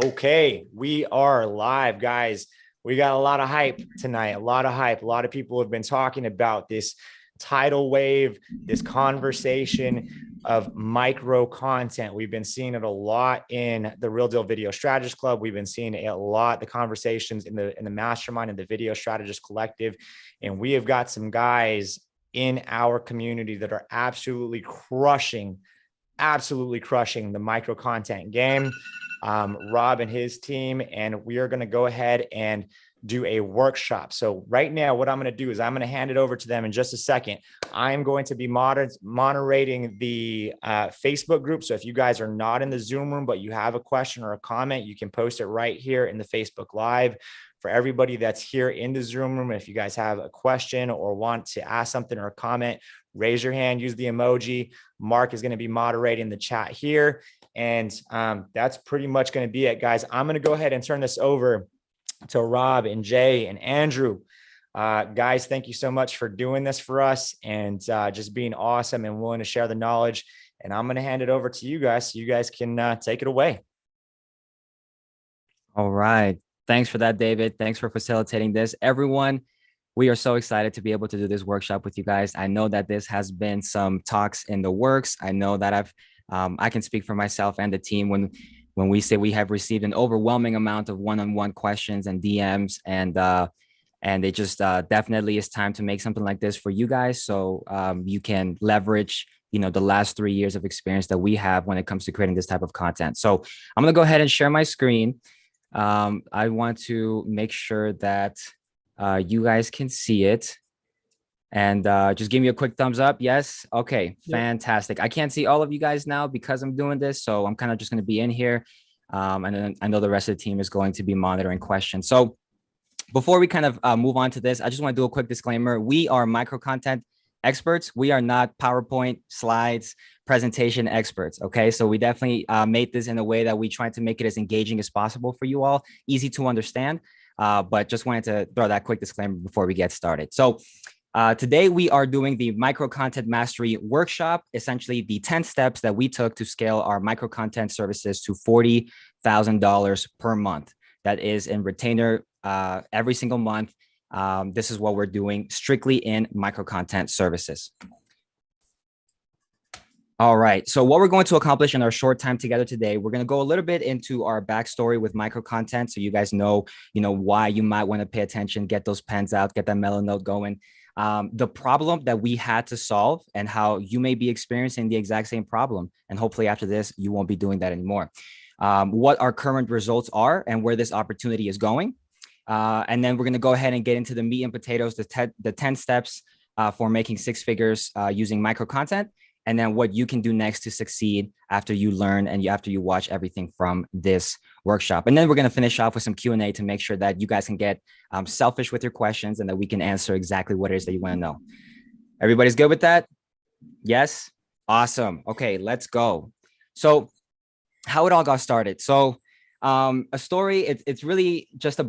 Okay, we are live, guys. We got a lot of hype tonight, a lot of hype. A lot of people have been talking about this tidal wave, this conversation of micro content. We've been seeing it a lot in the Real Deal Video Strategist Club. We've been seeing it a lot, the conversations in the mastermind and the Video Strategist Collective. And we have got some guys in our community that are absolutely crushing the micro content game. Rob and his team, and we are going to go ahead and do a workshop. So right now, what I'm going to do is I'm going to hand it over to them in just a second. I'm going to be moderating the Facebook group. So if you guys are not in the Zoom room, but you have a question or a comment, you can post it right here in the Facebook Live. For everybody that's here in the Zoom room, if you guys have a question or want to ask something or a comment, raise your hand, use the emoji. Mark is going to be moderating the chat here. And that's pretty much going to be it, guys. I'm going to go ahead and turn this over to Rob and Jay and Andrew. Guys, thank you so much for doing this for us and just being awesome and willing to share the knowledge. And I'm going to hand it over to you guys so you guys can take it away. All right. Thanks for that, David. Thanks for facilitating this. Everyone, we are so excited to be able to do this workshop with you guys. I know that this has been some talks in the works. I know that I can speak for myself and the team when we say we have received an overwhelming amount of one-on-one questions and DMs, and it just definitely is time to make something like this for you guys, so you can leverage the last 3 years of experience that we have when it comes to creating this type of content. So I'm going to go ahead and share my screen. I want to make sure that you guys can see it. And just give me a quick thumbs up. Yes. Okay. Fantastic. I can't see all of you guys now because I'm doing this. So I'm kind of just going to be in here. And then I know the rest of the team is going to be monitoring questions. So before we kind of move on to this, I just want to do a quick disclaimer. We are micro content experts. We are not PowerPoint slides, presentation experts. Okay. So we definitely made this in a way that we try to make it as engaging as possible for you all, easy to understand. But just wanted to throw that quick disclaimer before we get started. So today, we are doing the micro content mastery workshop, essentially the 10 steps that we took to scale our micro content services to $40,000 per month. That is in retainer every single month. This is what we're doing strictly in micro content services. All right. So what we're going to accomplish in our short time together today, we're going to go a little bit into our backstory with micro content. So you guys know, why you might want to pay attention, get those pens out, get that mellow note going. The problem that we had to solve and how you may be experiencing the exact same problem. And hopefully after this, you won't be doing that anymore. What our current results are and where this opportunity is going. And then we're going to go ahead and get into the meat and potatoes, the 10 steps for making six figures using micro content. And then what you can do next to succeed after you learn and after you watch everything from this workshop. And then we're going to finish off with some Q&A to make sure that you guys can get selfish with your questions and that we can answer exactly what it is that you want to know. Everybody's good with that? Yes? Awesome. Okay, let's go. So how it all got started. So a story, it's really just a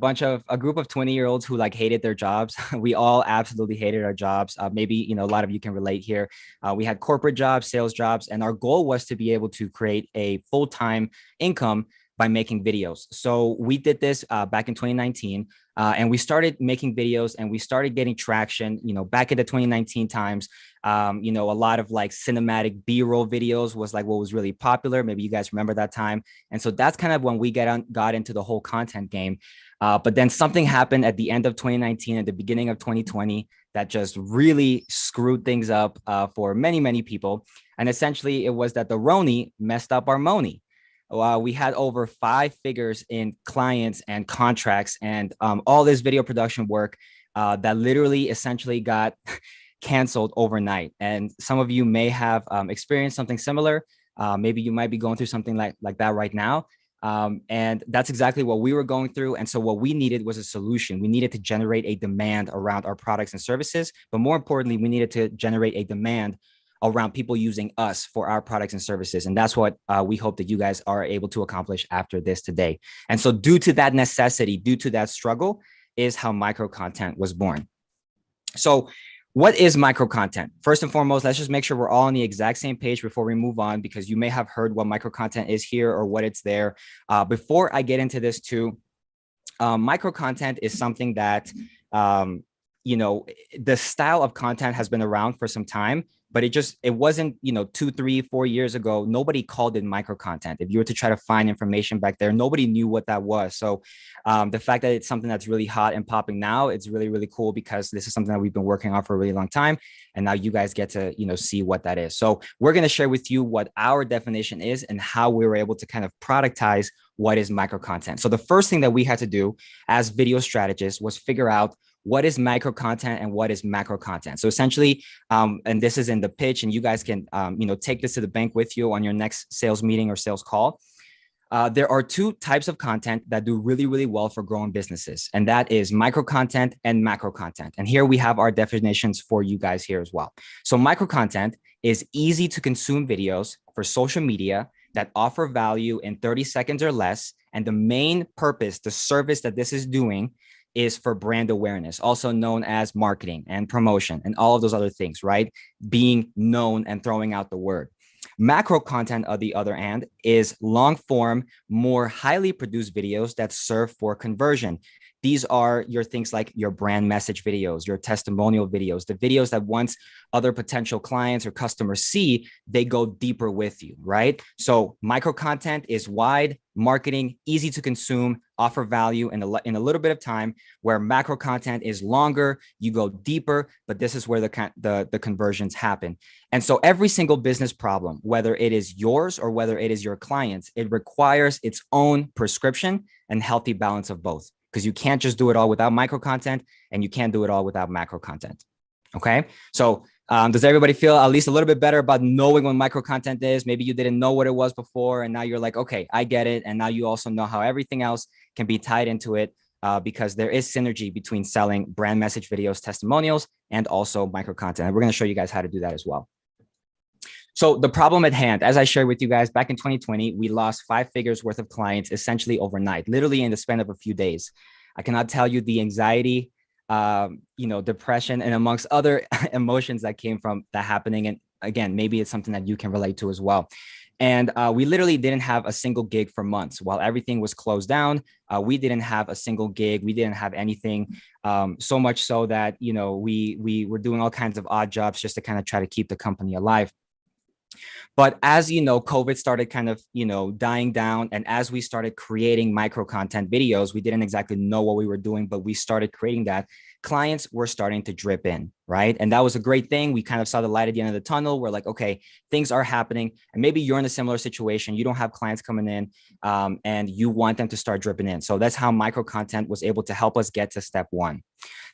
group of 20-year-olds who hated their jobs. We all absolutely hated our jobs. Maybe, a lot of you can relate here. We had corporate jobs, sales jobs, and our goal was to be able to create a full-time income by making videos. So we did this back in 2019, and we started making videos and we started getting traction, back in the 2019 times. A lot of cinematic B-roll videos was what was really popular. Maybe you guys remember that time. And so that's kind of when we got into the whole content game. But then something happened at the end of 2019 and the beginning of 2020 that just really screwed things up for many, many people. And essentially it was that the Roni messed up our money. We had over 5 figures in clients and contracts and all this video production work that literally essentially got canceled overnight. And some of you may have experienced something similar. Maybe you might be going through something like that right now. And that's exactly what we were going through. And so what we needed was a solution. We needed to generate a demand around our products and services. But more importantly, we needed to generate a demand around people using us for our products and services. And that's what we hope that you guys are able to accomplish after this today. And so due to that necessity, due to that struggle is how micro content was born. So What is micro content? First and foremost, let's just make sure we're all on the exact same page before we move on, because you may have heard what micro content is here or what it's there. Before I get into this too, micro content is something that, you know, the style of content has been around for some time, but it wasn't, you know, 2, 3, 4 years ago, nobody called it micro content. If you were to try to find information back there, nobody knew what that was. So the fact that it's something that's really hot and popping now, it's really, really cool, because this is something that we've been working on for a really long time. And now you guys get to, you know, see what that is. So we're going to share with you what our definition is and how we were able to kind of productize what is micro content. So the first thing that we had to do as video strategists was figure out what is micro content and what is macro content. So essentially, and this is in the pitch, and you guys can, you know, take this to the bank with you on your next sales meeting or sales call. There are two types of content that do really, really well for growing businesses, and that is micro content and macro content. And here we have our definitions for you guys here as well. So micro content is easy to consume videos for social media that offer value in 30 seconds or less. And the main purpose, the service that this is doing, is for brand awareness, also known as marketing and promotion and all of those other things, right? Being known and throwing out the word. Macro content, on the other hand, is long form, more highly produced videos that serve for conversion. These are your things like your brand message videos, your testimonial videos, the videos that once other potential clients or customers see, they go deeper with you, right? So micro content is wide, marketing, easy to consume, offer value in a little bit of time, where macro content is longer, you go deeper, but this is where the conversions happen. And so every single business problem, whether it is yours or whether it is your clients, it requires its own prescription and healthy balance of both, because you can't just do it all without micro content, and you can't do it all without macro content. Okay. So does everybody feel at least a little bit better about knowing what micro content is? Maybe you didn't know what it was before, and now you're like, okay, I get it. And now you also know how everything else can be tied into it, because there is synergy between selling brand message videos, testimonials, and also micro content. And we're going to show you guys how to do that as well. So the problem at hand, as I shared with you guys back in 2020, we lost 5 figures worth of clients essentially overnight, literally in the span of a few days. I cannot tell you the anxiety, you know, depression, and amongst other emotions that came from that happening. And again, maybe it's something that you can relate to as well. And we literally didn't have a single gig for months while everything was closed down. We didn't have a single gig. We didn't have anything. So much so that, you know, we were doing all kinds of odd jobs just to kind of try to keep the company alive. But as you know, COVID started kind of, you know, dying down. And as we started creating micro content videos, we didn't exactly know what we were doing, but we started creating that. Clients were starting to drip in, right? And that was a great thing. We kind of saw the light at the end of the tunnel. We're like, okay, things are happening. And maybe you're in a similar situation. You don't have clients coming in, and you want them to start dripping in. So that's how micro content was able to help us get to step 1.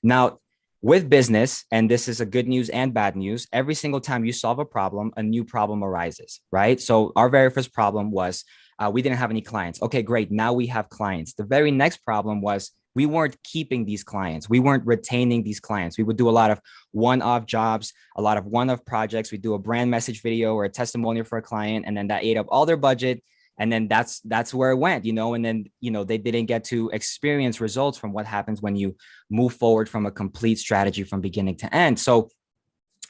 Now, with business, and this is a good news and bad news, every single time you solve a problem, a new problem arises, right? So our very first problem was we didn't have any clients. Okay, great. Now we have clients. The very next problem was we weren't keeping these clients. We weren't retaining these clients. We would do a lot of one-off jobs, a lot of one-off projects. We do a brand message video or a testimonial for a client, and then that ate up all their budget. And then that's where it went, you know, and then, you know, they didn't get to experience results from what happens when you move forward from a complete strategy from beginning to end. So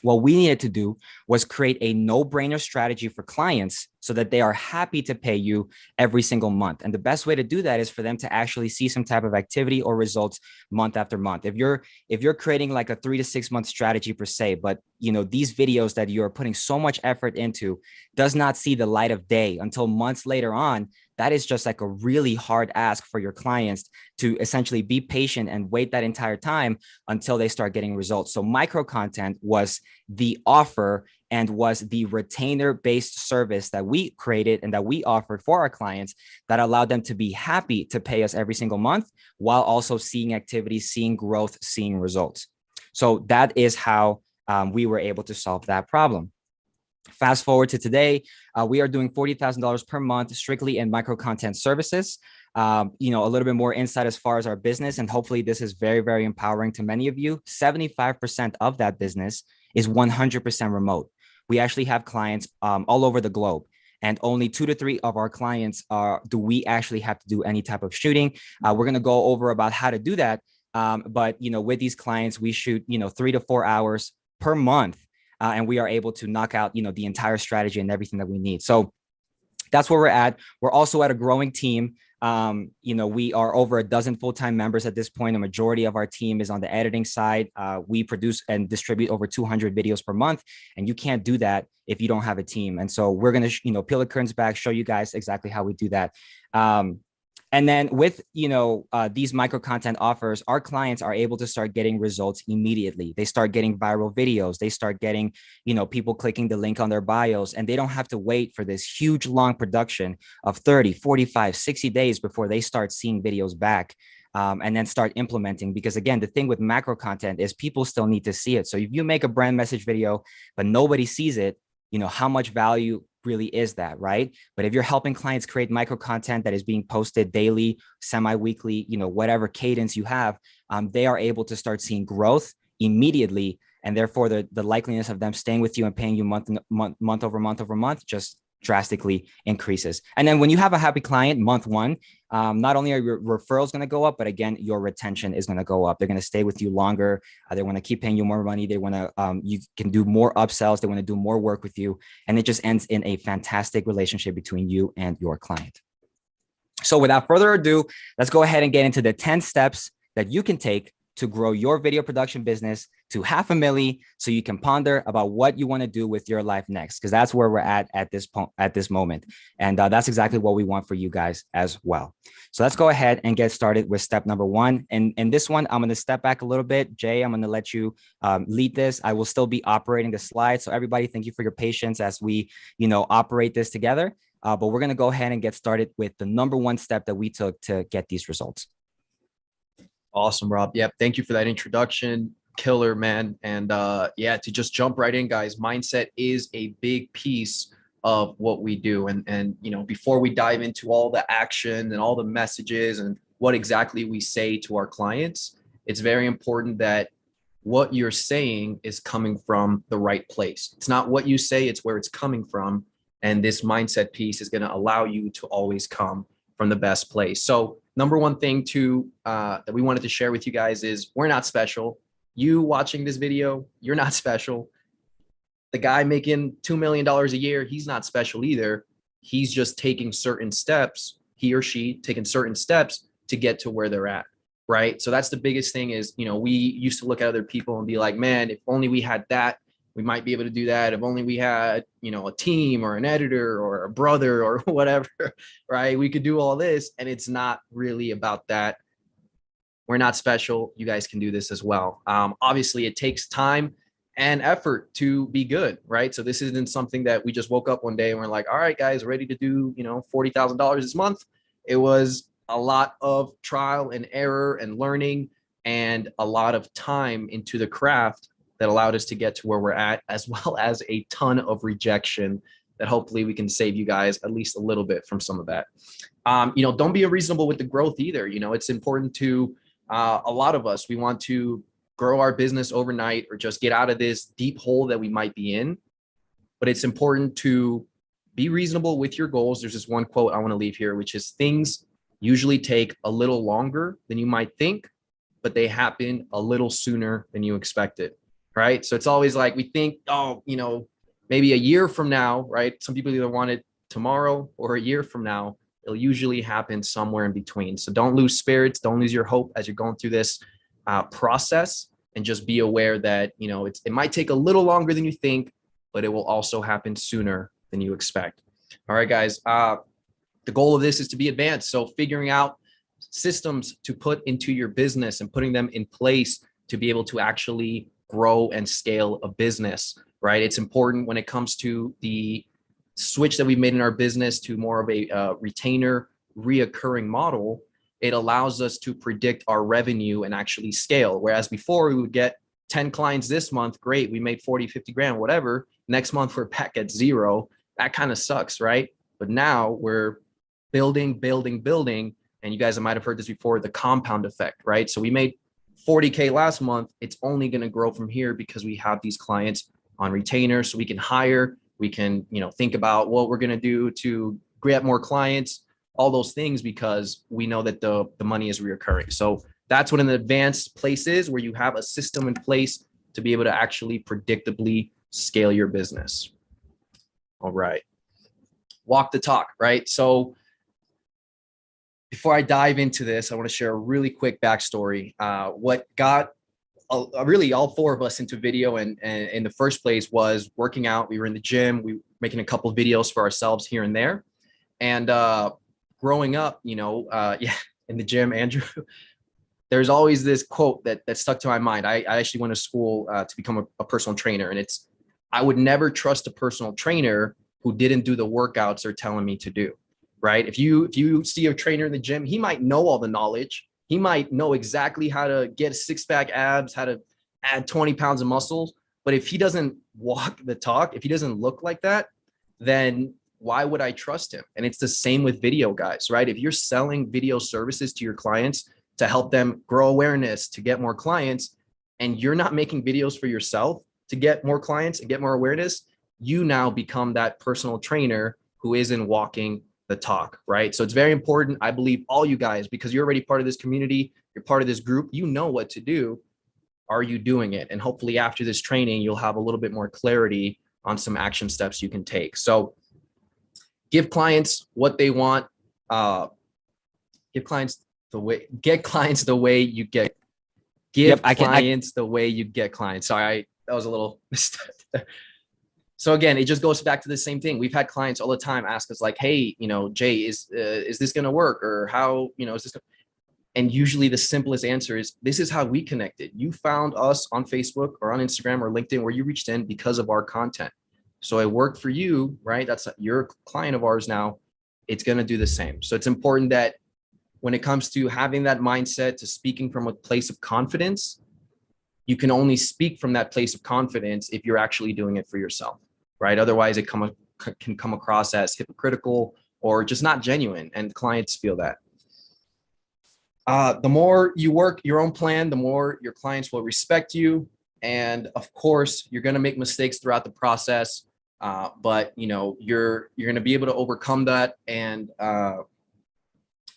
what we needed to do was create a no-brainer strategy for clients so that they are happy to pay you every single month. And the best way to do that is for them to actually see some type of activity or results month after month. If you're creating like a 3 to 6 month strategy per se, but you know, these videos that you're putting so much effort into does not see the light of day until months later on, that is just like a really hard ask for your clients to essentially be patient and wait that entire time until they start getting results. So micro content was the offer and was the retainer-based service that we created and that we offered for our clients that allowed them to be happy to pay us every single month while also seeing activity, seeing growth, seeing results. So that is how we were able to solve that problem. Fast forward to today, we are doing $40,000 per month strictly in micro content services. You know, a little bit more insight as far as our business, and hopefully this is very, very empowering to many of you. 75% of that business is 100% remote. We actually have clients all over the globe, and only 2 to 3 of our clients do we actually have to do any type of shooting. We're going to go over about how to do that. But, you know, with these clients, we shoot, you know, 3 to 4 hours per month. And we are able to knock out, the entire strategy and everything that we need. So that's where we're at. We're also at a growing team. We are over a dozen full-time members at this point. A majority of our team is on the editing side. We produce and distribute over 200 videos per month, and you can't do that if you don't have a team. And so we're going to, peel the curtains back, show you guys exactly how we do that. And then with, these micro content offers, our clients are able to start getting results immediately. They start getting viral videos. They start getting, people clicking the link on their bios, and they don't have to wait for this huge, long production of 30, 45, 60 days before they start seeing videos back. And then start implementing, because again, the thing with macro content is people still need to see it. So if you make a brand message video, but nobody sees it, how much value really is that, right? But if you're helping clients create micro content that is being posted daily, semi-weekly, whatever cadence you have, they are able to start seeing growth immediately. And therefore the likeliness of them staying with you and paying you month over month just drastically increases. And then when you have a happy client month one, not only are your referrals going to go up, but again, your retention is going to go up. They're going to stay with you longer. They want to keep paying you more money. They want to, you can do more upsells. They want to do more work with you. And it just ends in a fantastic relationship between you and your client. So without further ado, let's go ahead and get into the 10 steps that you can take to grow your video production business to $500,000, so you can ponder about what you want to do with your life next, because that's where we're at this moment. And that's exactly what we want for you guys as well. So let's go ahead and get started with step number one. And this one, I'm going to step back a little bit. Jay, I'm going to let you lead this. I will still be operating the slides. So everybody, thank you for your patience as we, operate this together. But we're going to go ahead and get started with the number one step that we took to get these results. Awesome, Rob. Yep. Thank you for that introduction. Killer, man. And to just jump right in, guys, mindset is a big piece of what we do. And before we dive into all the action and all the messages and what exactly we say to our clients, it's very important that what you're saying is coming from the right place. It's not what you say, it's where it's coming from. And this mindset piece is going to allow you to always come from the best place. So number one thing that we wanted to share with you guys is we're not special. You watching this video, you're not special. The guy making $2 million a year, he's not special either. He's just taking certain steps, he or she taking certain steps to get to where they're at, right? So that's the biggest thing is, we used to look at other people and be like, man, if only we had that, we might be able to do that. If only we had, a team or an editor or a brother or whatever, right? We could do all this. And it's not really about that. We're not special. You guys can do this as well. Obviously, it takes time and effort to be good, right? So this isn't something that we just woke up one day and we're like, all right, guys, ready to do, $40,000 this month. It was a lot of trial and error and learning and a lot of time into the craft that allowed us to get to where we're at, as well as a ton of rejection that hopefully we can save you guys at least a little bit from some of that. Don't be unreasonable with the growth either. It's important to a lot of us, we want to grow our business overnight or just get out of this deep hole that we might be in. But it's important to be reasonable with your goals. There's this one quote I want to leave here, which is things usually take a little longer than you might think, but they happen a little sooner than you expected. Right. So it's always like we think, maybe a year from now, right? Some people either want it tomorrow or a year from now. It'll usually happen somewhere in between. So don't lose spirits. Don't lose your hope as you're going through this process, and just be aware that, it might take a little longer than you think, but it will also happen sooner than you expect. All right, guys. The goal of this is to be advanced. So figuring out systems to put into your business and putting them in place to be able to actually grow and scale a business, right? It's important when it comes to the switch that we've made in our business to more of a retainer reoccurring model. It allows us to predict our revenue and actually scale. Whereas before we would get 10 clients this month, great, we made 40, 50 grand, whatever. Next month we're back at zero. That kind of sucks, right? But now we're building. And you guys might have heard this before, the compound effect, right? So we made 40K last month. It's only going to grow from here because we have these clients on retainer, so we can hire, we can, think about what we're going to do to get more clients, all those things, because we know that the money is reoccurring. So that's what an advanced place is, where you have a system in place to be able to actually predictably scale your business. All right. Walk the talk, right? So before I dive into this, I want to share a really quick backstory. What got really all four of us into video and in the first place was working out. We were in the gym, we were making a couple of videos for ourselves here and there. And growing up, yeah, in the gym, Andrew, there's always this quote that stuck to my mind. I actually went to school to become a personal trainer, and it's, I would never trust a personal trainer who didn't do the workouts they're telling me to do, right? If you see a trainer in the gym, he might know all the knowledge. He might know exactly how to get a six-pack abs, how to add 20 pounds of muscles. But if he doesn't walk the talk, if he doesn't look like that, then why would I trust him? And it's the same with video, guys, right? If you're selling video services to your clients to help them grow awareness, to get more clients, and you're not making videos for yourself to get more clients and get more awareness, you now become that personal trainer who isn't walking the talk, right? So it's very important, I believe, all you guys, because you're already part of this community, you're part of this group, you know what to do. Are you doing it? And hopefully after this training, you'll have a little bit more clarity on some action steps you can take. So give clients what they want. Get clients the way you get. Clients the way you get clients. Sorry, that was a little mistake. So again, it just goes back to the same thing. We've had clients all the time ask us like, hey, Jay, is this going to work? Or how, is this? And usually the simplest answer is, this is how we connected. You found us on Facebook or on Instagram or LinkedIn, where you reached in because of our content. So it worked for you, right? You're a client of ours now. It's going to do the same. So it's important that when it comes to having that mindset, to speaking from a place of confidence, you can only speak from that place of confidence if you're actually doing it for yourself, right? Otherwise, it can come across as hypocritical or just not genuine, and clients feel that. The more you work your own plan, the more your clients will respect you. And of course, you're going to make mistakes throughout the process, but you're going to be able to overcome that and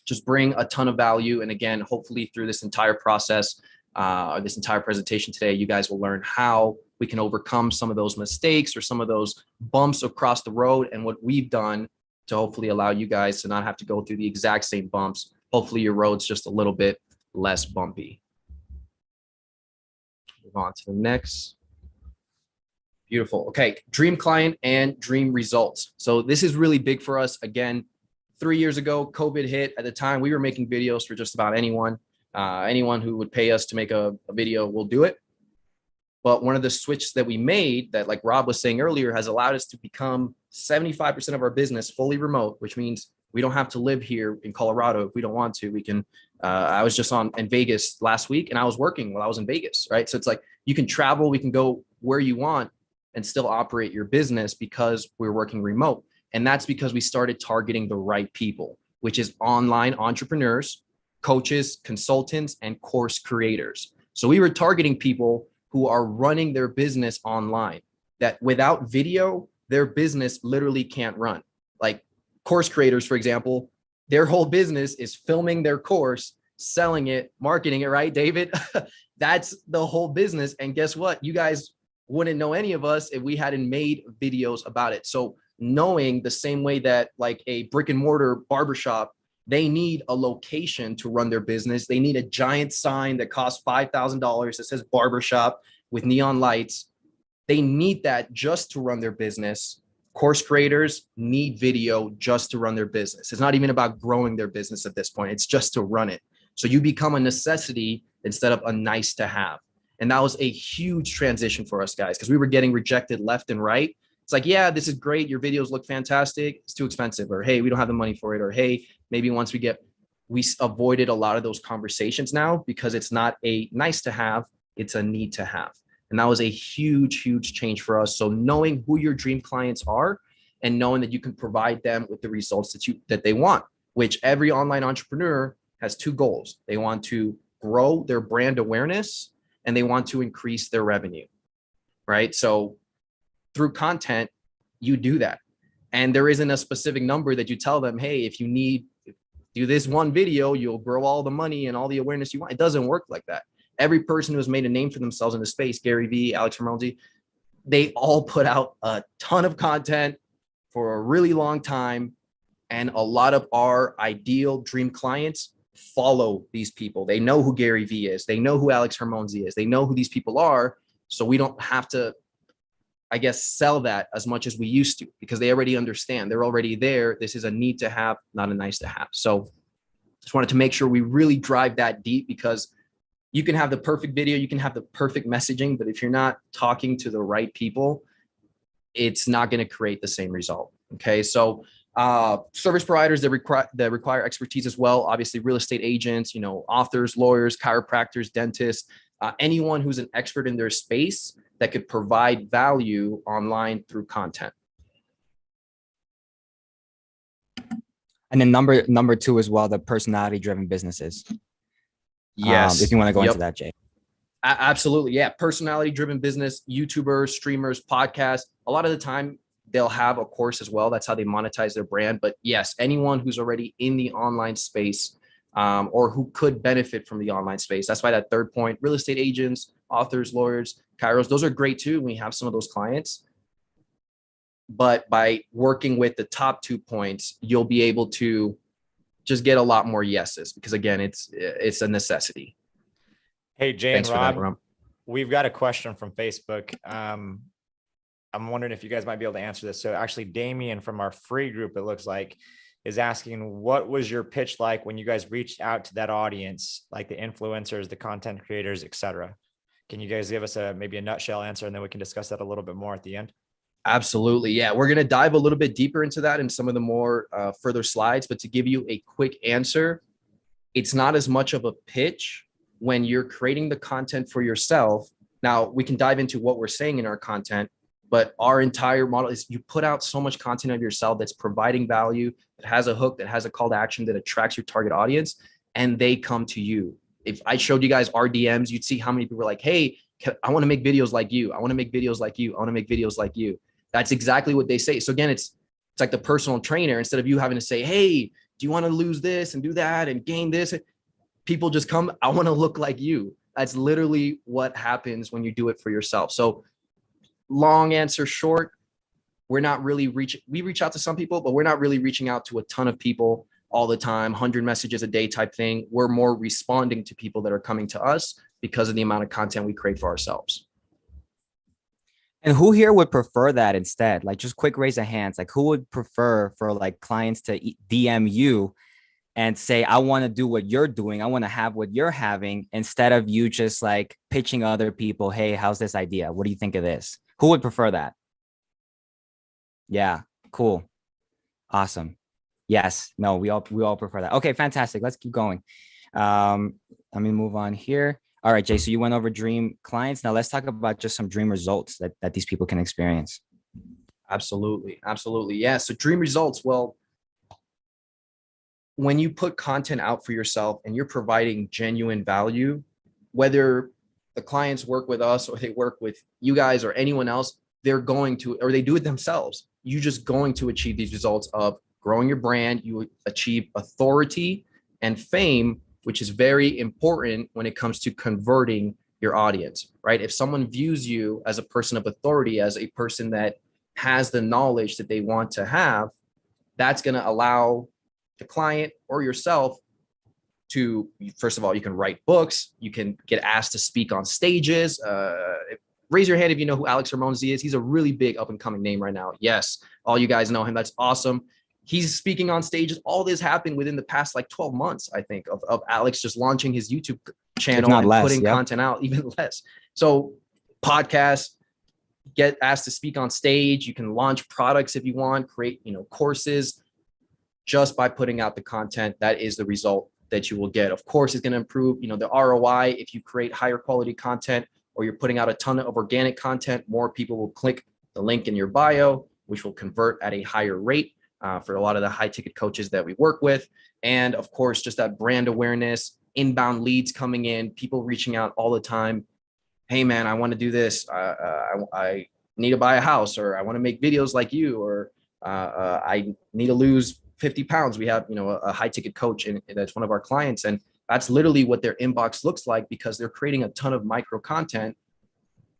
just bring a ton of value. And again, hopefully through this entire process, this entire presentation today, you guys will learn how we can overcome some of those mistakes or some of those bumps across the road, and what we've done to hopefully allow you guys to not have to go through the exact same bumps. Hopefully your road's just a little bit less bumpy. Move on to the next. Beautiful. Okay, dream client and dream results. So this is really big for us. Again, 3 years ago, COVID hit. At the time, we were making videos for just about anyone. Anyone who would pay us to make a video will do it. But one of the switches that we made that, like Rob was saying earlier, has allowed us to become 75% of our business fully remote, which means we don't have to live here in Colorado if we don't want to. We can, I was just in Vegas last week, and I was working while I was in Vegas, right? So it's like you can travel, we can go where you want and still operate your business because we're working remote. And that's because we started targeting the right people, which is online entrepreneurs, coaches, consultants, and course creators. So we were targeting people who are running their business online, that without video, their business literally can't run. Like course creators, for example, their whole business is filming their course, selling it, marketing it, right, David? That's the whole business. And guess what? You guys wouldn't know any of us if we hadn't made videos about it. So knowing the same way that like a brick and mortar barbershop, they need a location to run their business. They need a giant sign that costs $5,000 that says barbershop with neon lights. They need that just to run their business. Course creators need video just to run their business. It's not even about growing their business at this point. It's just to run it. So you become a necessity instead of a nice to have. And that was a huge transition for us guys, because we were getting rejected left and right. It's like, yeah, this is great. Your videos look fantastic. It's too expensive. Or, hey, we don't have the money for it. Or, hey, maybe once we avoided a lot of those conversations now because it's not a nice to have, it's a need to have. And that was a huge, huge change for us. So knowing who your dream clients are and knowing that you can provide them with the results that they want, which every online entrepreneur has two goals. They want to grow their brand awareness and they want to increase their revenue, right? So through content, you do that. And there isn't a specific number that you tell them, hey, if you do this one video, you'll grow all the money and all the awareness you want. It doesn't work like that. every person who has made a name for themselves in the space, Gary Vee, Alex Hormozy, they all put out a ton of content for a really long time. And a lot of our ideal dream clients follow these people. They know who Gary Vee is. They know who Alex Hormozy is. They know who these people are. So we don't have to, I guess, sell that as much as we used to, because they already understand. They're already there. This is a need to have, not a nice to have. So just wanted to make sure we really drive that deep, because you can have the perfect video, you can have the perfect messaging, but if you're not talking to the right people, it's not going to create the same result. Okay. So service providers that require expertise as well. Obviously, real estate agents, authors, lawyers, chiropractors, dentists, anyone who's an expert in their space that could provide value online through content. And then number two as well, the personality driven businesses. Yes. If you want to go into that, Jay. Absolutely. Yeah. Personality driven business, YouTubers, streamers, podcasts. A lot of the time they'll have a course as well. That's how they monetize their brand. But yes, anyone who's already in the online space, or who could benefit from the online space. That's why that third point, real estate agents, authors, lawyers, chiros, those are great too. We have some of those clients. But by working with the top 2 points, you'll be able to just get a lot more yeses, because again, it's a necessity. Hey, Jay Thanks and Rob, for that, Rob. We've got a question from Facebook. I'm wondering if you guys might be able to answer this. So actually, Damien from our free group, it looks like, is asking, what was your pitch like when you guys reached out to that audience, like the influencers, the content creators, etc.? Can you guys give us maybe a nutshell answer, and then we can discuss that a little bit more at the end? Absolutely. Yeah. We're going to dive a little bit deeper into that in some of the more further slides, but to give you a quick answer, it's not as much of a pitch when you're creating the content for yourself. Now we can dive into what we're saying in our content, but our entire model is you put out so much content of yourself that's providing value, that has a hook, that has a call to action, that attracts your target audience, and they come to you. If I showed you guys our DMs, you'd see how many people were like, hey, I want to make videos like you. I want to make videos like you. I want to make videos like you. That's exactly what they say. So again, it's like the personal trainer. Instead of you having to say, hey, do you want to lose this and do that and gain this? People just come, I want to look like you. That's literally what happens when you do it for yourself. So long answer short, we're not really we reach out to some people, but we're not really reaching out to a ton of people all the time, 100 messages a day type thing. We're more responding to people that are coming to us because of the amount of content we create for ourselves. And who here would prefer that instead? Like, just quick raise of hands. Like, who would prefer for like clients to DM you and say, I want to do what you're doing. I want to have what you're having, instead of you just like pitching other people, hey, how's this idea? What do you think of this? Who would prefer that? Yeah, cool. Awesome. Yes. No, we all prefer that. Okay, fantastic. Let's keep going. Let me move on here. All right, Jay, so you went over dream clients. Now let's talk about just some dream results that these people can experience. Absolutely. Absolutely. Yeah. So dream results. Well, when you put content out for yourself and you're providing genuine value, whether the clients work with us or they work with you guys or anyone else, they're going to, or they do it themselves. You're just going to achieve these results of growing your brand. You achieve authority and fame, which is very important when it comes to converting your audience, right? If someone views you as a person of authority, as a person that has the knowledge that they want to have, that's going to allow the client or yourself to, first of all, you can write books, you can get asked to speak on stages. Raise your hand if you know who Alex Hormozy is. He's a really big up and coming name right now. Yes, all you guys know him. That's awesome. He's speaking on stages. All this happened within the past like 12 months, I think, of Alex just launching his YouTube channel and putting content out, even less. So podcasts, get asked to speak on stage. You can launch products if you want, create, courses just by putting out the content. That is the result that you will get. Of course, it's going to improve, the ROI. If you create higher quality content or you're putting out a ton of organic content, more people will click the link in your bio, which will convert at a higher rate. For a lot of the high ticket coaches that we work with. And of course, just that brand awareness, inbound leads coming in, people reaching out all the time. Hey man, I want to do this. I need to buy a house, or I want to make videos like you, or I need to lose 50 pounds. We have, a high ticket coach, and that's one of our clients. And That's literally what their inbox looks like, because they're creating a ton of micro content,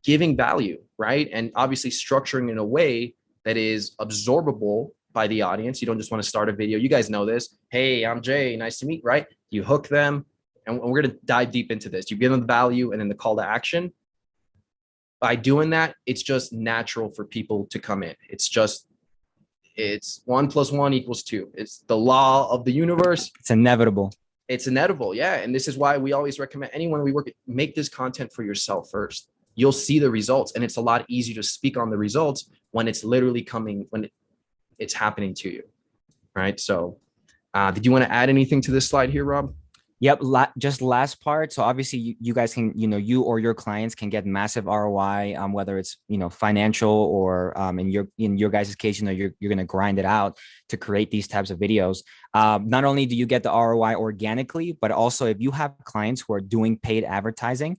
giving value, right? And obviously structuring in a way that is absorbable by the audience. You don't just want to start a video. You guys know this. Hey, I'm Jay. Nice to meet, right? You hook them, and we're going to dive deep into this. You give them the value and then the call to action. By doing that, it's just natural for people to come in. It's 1 + 1 = 2. It's the law of the universe. It's inevitable. It's inevitable. Yeah. And this is why we always recommend anyone we work with, make this content for yourself first. You'll see the results, and it's a lot easier to speak on the results when it's literally coming, when it's happening to you. Right. So did you want to add anything to this slide here, Rob? Yep. Just last part. So obviously you guys can, you or your clients can get massive ROI, whether it's, financial or in your guys' case, you're going to grind it out to create these types of videos. Not only do you get the ROI organically, but also if you have clients who are doing paid advertising,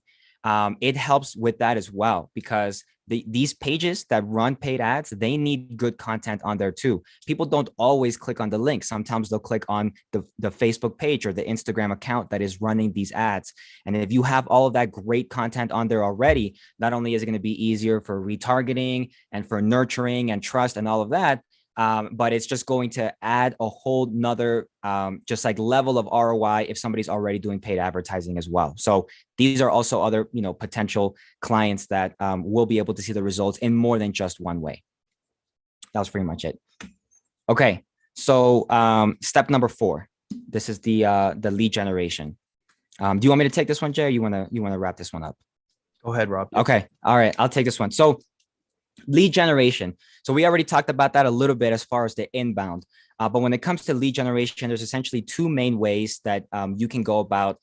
it helps with that as well, because these pages that run paid ads, they need good content on there too. People don't always click on the link. Sometimes they'll click on the Facebook page or the Instagram account that is running these ads. And if you have all of that great content on there already, not only is it going to be easier for retargeting and for nurturing and trust and all of that, but it's just going to add a whole nother just like level of ROI if somebody's already doing paid advertising as well. So these are also other, potential clients that will be able to see the results in more than just one way. That was pretty much it. Okay. So step number 4, this is the lead generation. Do you want me to take this one, Jay, or you want to wrap this one up? Go ahead, Rob. Okay. All right. I'll take this one. So lead generation. So we already talked about that a little bit as far as the inbound. But when it comes to lead generation, there's essentially 2 main ways that you can go about,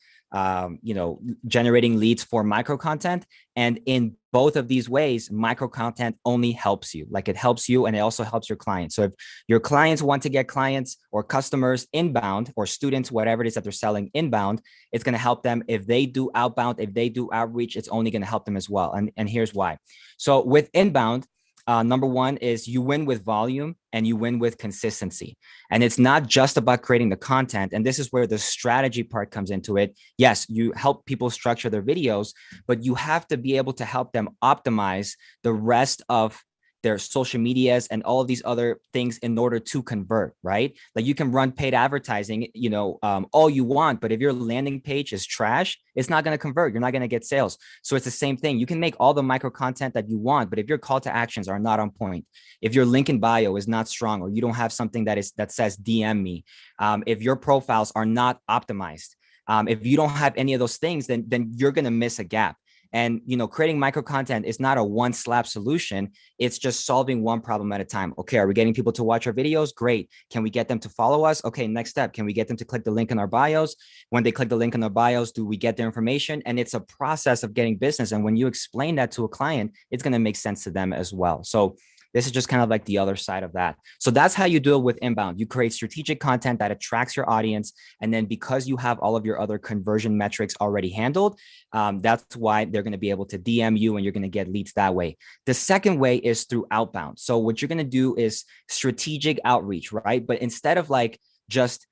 generating leads for micro content. And in both of these ways, micro content only helps you. Like, it helps you and it also helps your clients. So if your clients want to get clients or customers inbound, or students, whatever it is that they're selling inbound, it's going to help them. If they do outbound, if they do outreach, it's only going to help them as well. And here's why. So with inbound, number 1 is you win with volume and you win with consistency. And it's not just about creating the content. And this is where the strategy part comes into it. Yes, you help people structure their videos, but you have to be able to help them optimize the rest of their social medias and all of these other things in order to convert, right? Like, you can run paid advertising, all you want, but if your landing page is trash, it's not going to convert. You're not going to get sales. So it's the same thing. You can make all the micro content that you want, but if your call to actions are not on point, if your link in bio is not strong, or you don't have something that says DM me, if your profiles are not optimized, if you don't have any of those things, then you're going to miss a gap. And, creating micro content is not a one slap solution. It's just solving one problem at a time. Okay. Are we getting people to watch our videos? Great. Can we get them to follow us? Okay. Next step. Can we get them to click the link in our bios? When they click the link in our bios, do we get their information? And it's a process of getting business. And when you explain that to a client, it's going to make sense to them as well. So this is just kind of like the other side of that. So that's how you deal with inbound. You create strategic content that attracts your audience. And then because you have all of your other conversion metrics already handled, that's why they're going to be able to DM you and you're going to get leads that way. The second way is through outbound. So what you're going to do is strategic outreach, right? But instead of like just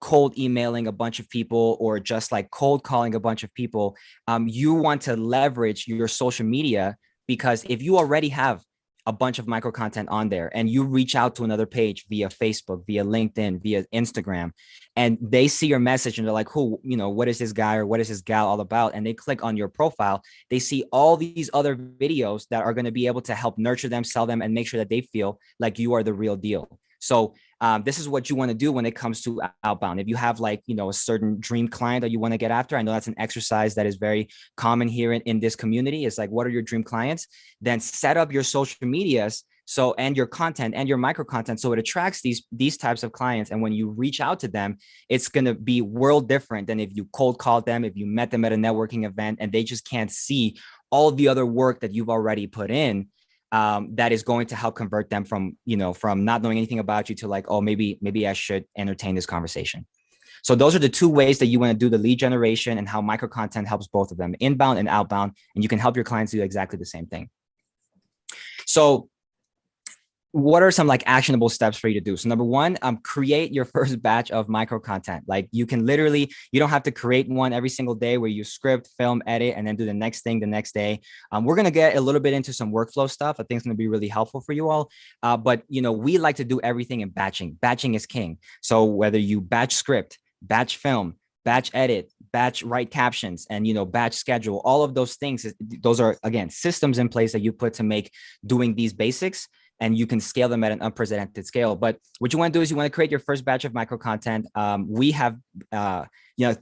cold emailing a bunch of people or just like cold calling a bunch of people, you want to leverage your social media, because if you already have a bunch of micro content on there and you reach out to another page via Facebook, via LinkedIn, via Instagram, and they see your message and they're like, what is this guy or what is this gal all about? And they click on your profile, they see all these other videos that are going to be able to help nurture them, sell them, and make sure that they feel like you are the real deal. So this is what you want to do when it comes to outbound. If you have a certain dream client that you want to get after, I know that's an exercise that is very common here in this community. It's like, what are your dream clients? Then set up your social medias and your content and your micro content so it attracts these types of clients. And when you reach out to them, it's going to be world different than if you cold called them, if you met them at a networking event and they just can't see all the other work that you've already put in. That is going to help convert them from not knowing anything about you to like, oh, maybe I should entertain this conversation. So those are the 2 ways that you want to do the lead generation, and how micro content helps both of them, inbound and outbound. And you can help your clients do exactly the same thing. So what are some like actionable steps for you to do? So number one, create your first batch of micro content. Like you can literally, you don't have to create one every single day where you script, film, edit, and then do the next thing the next day. We're going to get a little bit into some workflow stuff. I think it's going to be really helpful for you all. But we like to do everything in batching. Batching is king. So whether you batch script, batch film, batch edit, batch write captions, and batch schedule, all of those things, those are again systems in place that you put to make doing these basics, and you can scale them at an unprecedented scale. But what you want to do is you want to create your first batch of micro content. We have,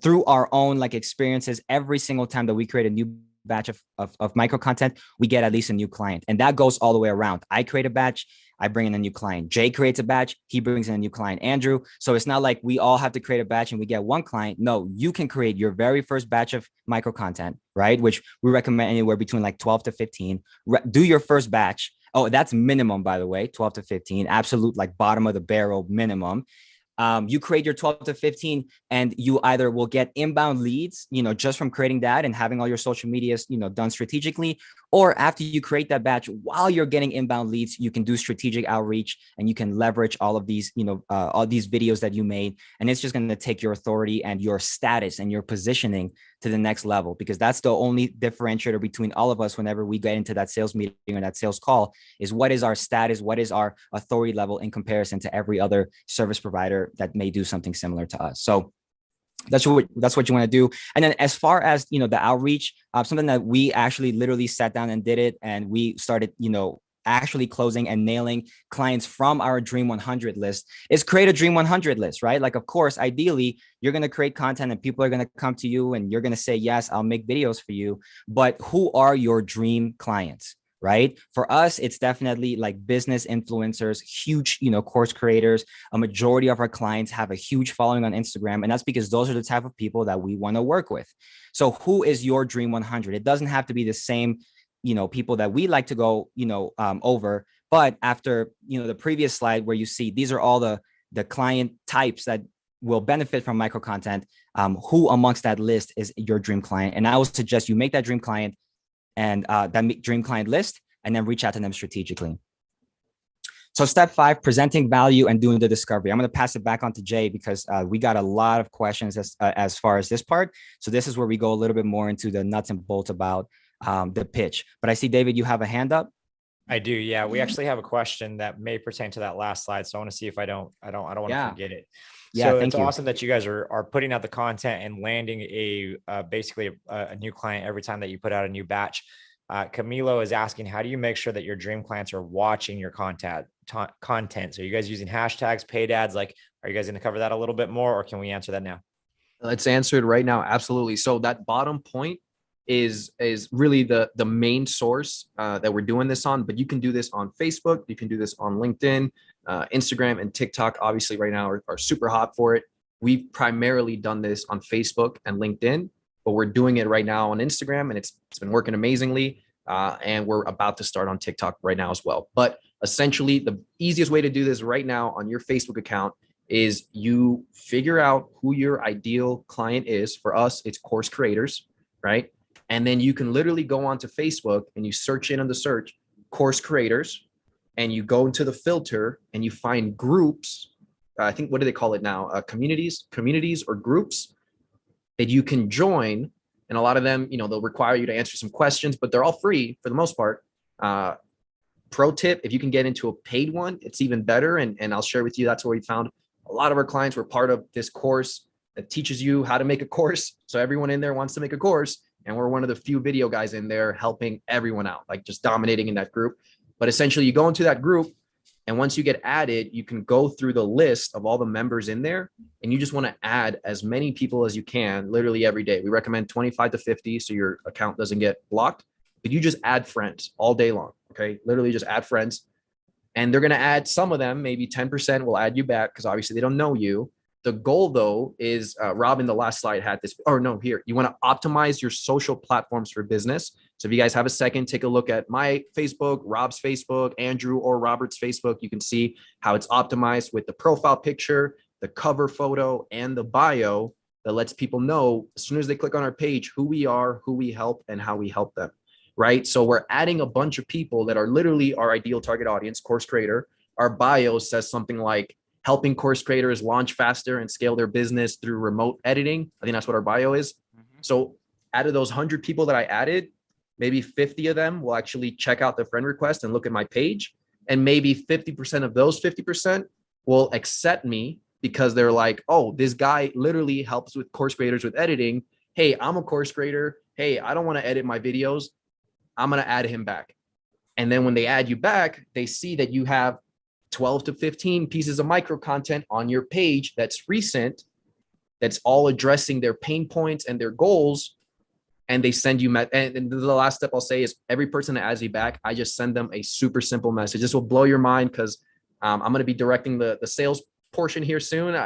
through our own like experiences, every single time that we create a new batch of micro content, we get at least a new client. And that goes all the way around. I create a batch, I bring in a new client. Jay creates a batch, he brings in a new client. Andrew. So it's not like we all have to create a batch and we get one client. No, you can create your very first batch of micro content, right? Which we recommend anywhere between like 12 to 15. Do your first batch. Oh, that's minimum, by the way, 12 to 15, absolute like bottom of the barrel minimum. You create your 12 to 15 and you either will get inbound leads, just from creating that and having all your social medias, done strategically, or after you create that batch, while you're getting inbound leads, you can do strategic outreach and you can leverage all of these, all these videos that you made. And it's just going to take your authority and your status and your positioning to the next level, because that's the only differentiator between all of us whenever we get into that sales meeting or that sales call is what is our status, what is our authority level in comparison to every other service provider that may do something similar to us. So that's what you want to do. And then as far as, the outreach, something that we actually literally sat down and did it. And we started, actually closing and nailing clients from our Dream 100 list is create a Dream 100 list, right? Like, of course, ideally, you're going to create content and people are going to come to you and you're going to say, yes, I'll make videos for you. But who are your dream clients? Right? For us, it's definitely like business influencers, huge, course creators. A majority of our clients have a huge following on Instagram. And that's because those are the type of people that we want to work with. So who is your Dream 100? It doesn't have to be the same, people that we like to go, over. But after, the previous slide where you see, these are all the client types that will benefit from micro content. Who amongst that list is your dream client? And I would suggest you make that dream client and that dream client list, and then reach out to them strategically. So step 5, presenting value and doing the discovery. I'm going to pass it back on to Jay because we got a lot of questions as far as this part. So this is where we go a little bit more into the nuts and bolts about the pitch. But I see, David, you have a hand up. I do. Yeah. We actually have a question that may pertain to that last slide. So I want to see if I don't want to forget it. Yeah, so it's awesome that you guys are putting out the content and landing basically a new client every time that you put out a new batch. Camilo is asking, how do you make sure that your dream clients are watching your content? So are you guys using hashtags, paid ads? Like, are you guys going to cover that a little bit more, or can we answer that now? Let's answer it right now. Absolutely. So that bottom point is really the main source that we're doing this on, but you can do this on Facebook. You can do this on LinkedIn, Instagram, and TikTok. Obviously right now are super hot for it. We've primarily done this on Facebook and LinkedIn, but we're doing it right now on Instagram, and it's been working amazingly. And we're about to start on TikTok right now as well. But essentially the easiest way to do this right now on your Facebook account is you figure out who your ideal client is. For us, it's course creators, right? And then you can literally go onto Facebook and you search in on the search course creators, and you go into the filter and you find groups. I think, what do they call it now? Communities or groups that you can join. And a lot of them, they'll require you to answer some questions, but they're all free for the most part. Pro tip, if you can get into a paid one, it's even better. And I'll share with you, that's where we found a lot of our clients were part of this course that teaches you how to make a course. So everyone in there wants to make a course. And we're one of the few video guys in there helping everyone out, like just dominating in that group. But essentially you go into that group, and once you get added, you can go through the list of all the members in there, and you just want to add as many people as you can, literally every day. We recommend 25 to 50 so your account doesn't get blocked, but you just add friends all day long. Okay. Literally just add friends, and they're going to add some of them, maybe 10% will add you back because obviously they don't know you. The goal though is Rob in the last slide had this, or no, here, you want to optimize your social platforms for business. So if you guys have a second, take a look at my Facebook, Rob's Facebook, Andrew or Robert's Facebook. You can see how it's optimized with the profile picture, the cover photo, and the bio that lets people know as soon as they click on our page, who we are, who we help, and how we help them, right? So we're adding a bunch of people that are literally our ideal target audience, course creator. our bio says something like helping course creators launch faster and scale their business through remote editing. I think that's what our bio is. So out of those 100 people that I added, maybe 50 of them will actually check out the friend request and look at my page. And maybe 50% of those 50% will accept me because they're like, oh, this guy literally helps with course creators with editing. Hey, I'm a course creator. Hey, I don't want to edit my videos. I'm going to add him back. And then when they add you back, they see that you have 12 to 15 pieces of micro content on your page that's recent, that's all addressing their pain points and their goals. And they send you, and the last step I'll say is every person that adds me back, I just send them a super simple message. This will blow your mind because I'm going to be directing the sales portion here soon.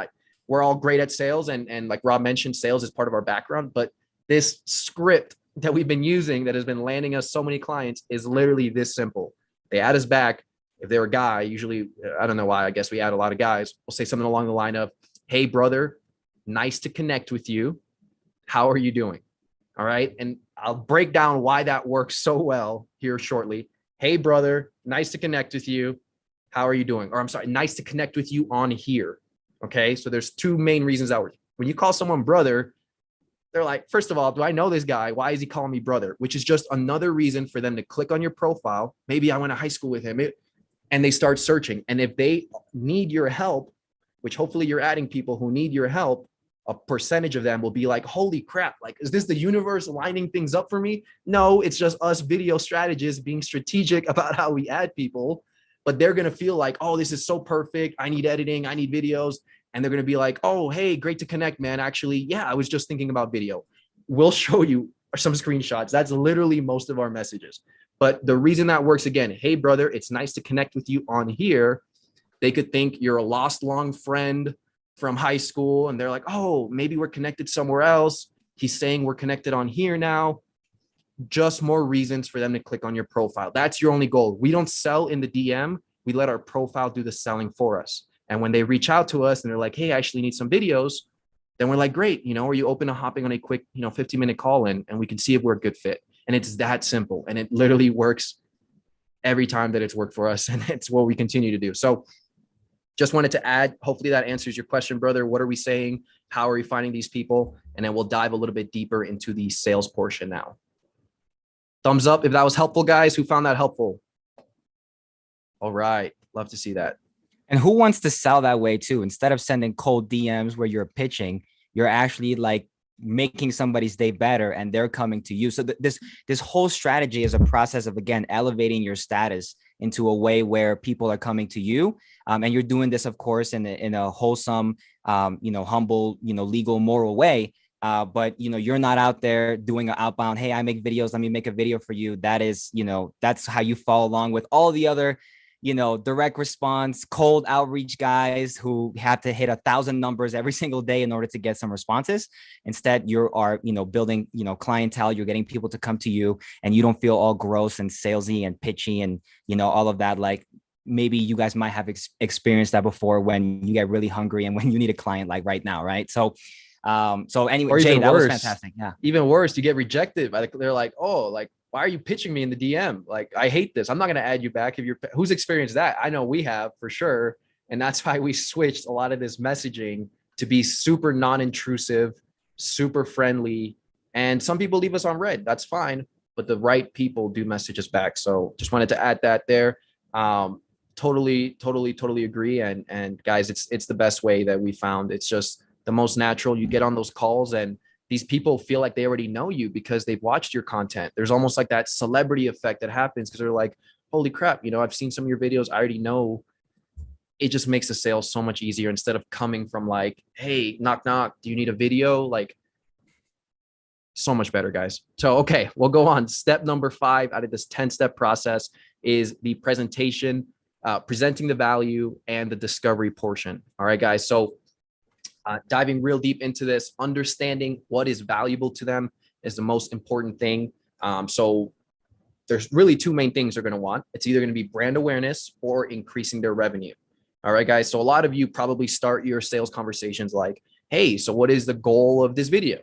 We're all great at sales. And like Rob mentioned, sales is part of our background. But this script that we've been using that has been landing us so many clients is literally this simple. They add us back. If they're a guy, usually, I don't know why, I guess we add a lot of guys. We'll say something along the line of, hey, brother, nice to connect with you. How are you doing? All right. And I'll break down why that works so well here shortly. Hey, brother, nice to connect with you. How are you doing? Or I'm sorry, nice to connect with you on here. Okay. So there's two main reasons that works. When you call someone brother, they're like, first of all, do I know this guy? Why is he calling me brother? Which is just another reason for them to click on your profile. Maybe I went to high school with him. And they start searching. And if they need your help, which hopefully you're adding people who need your help, a percentage of them will be like, holy crap, like, is this the universe lining things up for me? No, it's just us video strategists being strategic about how we add people. But they're going to feel like, oh, this is so perfect. I need editing. I need videos. And they're going to be like, oh, hey, great to connect, man. Actually, yeah, I was just thinking about video. We'll show you some screenshots. That's literally most of our messages. But the reason that works, again, hey, brother, it's nice to connect with you on here. They could think you're a lost long friend from high school. And they're like, oh, maybe we're connected somewhere else. He's saying we're connected on here now. Just more reasons for them to click on your profile. That's your only goal. We don't sell in the DM. We let our profile do the selling for us. And when they reach out to us and they're like, hey, I actually need some videos, then we're like, great. Are you open to hopping on a quick, 15-minute call and we can see if we're a good fit. And it's that simple. And it literally works every time that it's worked for us. And it's what we continue to do. So just wanted to add, hopefully that answers your question, brother. What are we saying? How are we finding these people? And then we'll dive a little bit deeper into the sales portion now. Thumbs up if that was helpful, guys. Who found that helpful? All right. Love to see that. And who wants to sell that way too? Instead of sending cold DMs where you're pitching, you're actually like making somebody's day better and they're coming to you. So this whole strategy is a process of, again, elevating your status into a way where people are coming to you. And you're doing this, of course, in a wholesome, humble, legal, moral way. But, you're not out there doing an outbound, hey, I make videos, let me make a video for you. That is, that's how you follow along with all the other, direct response, cold outreach guys who have to hit 1,000 numbers every single day in order to get some responses. Instead, you are, building, clientele, you're getting people to come to you and you don't feel all gross and salesy and pitchy and, all of that. Like maybe you guys might have experienced that before when you get really hungry and when you need a client like right now. Right. So anyway, Jay, that was fantastic. Yeah. Even worse, you get rejected. They're like, oh, like, why are you pitching me in the DM? Like, I hate this. I'm not going to add you back. Who's experienced that? I know we have for sure. And that's why we switched a lot of this messaging to be super non-intrusive, super friendly. And some people leave us on red. That's fine. But the right people do message us back. So just wanted to add that there. Totally agree. And guys, it's the best way that we found. It's just the most natural. You get on those calls and these people feel like they already know you because they've watched your content. There's almost like that celebrity effect that happens because they're like, holy crap, I've seen some of your videos. I already know. It just makes the sales so much easier instead of coming from like, hey, knock, knock. Do you need a video? Like, so much better, guys. So, okay, we'll go on. Step number 5 out of this 10-step process is the presentation, presenting the value and the discovery portion. All right, guys. So diving real deep into this, understanding what is valuable to them is the most important thing. So there's really 2 main things they're going to want. It's either going to be brand awareness or increasing their revenue. All right, guys. So a lot of you probably start your sales conversations like, hey, so what is the goal of this video?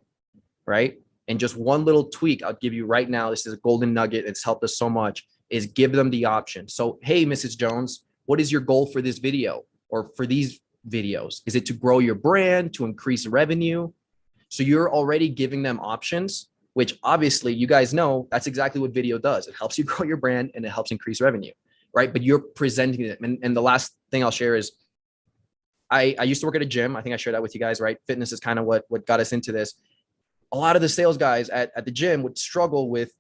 Right. And just one little tweak I'll give you right now. This is a golden nugget. It's helped us so much is give them the option. So, hey, Mrs. Jones, what is your goal for this video or for these videos? Is it to grow your brand, to increase revenue? So you're already giving them options, which obviously you guys know that's exactly what video does. It helps you grow your brand and it helps increase revenue, right? But you're presenting it. And the last thing I'll share is I used to work at a gym. I think I shared that with you guys, right? Fitness is kind of what got us into this. A lot of the sales guys at the gym would struggle with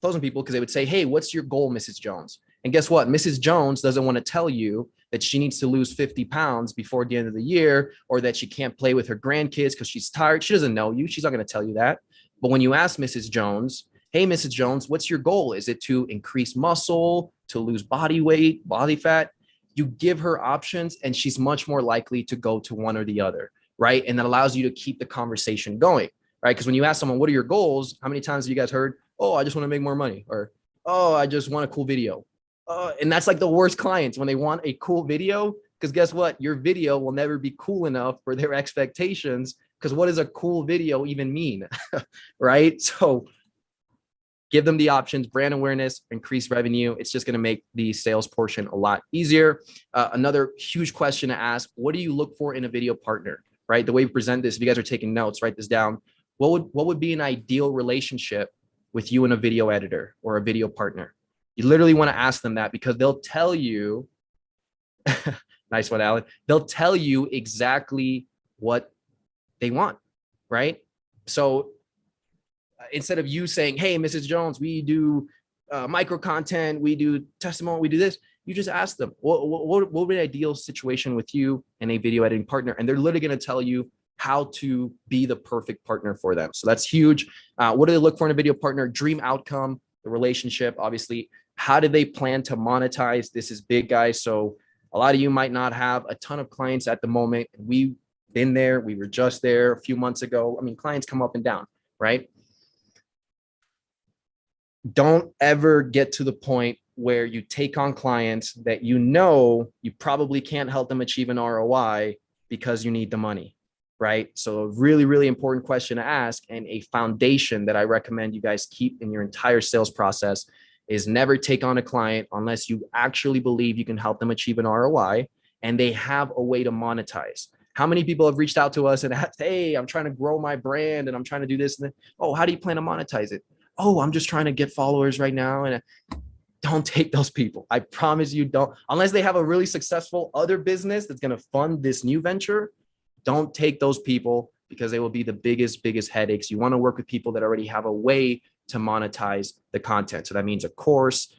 closing people because they would say, hey, what's your goal, Mrs. Jones? And guess what? Mrs. Jones doesn't want to tell you that she needs to lose 50 pounds before the end of the year, or that she can't play with her grandkids because she's tired. She doesn't know you. She's not going to tell you that. But when you ask Mrs. Jones, hey, Mrs. Jones, what's your goal? Is it to increase muscle, to lose body weight, body fat? You give her options and she's much more likely to go to one or the other, right? And that allows you to keep the conversation going, right? Because when you ask someone, what are your goals? How many times have you guys heard, oh, I just want to make more money, or, oh, I just want a cool video. And that's like the worst clients when they want a cool video, because guess what? Your video will never be cool enough for their expectations, because what does a cool video even mean, right? So give them the options, brand awareness, increase revenue. It's just going to make the sales portion a lot easier. Another huge question to ask, what do you look for in a video partner, right? The way we present this, if you guys are taking notes, write this down. What would be an ideal relationship with you and a video editor or a video partner? You literally want to ask them that, because they'll tell you, nice one, Alan. They'll tell you exactly what they want, right? So instead of you saying, hey, Mrs. Jones, we do micro content, we do testimony, we do this, you just ask them, what would be an ideal situation with you and a video editing partner? And they're literally going to tell you how to be the perfect partner for them. So that's huge. What do they look for in a video partner? Dream outcome, the relationship, obviously. How do they plan to monetize? This is big, guys. So a lot of you might not have a ton of clients at the moment. We've been there. We were just there a few months ago. I mean, clients come up and down, right? Don't ever get to the point where you take on clients that you know you probably can't help them achieve an ROI because you need the money, right? So a really, really important question to ask, and a foundation that I recommend you guys keep in your entire sales process, is never take on a client unless you actually believe you can help them achieve an ROI and they have a way to monetize. How many people have reached out to us and asked, hey, I'm trying to grow my brand and I'm trying to do this and that. Oh, how do you plan to monetize it? Oh, I'm just trying to get followers right now. And don't take those people. I promise you don't, unless they have a really successful other business that's going to fund this new venture. Don't take those people, because they will be the biggest headaches. You want to work with people that already have a way to monetize the content. So that means a course,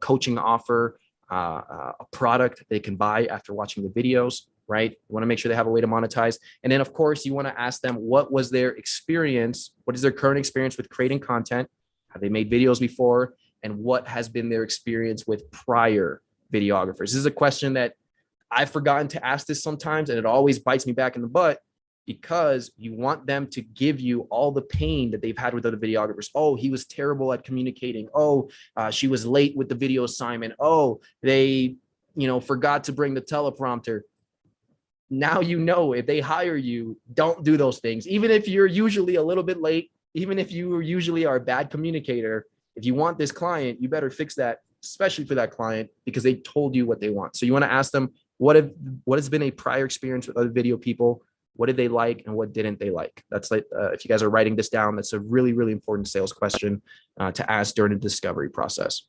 coaching offer, a product they can buy after watching the videos, right? You want to make sure they have a way to monetize. And then of course you want to ask them, what was their experience? What is their current experience with creating content? Have they made videos before? And what has been their experience with prior videographers? This is a question that I've forgotten to ask this sometimes, and it always bites me back in the butt, because you want them to give you all the pain that they've had with other videographers. Oh, he was terrible at communicating. Oh, she was late with the video assignment. Oh, they, forgot to bring the teleprompter. Now, if they hire you, don't do those things. Even if you're usually a little bit late, even if you usually are a bad communicator, if you want this client, you better fix that, especially for that client, because they told you what they want. So you want to ask them, what has been a prior experience with other video people? What did they like and what didn't they like? That's like, if you guys are writing this down, that's a really, really important sales question to ask during the discovery process.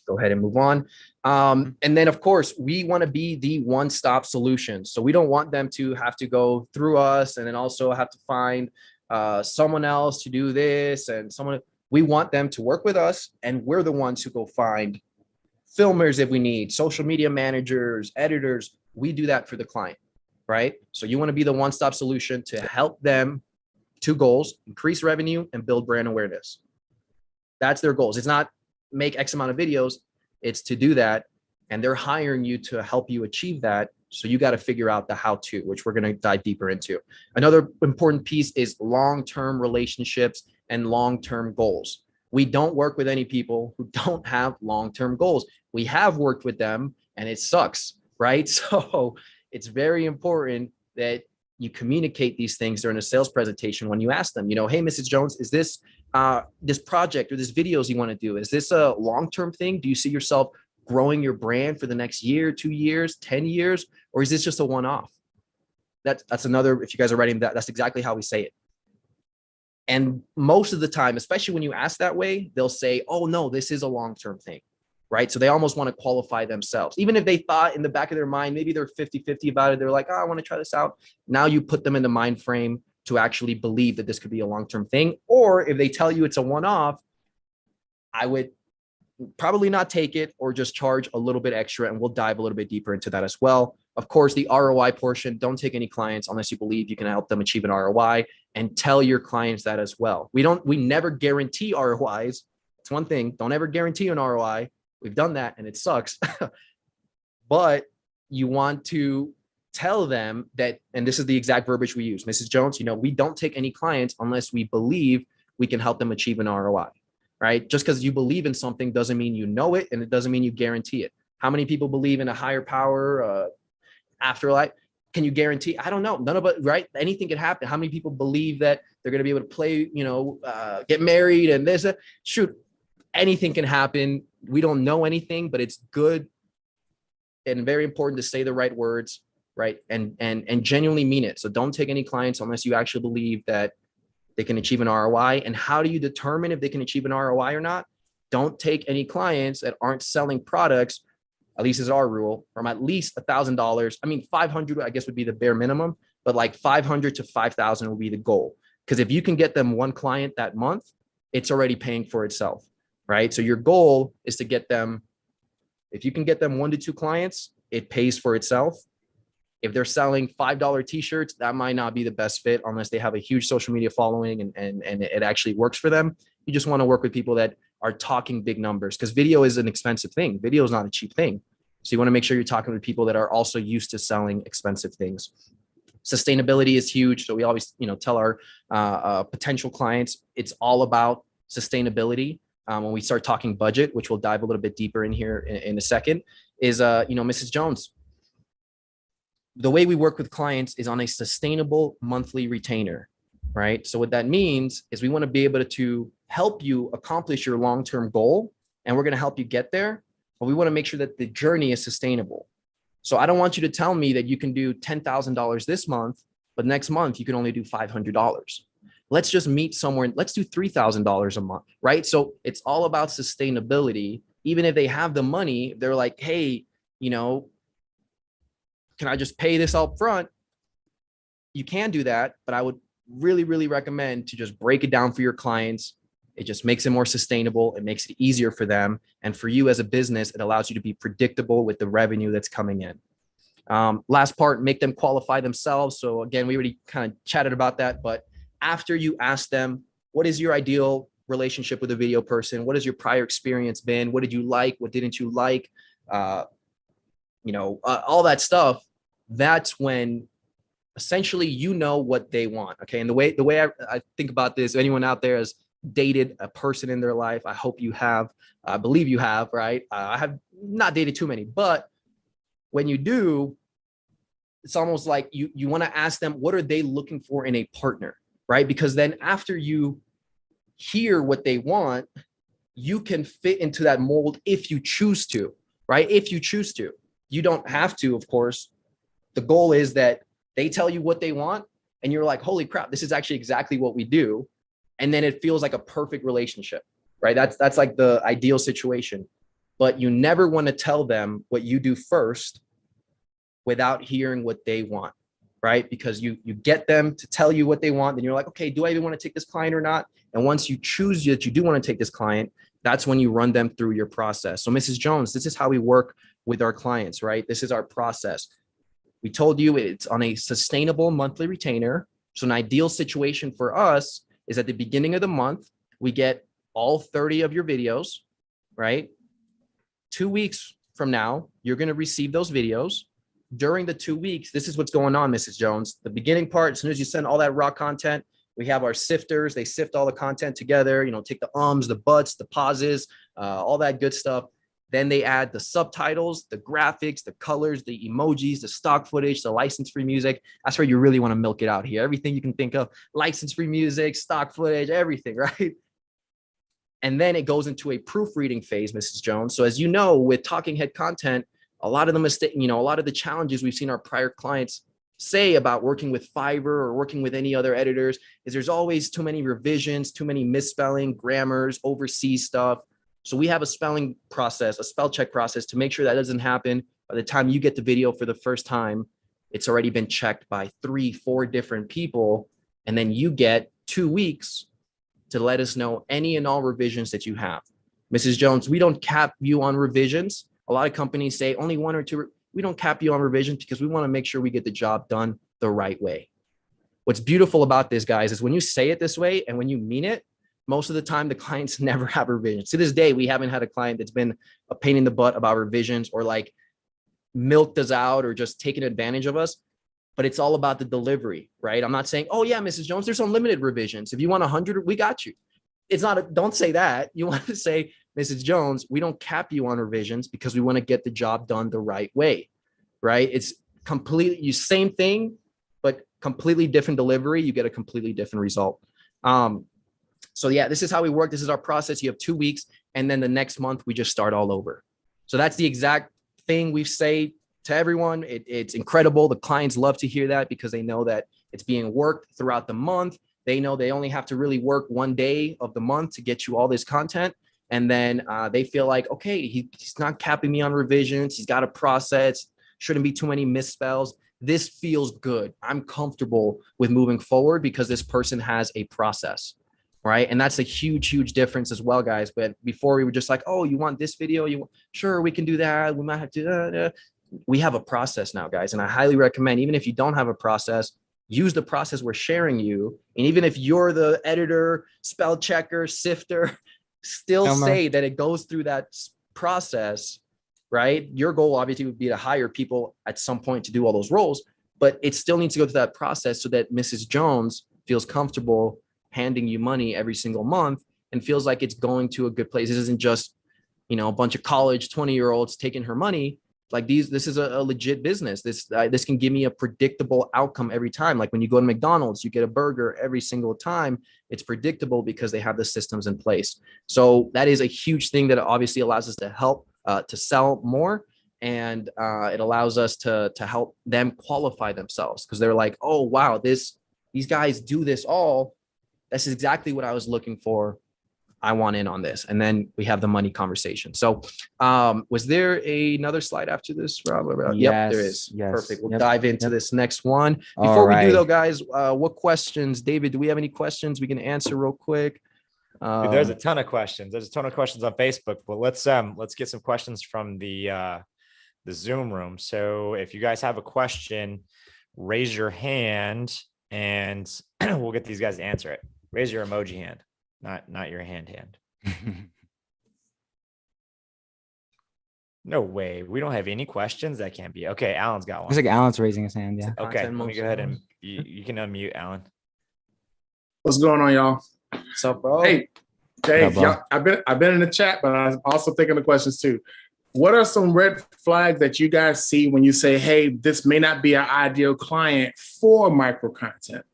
Go ahead and move on. And then of course, we want to be the one-stop solution. So we don't want them to have to go through us and then also have to find someone else to do this and we want them to work with us, and we're the ones who go find filmers if we need, social media managers, editors. We do that for the client, right? So you want to be the one-stop solution to help them, two goals: increase revenue and build brand awareness. That's their goals. It's not make X amount of videos. It's to do that. And they're hiring you to help you achieve that. So you got to figure out the how-to, which we're going to dive deeper into. Another important piece is long-term relationships and long-term goals. We don't work with any people who don't have long-term goals. We have worked with them and it sucks, right? So it's very important that you communicate these things during a sales presentation when you ask them, hey, Mrs. Jones, is this project or this videos you want to do? Is this a long-term thing? Do you see yourself growing your brand for the next year, 2 years, 10 years, or is this just a one-off? That's another, if you guys are writing that, that's exactly how we say it. And most of the time, especially when you ask that way, they'll say, oh no, this is a long-term thing, right? So they almost want to qualify themselves. Even if they thought in the back of their mind, maybe they're 50-50 about it. They're like, oh, I want to try this out. Now you put them in the mind frame to actually believe that this could be a long-term thing. Or if they tell you it's a one-off, I would probably not take it, or just charge a little bit extra, and we'll dive a little bit deeper into that as well. Of course, the ROI portion, don't take any clients unless you believe you can help them achieve an ROI, and tell your clients that as well. We never guarantee ROIs. It's one thing. Don't ever guarantee an ROI. We've done that and it sucks. But you want to tell them that, and this is the exact verbiage we use, Mrs. Jones, we don't take any clients unless we believe we can help them achieve an ROI. Right? Just because you believe in something doesn't mean you know it, and it doesn't mean you guarantee it. How many people believe in a higher power, afterlife? Can you guarantee? I don't know. None of it, right? Anything could happen. How many people believe that they're going to be able to play, get married and this? Shoot, anything can happen. We don't know anything, but it's good and very important to say the right words, right? And genuinely mean it. So don't take any clients unless you actually believe that they can achieve an ROI. And how do you determine if they can achieve an ROI or not? Don't take any clients that aren't selling products, at least is our rule, from at least $1,000. I mean, 500, I guess, would be the bare minimum, but like 500 to 5,000 will be the goal. Because if you can get them one client that month, it's already paying for itself, right? So your goal is to get them, if you can get them 1 to 2 clients, it pays for itself. If they're selling $5 t-shirts, that might not be the best fit unless they have a huge social media following and it actually works for them. You just want to work with people that are talking big numbers, because video is an expensive thing. Video is not a cheap thing. So you want to make sure you're talking with people that are also used to selling expensive things. Sustainability is huge. So we always, tell our potential clients, it's all about sustainability. When we start talking budget, which we'll dive a little bit deeper in here in a second, is, Mrs. Jones, the way we work with clients is on a sustainable monthly retainer, right? So what that means is we want to be able to help you accomplish your long-term goal, and we're going to help you get there, but we want to make sure that the journey is sustainable. So I don't want you to tell me that you can do $10,000 this month, but next month you can only do $500. Let's just meet somewhere. Let's do $3,000 a month, right? So it's all about sustainability. Even if they have the money, they're like, hey, can I just pay this up front? You can do that, but I would really, really recommend to just break it down for your clients. It just makes it more sustainable. It makes it easier for them. And for you as a business, it allows you to be predictable with the revenue that's coming in. Last part, make them qualify themselves. So again, we already kind of chatted about that, but after you ask them, what is your ideal relationship with a video person? What has your prior experience been? What did you like? What didn't you like? All that stuff. That's when essentially what they want. Okay. And the way I think about this, anyone out there has dated a person in their life, I hope you have, I believe you have, right? I have not dated too many, but when you do, it's almost like you want to ask them, what are they looking for in a partner, right? Because then after you hear what they want, you can fit into that mold if you choose to, right? If you choose to. You don't have to, of course. The goal is that they tell you what they want and you're like, holy crap, this is actually exactly what we do. And then it feels like a perfect relationship, right? That's like the ideal situation. But you never want to tell them what you do first without hearing what they want, right? Because you get them to tell you what they want, then you're like, okay, do I even want to take this client or not? And once you choose that you do want to take this client, that's when you run them through your process. So Mrs. Jones, this is how we work with our clients, right? This is our process. We told you it's on a sustainable monthly retainer. So an ideal situation for us is at the beginning of the month, we get all 30 of your videos, right? 2 weeks from now, you're going to receive those videos. During the 2 weeks, this is what's going on, Mrs. Jones. The beginning part, as soon as you send all that raw content, we have our sifters. They sift all the content together, take the ums, the buts, the pauses, all that good stuff. Then they add the subtitles, the graphics, the colors, the emojis, the stock footage, the license-free music. That's where you really want to milk it out here. Everything you can think of, license-free music, stock footage, everything, right? And then it goes into a proofreading phase, Mrs. Jones. So as you know, with talking head content, a lot of the mistake, a lot of the challenges we've seen our prior clients say about working with Fiverr or working with any other editors is there's always too many revisions, too many misspelling, grammars, overseas stuff. So we have a spelling process, a spell check process to make sure that doesn't happen. By the time you get the video for the first time, it's already been checked by 3-4 different people. And then you get 2 weeks to let us know any and all revisions that you have. Mrs. Jones, we don't cap you on revisions. A lot of companies say only 1 or 2. We don't cap you on revisions because we want to make sure we get the job done the right way. What's beautiful about this, guys, is when you say it this way and when you mean it, most of the time the clients never have revisions. To this day, we haven't had a client that's been a pain in the butt about revisions or like milked us out or just taken advantage of us. But it's all about the delivery, right? I'm not saying, oh yeah, Mrs. Jones, there's unlimited revisions. If you want 100, we got you. It's not, don't say that. You want to say, Mrs. Jones, we don't cap you on revisions because we want to get the job done the right way, right? It's completely, same thing, but completely different delivery. You get a completely different result. So yeah, this is how we work. This is our process. You have 2 weeks. And then the next month, we just start all over. So that's the exact thing we say to everyone. It's incredible. The clients love to hear that because they know that it's being worked throughout the month. They know they only have to really work 1 day of the month to get you all this content. And then they feel like, okay, he's not capping me on revisions. He's got a process. Shouldn't be too many misspells. This feels good. I'm comfortable with moving forward because this person has a process, right? And that's a huge, huge difference as well, guys. But before we were just like, oh, you want this video? Sure, we can do that. We might have to. We have a process now, guys. And I highly recommend, even if you don't have a process, use the process we're sharing you. And even if you're the editor, spell checker, sifter, still say that it goes through that process, right? Your goal obviously would be to hire people at some point to do all those roles, but it still needs to go through that process so that Mrs. Jones feels comfortable handing you money every single month and feels like it's going to a good place. This isn't just, a bunch of college 20-year-olds taking her money. Like this is a legit business. This can give me a predictable outcome every time. Like when you go to McDonald's, you get a burger every single time. It's predictable because they have the systems in place. So that is a huge thing that obviously allows us to help to sell more. And it allows us to help them qualify themselves because they're like, oh, wow, these guys do this all. This is exactly what I was looking for. I want in on this. And then we have the money conversation. So was there another slide after this, Rob? Yes, yep, there is. Yes, perfect. We'll dive into this next one. All Before we right. do though, guys, what questions, David, do we have any questions we can answer real quick? Dude, there's a ton of questions. There's a ton of questions on Facebook, but let's get some questions from the Zoom room. So if you guys have a question, raise your hand and we'll get these guys to answer it. Raise your emoji hand. Not your hand. No way. We don't have any questions. That can't be. Okay, Alan's got one. Looks like Alan's raising his hand. Yeah. Okay, let me go ahead and you can unmute Alan. What's going on, y'all? What's up, bro? Hey, Dave. What up, I've been in the chat, but I'm also thinking the questions too. What are some red flags that you guys see when you say, "Hey, this may not be an ideal client for micro content"?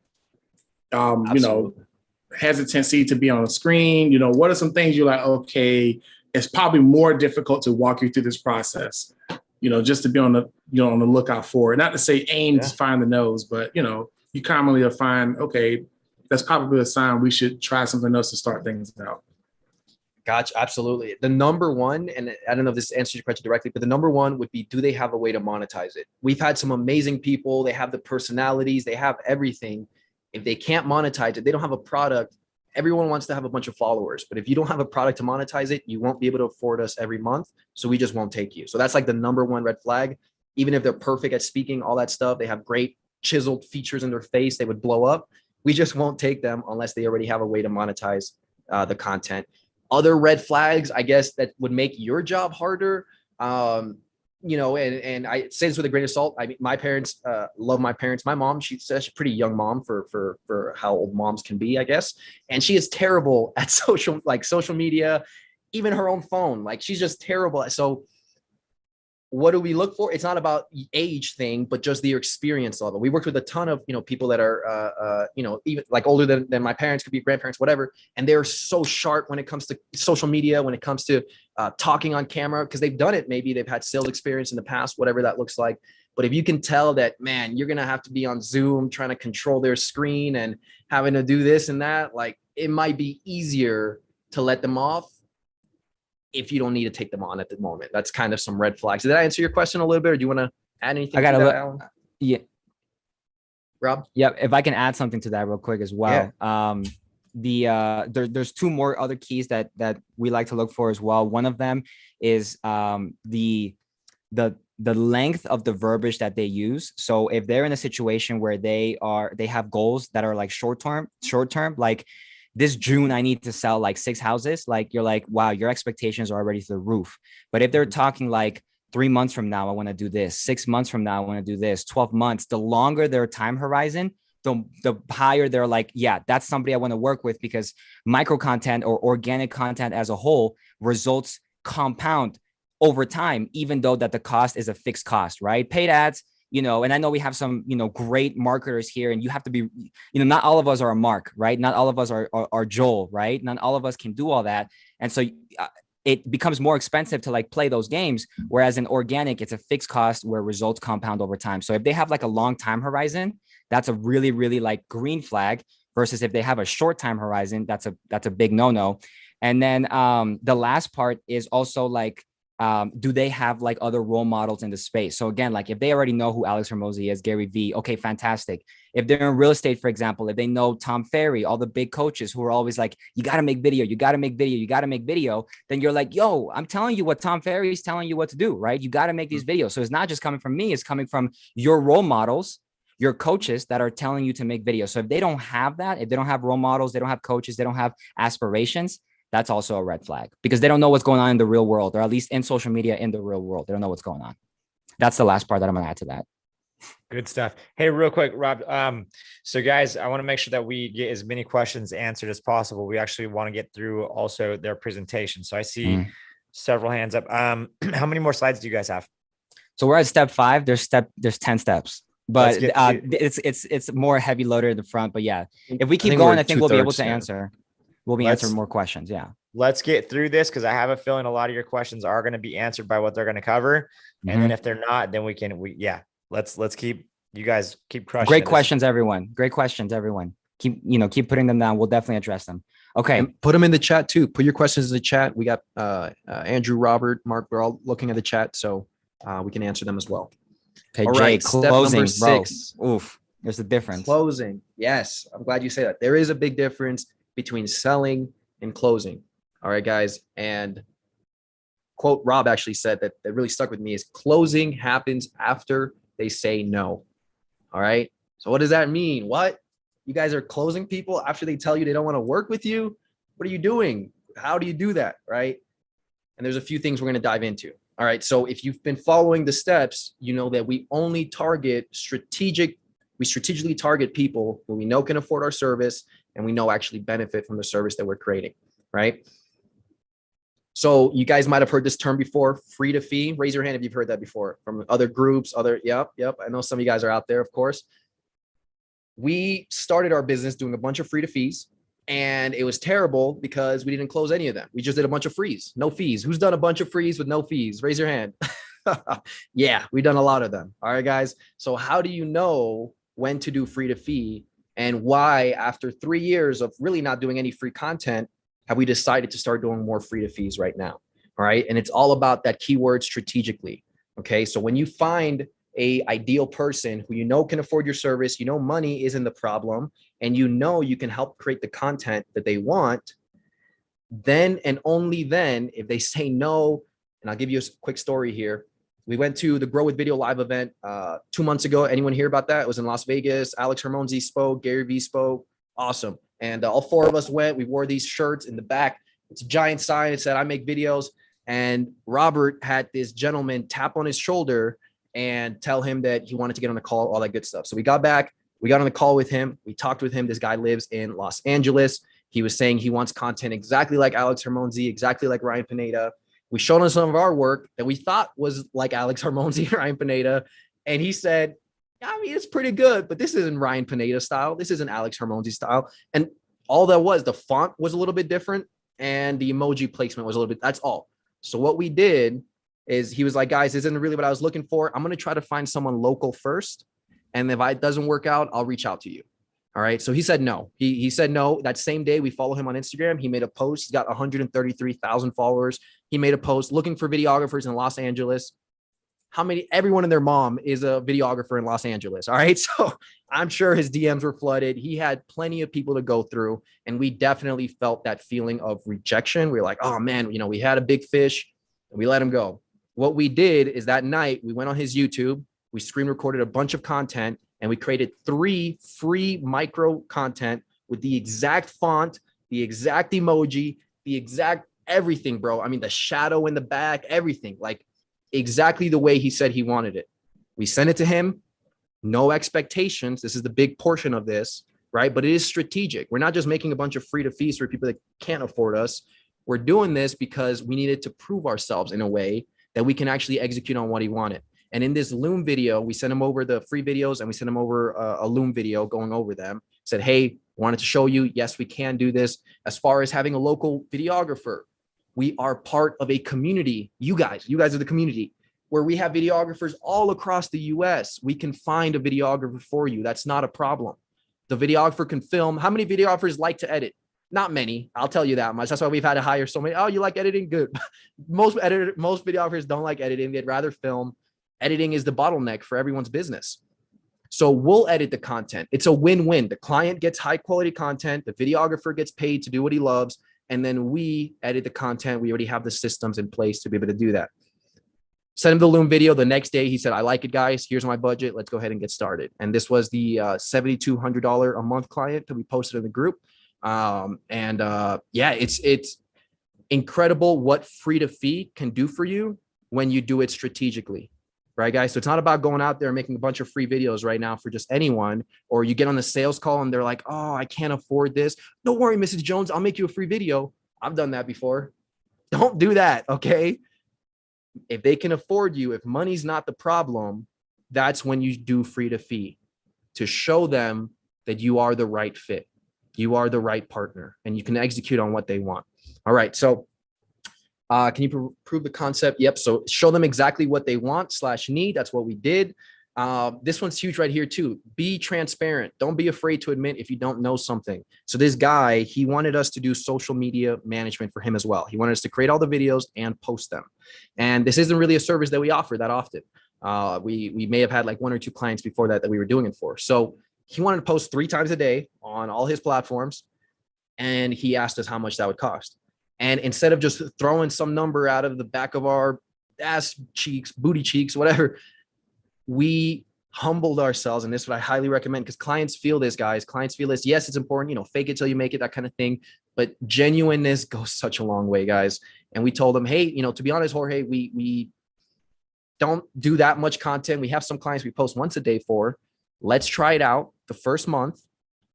Hesitancy to be on a screen. What are some things you're like, okay, it's probably more difficult to walk you through this process, just to be on the lookout for it. Not to say aim to find the nose, but you commonly will find, okay, that's probably a sign we should try something else to start things out. Gotcha. Absolutely. The number one, and I don't know if this answers your question directly, but the number one would be, do they have a way to monetize it? We've had some amazing people. They have the personalities, they have everything. If they can't monetize it, they don't have a product. Everyone wants to have a bunch of followers, but if you don't have a product to monetize it, you won't be able to afford us every month. So we just won't take you. So that's like the number one red flag. Even if they're perfect at speaking, all that stuff, they have great chiseled features in their face, they would blow up. We just won't take them unless they already have a way to monetize the content. Other red flags, I guess, that would make your job harder. And I say this with a grain of salt. I mean, my parents love my parents. My mom, she's a pretty young mom for how old moms can be, I guess. And she is terrible at social media, even her own phone. Like she's just terrible. So what do we look for? It's not about the age thing, but just the experience level. We worked with a ton of, people that are, even like older than my parents, could be grandparents, whatever. And they're so sharp when it comes to social media, when it comes to talking on camera, because they've done it. Maybe they've had sales experience in the past, whatever that looks like. But if you can tell that, man, you're going to have to be on Zoom trying to control their screen and having to do this and that, like it might be easier to let them off if you don't need to take them on at the moment. That's kind of some red flags. Did that answer your question a little bit, or do you want to add anything to that, Alan? Yeah. Rob? Yeah, if I can add something to that real quick as well. Yeah. There's two more other keys that we like to look for as well. One of them is the length of the verbiage that they use. So if they're in a situation where they have goals that are like short term, like this June, I need to sell like 6 houses. Like you're like, wow, your expectations are already through the roof. But if they're talking like 3 months from now, I want to do this, 6 months from now, I want to do this, 12 months, the longer their time horizon, the higher they're like, yeah, that's somebody I want to work with, because micro content or organic content as a whole results compound over time, even though that the cost is a fixed cost, right? Paid ads, and I know we have some, great marketers here, and you have to be, not all of us are a Mark, right? Not all of us are Joel, right? Not all of us can do all that. And so it becomes more expensive to like play those games. Whereas in organic, it's a fixed cost where results compound over time. So if they have like a long time horizon, that's a really, really like green flag, versus if they have a short time horizon, that's a big no-no. And then the last part is also like, do they have like other role models in the space? So again, like if they already know who Alex Hormozi is, Gary Vee, okay, fantastic. If they're in real estate, for example, if they know Tom Ferry, all the big coaches who are always like, you got to make video, you got to make video, you got to make video, then you're like, yo, I'm telling you what Tom Ferry is telling you what to do, right? You got to make these videos. So it's not just coming from me, it's coming from your role models, your coaches that are telling you to make videos. So if they don't have that, if they don't have role models, they don't have coaches, they don't have aspirations, that's also a red flag, because they don't know what's going on in the real world, or at least in social media in the real world. They don't know what's going on. That's the last part that I'm going to add to that. Good stuff. Hey, real quick, Rob. So guys, I want to make sure that we get as many questions answered as possible. We actually want to get through also their presentation. So I see several hands up. How many more slides do you guys have? So we're at step 5. There's 10 steps, but it's more heavy loaded in the front. But yeah, if we keep going, I think we'll be able to answer. We'll be answering more questions. Yeah. Let's get through this, because I have a feeling a lot of your questions are going to be answered by what they're going to cover. And then if they're not, then let's keep crushing. Great questions, everyone. Great questions, everyone. Keep putting them down. We'll definitely address them. Okay. And put them in the chat too. Put your questions in the chat. We got Andrew, Robert, Mark. We're all looking at the chat, so we can answer them as well. Okay, all Jay, right. Step number 6. Oof. There's a difference. Closing. Yes. I'm glad you say that. There is a big difference between selling and closing. All right, guys. And quote Rob actually said that really stuck with me is closing happens after they say no. All right. So what does that mean? What? You guys are closing people after they tell you they don't want to work with you? What are you doing? How do you do that? Right. And there's a few things we're going to dive into. All right. So if you've been following the steps, you know that we only strategically target people who we know can afford our service and we know actually benefit from the service that we're creating, right? So you guys might have heard this term before, free to fee. Raise your hand if you've heard that before from other groups, yep. I know some of you guys are out there, of course. We started our business doing a bunch of free to fees, and it was terrible because we didn't close any of them. We just did a bunch of frees, no fees. Who's done a bunch of frees with no fees? Raise your hand. Yeah, we've done a lot of them. All right, guys. So how do you know when to do free to fee, and why, after 3 years of really not doing any free content, have we decided to start doing more free to fees right now? All right. And it's all about that keyword strategically. Okay. So when you find a ideal person who you know can afford your service, you know money isn't the problem, and you know you can help create the content that they want, then and only then, if they say no, and I'll give you a quick story here. We went to the Grow with Video live event 2 months ago. Anyone hear about that? It was in Las Vegas. Alex Hormozi spoke, Gary Vee spoke. Awesome. And all 4 of us went. We wore these shirts. In the back, it's a giant sign. It said, I make videos. And Robert had this gentleman tap on his shoulder and tell him that he wanted to get on the call, all that good stuff. So we got back. We got on the call with him. We talked with him. This guy lives in Los Angeles. He was saying he wants content exactly like Alex Hormozi, exactly like Ryan Pineda. We showed him some of our work that we thought was like Alex Harmonzi, Ryan Pineda. And he said, I mean, it's pretty good, but this isn't Ryan Pineda style. This isn't Alex Harmonzi style. And all that was, the font was a little bit different and the emoji placement was a little bit, that's all. So what we did is he was like, guys, this isn't really what I was looking for. I'm going to try to find someone local first. And if it doesn't work out, I'll reach out to you. All right. So he said no. He said no. That same day, we follow him on Instagram. He made a post. He's got 133,000 followers. He made a post looking for videographers in Los Angeles. Everyone and their mom is a videographer in Los Angeles. All right. So I'm sure his DMs were flooded. He had plenty of people to go through. And we definitely felt that feeling of rejection. We were like, oh man, we had a big fish and we let him go. What we did is that night we went on his YouTube, we screen recorded a bunch of content, and we created 3 free micro content with the exact font, the exact emoji, the exact everything, bro. I mean, the shadow in the back, everything, like exactly the way he said he wanted it. We sent it to him. No expectations. This is the big portion of this, right? But it is strategic. We're not just making a bunch of free to feast for people that can't afford us. We're doing this because we needed to prove ourselves in a way that we can actually execute on what he wanted. And in this Loom video, we sent him over the free videos and we sent him over a Loom video going over them. Said, hey, wanted to show you, yes, we can do this. As far as having a local videographer, we are part of a community. You guys are the community where we have videographers all across the US. We can find a videographer for you. That's not a problem. The videographer can film. How many videographers like to edit? Not many. I'll tell you that much. That's why we've had to hire so many. Oh, you like editing? Good. Most videographers don't like editing. They'd rather film. Editing is the bottleneck for everyone's business. So we'll edit the content. It's a win-win. The client gets high quality content. The videographer gets paid to do what he loves. And then we edit the content. We already have the systems in place to be able to do that. Send him the Loom video. The next day, he said, I like it, guys. Here's my budget. Let's go ahead and get started. And this was the $7,200 a month client that we posted in the group. Yeah, it's incredible what free to fee can do for you when you do it strategically. Right, guys? So it's not about going out there and making a bunch of free videos right now for just anyone, or you get on the sales call and they're like, oh, I can't afford this. Don't worry, Mrs. Jones, I'll make you a free video. I've done that before. Don't do that, okay? If they can afford you, if money's not the problem, that's when you do free to fee, to show them that you are the right fit. You are the right partner and you can execute on what they want. All right, so can you prove the concept? Yep. So show them exactly what they want / need. That's what we did. This one's huge right here too. Be transparent. Don't be afraid to admit if you don't know something. So this guy, he wanted us to do social media management for him as well. He wanted us to create all the videos and post them. And this isn't really a service that we offer that often. We may have had like 1 or 2 clients before that we were doing it for. So he wanted to post 3 times a day on all his platforms. And he asked us how much that would cost. And instead of just throwing some number out of the back of our ass cheeks, booty cheeks, whatever, we humbled ourselves. And this is what I highly recommend, because clients feel this, guys. Clients feel this. Yes, it's important, fake it till you make it, that kind of thing. But genuineness goes such a long way, guys. And we told them, hey, to be honest, Jorge, we don't do that much content. We have some clients we post once a day for. Let's try it out the first month.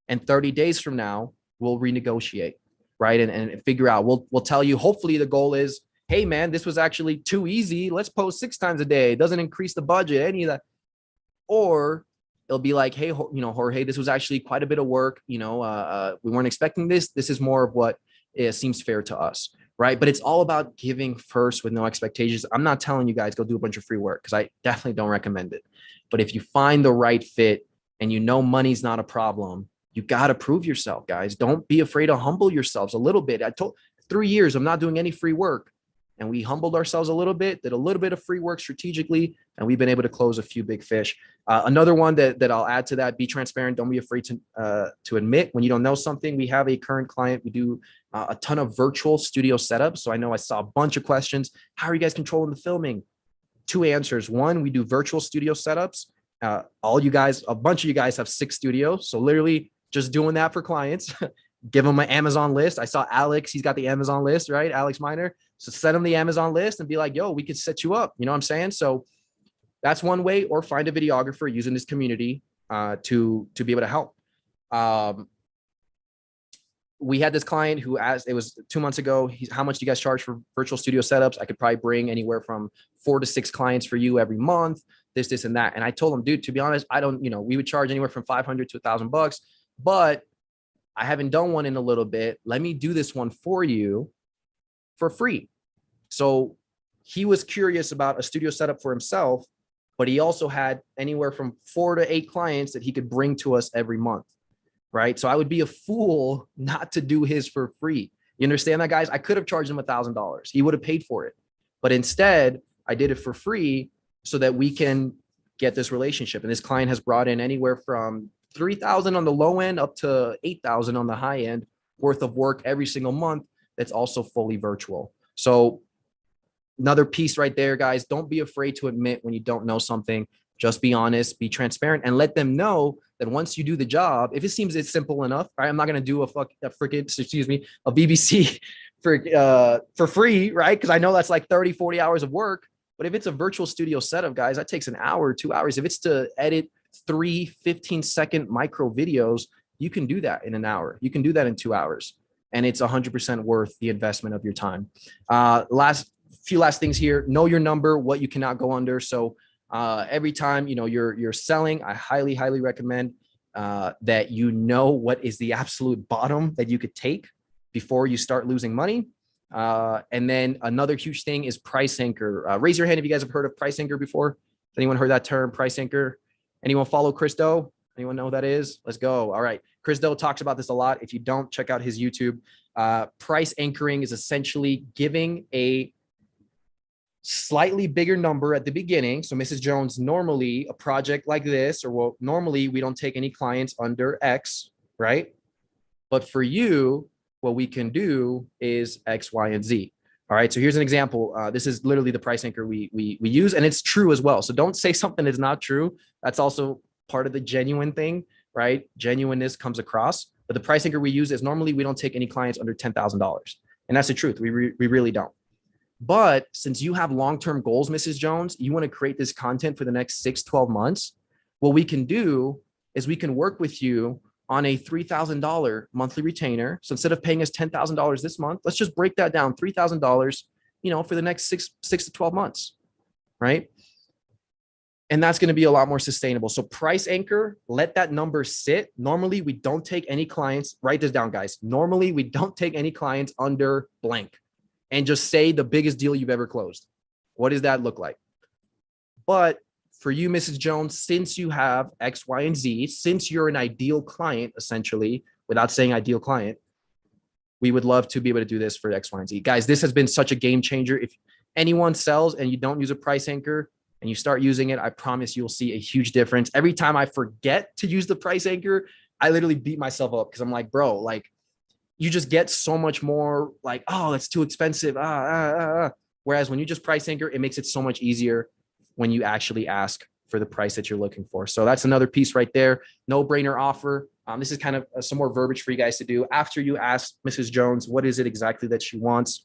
And 30 days from now, we'll renegotiate. Right. And figure out, we'll tell you, hopefully the goal is, hey man, this was actually too easy. Let's post 6 times a day. It doesn't increase the budget, any of that. Or it'll be like, hey, Jorge, this was actually quite a bit of work. We weren't expecting this. This is more of what seems fair to us. Right. But it's all about giving first with no expectations. I'm not telling you guys go do a bunch of free work, because I definitely don't recommend it. But if you find the right fit and money's not a problem, you got to prove yourself, guys. Don't be afraid to humble yourselves a little bit. I told 3 years, I'm not doing any free work. And we humbled ourselves a little bit, did a little bit of free work strategically, and we've been able to close a few big fish. Another one that I'll add to that, be transparent. Don't be afraid to admit when you don't know something. We have a current client. We do a ton of virtual studio setups. So I saw a bunch of questions. How are you guys controlling the filming? 2 answers. One, we do virtual studio setups. A bunch of you guys have 6 studios. So literally, just doing that for clients, give them an Amazon list. I saw Alex, he's got the Amazon list, right? Alex Miner. So send him the Amazon list and be like, yo, we could set you up. You know what I'm saying? So that's one way, or find a videographer using this community to be able to help. we had this client who asked, it was 2 months ago, how much do you guys charge for virtual studio setups? I could probably bring anywhere from 4 to 6 clients for you every month, this, and that. And I told him, dude, to be honest, I don't, we would charge anywhere from 500 to $1,000, but I haven't done one in a little bit. Let me do this one for you for free. So he was curious about a studio setup for himself, but he also had anywhere from 4 to 8 clients that he could bring to us every month. Right. So I would be a fool not to do his for free. You understand that, guys? I could have charged him $1,000. He would have paid for it. But instead, I did it for free so that we can get this relationship. And this client has brought in anywhere from $3,000 on the low end up to $8,000 on the high end worth of work every single month. That's also fully virtual. So another piece right there, guys, don't be afraid to admit when you don't know something. Just be honest, be transparent, and let them know that once you do the job, if it seems it's simple enough, right? I'm not going to do a BBC for free, right? Because I know that's like 30, 40 hours of work. But if it's a virtual studio setup, guys, that takes an hour, 2 hours. If it's to edit 3 15-second micro videos, you can do that in an hour. You can do that in 2 hours. And it's 100% worth the investment of your time. Last things here. Know your number, what you cannot go under. So every time you're selling, I highly recommend that what is the absolute bottom that you could take before you start losing money. And then another huge thing is price anchor. Raise your hand if you guys have heard of price anchor before. Has anyone heard that term, price anchor? Anyone follow Chris Do? Anyone know who that is? Let's go. All right. Chris Do talks about this a lot. If you don't, check out his YouTube. Price anchoring is essentially giving a slightly bigger number at the beginning. So Mrs. Jones, normally a project like this, normally we don't take any clients under X, right? But for you, what we can do is X, Y, and Z. All right. So here's an example. This is literally the price anchor we use, and it's true as well. So don't say something that's not true. That's also part of the genuine thing, right? Genuineness comes across. But the price anchor we use is normally we don't take any clients under $10,000. And that's the truth. We really don't. But since you have long-term goals, Mrs. Jones, you want to create this content for the next 6-12 months, what we can do is we can work with you on a $3,000 monthly retainer. So instead of paying us $10,000 this month, let's just break that down, $3,000, for the next six to 12 months, right? And that's going to be a lot more sustainable. So price anchor, let that number sit. Normally, we don't take any clients. Write this down, guys. Normally, we don't take any clients under blank. And just say the biggest deal you've ever closed. What does that look like? But for you, Mrs. Jones, since you have X, Y, and Z, since you're an ideal client, essentially, without saying ideal client, we would love to be able to do this for X, Y, and Z. Guys, this has been such a game changer. If anyone sells and you don't use a price anchor and you start using it, I promise you'll see a huge difference. Every time I forget to use the price anchor, I literally beat myself up because I'm like, bro, you just get so much more oh, that's too expensive. Whereas when you just price anchor, it makes it so much easier when you actually ask for the price that you're looking for. So that's another piece right there. No brainer offer. This is kind of some more verbiage for you guys to do. After you ask Mrs. Jones, what is it exactly that she wants?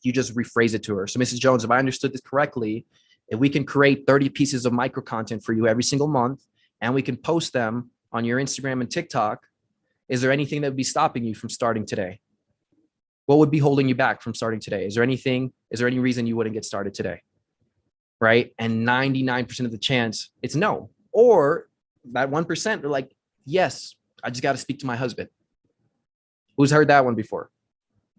You just rephrase it to her. So Mrs. Jones, if I understood this correctly, if we can create 30 pieces of micro content for you every single month, and we can post them on your Instagram and TikTok, is there anything that would be stopping you from starting today? What would be holding you back from starting today? Is there any reason you wouldn't get started today? Right? And 99% of the chance it's no. Or that 1%, they're like, yes, I just got to speak to my husband. Who's heard that one before?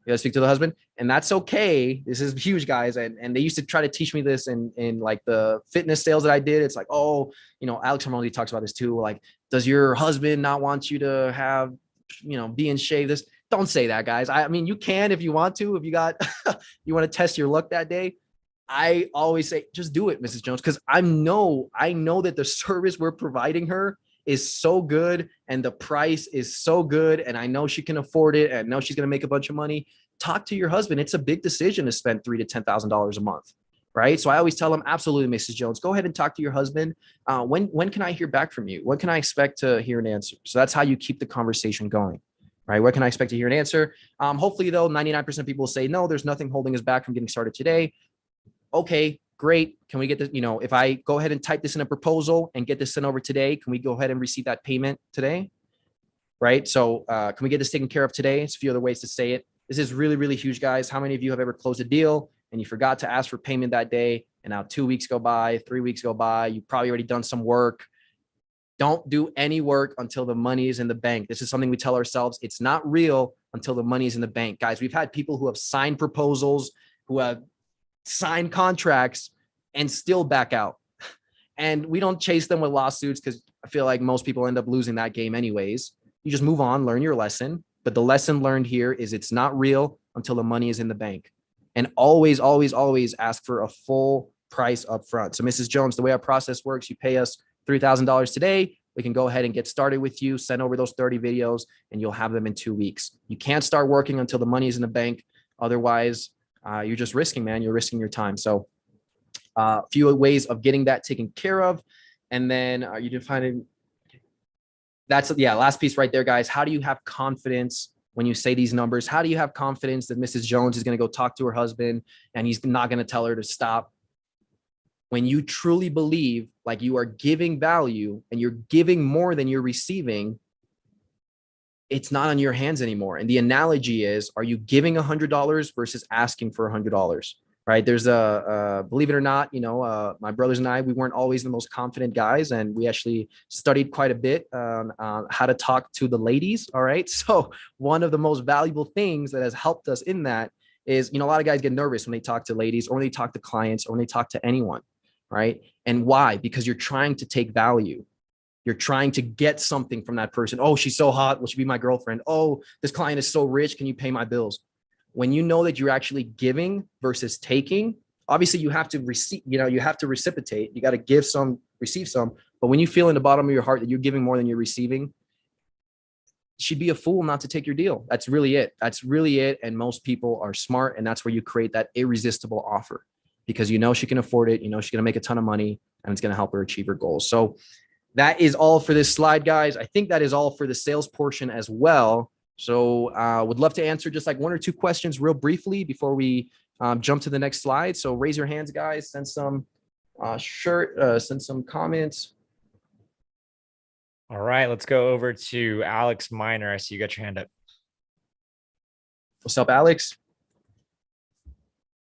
You got to speak to the husband, and that's okay. This is huge, guys. And they used to try to teach me this in like the fitness sales that I did. It's like, oh, Alex Hormozy talks about this too. Like, does your husband not want you to have, be in shape? This, don't say that, guys. I mean, you can if you want to, if you want to test your luck that day. I always say, just do it, Mrs. Jones, because I know that the service we're providing her is so good and the price is so good, and I know she can afford it, and I know she's going to make a bunch of money. Talk to your husband. It's a big decision to spend $3,000 to $10,000 a month, right? So I always tell them, absolutely, Mrs. Jones, go ahead and talk to your husband. When can I hear back from you? When can I expect to hear an answer? So that's how you keep the conversation going, right? When can I expect to hear an answer? Hopefully, though, 99% of people will say, no, there's nothing holding us back from getting started today. Okay, great. Can we get this? If I go ahead and type this in a proposal and get this sent over today, can we go ahead and receive that payment today? right? So can we get this taken care of today? It's a few other ways to say it. This is really, really huge, guys. How many of you have ever closed a deal and you forgot to ask for payment that day, and now 2 weeks go by, 3 weeks go by, you've probably already done some work. Don't do any work until the money is in the bank. This is something we tell ourselves. It's not real until the money is in the bank. Guys, we've had people who have signed proposals, who have signed contracts and still back out. And we don't chase them with lawsuits because I feel like most people end up losing that game anyways. You just move on, learn your lesson. But the lesson learned here is it's not real until the money is in the bank. And always, always, always ask for a full price up front. So Mrs. Jones, the way our process works, you pay us $3,000 today. We can go ahead and get started with you, send over those 30 videos, and you'll have them in 2 weeks. You can't start working until the money is in the bank. Otherwise, you're just risking, man. You're risking your time. So a few ways of getting that taken care of. And then you defining that's, yeah, last piece right there, guys. How do you have confidence when you say these numbers? How do you have confidence that Mrs. Jones is going to go talk to her husband and he's not going to tell her to stop? When you truly believe like you are giving value and you're giving more than you're receiving, it's not on your hands anymore. And the analogy is, are you giving $100 versus asking for $100? Right? There's believe it or not, my brothers and I, we weren't always the most confident guys, and we actually studied quite a bit on how to talk to the ladies. All right. So one of the most valuable things that has helped us in that is, a lot of guys get nervous when they talk to ladies or when they talk to clients or when they talk to anyone. Right. And why? Because you're trying to take value. You're trying to get something from that person. Oh, she's so hot. Will she be my girlfriend? Oh, this client is so rich. Can you pay my bills? When you know that you're actually giving versus taking, obviously you have to receive, you have to reciprocate. You got to give some, receive some. But when you feel in the bottom of your heart that you're giving more than you're receiving, she'd be a fool not to take your deal. That's really it. That's really it. And most people are smart. And that's where you create that irresistible offer, because she can afford it. She's going to make a ton of money and it's going to help her achieve her goals. So that is all for this slide, guys. I think that is all for the sales portion as well. So would love to answer just like one or two questions real briefly before we jump to the next slide. So raise your hands, guys. Send some send some comments. All right, let's go over to Alex Miner. I see you got your hand up. What's up, Alex?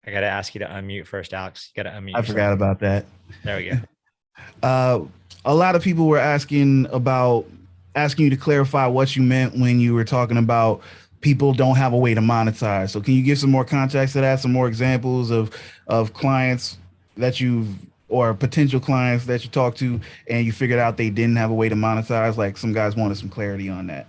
I got to ask you to unmute first, Alex. You got to unmute. I forgot about that. There we go. A lot of people were asking you to clarify what you meant when you were talking about people don't have a way to monetize. So can you give some more context to that, some more examples of clients that or potential clients that you talked to and you figured out they didn't have a way to monetize? Like some guys wanted some clarity on that.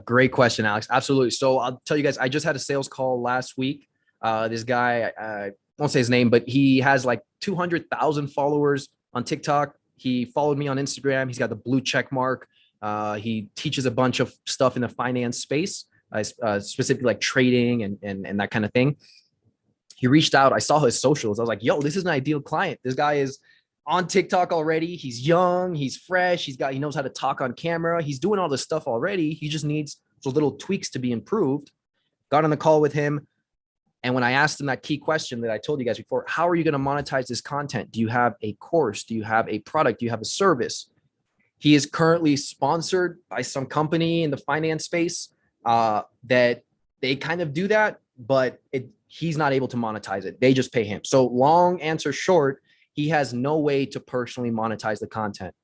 Great question, Alex. Absolutely. So I'll tell you guys, I just had a sales call last week. This guy, I won't say his name, but he has like 200,000 followers on TikTok. He followed me on Instagram. He's got the blue check mark. He teaches a bunch of stuff in the finance space, specifically like trading and that kind of thing. He reached out. I saw his socials. I was like, yo, this is an ideal client. This guy is on TikTok already. He's young. He's fresh. He knows how to talk on camera. He's doing all this stuff already. He just needs those little tweaks to be improved. Got on the call with him. And when I asked him that key question that I told you guys before, how are you going to monetize this content? Do you have a course? Do you have a product? Do you have a service? He is currently sponsored by some company in the finance space that they kind of do that, but he's not able to monetize it. They just pay him. So long answer short, he has no way to personally monetize the content.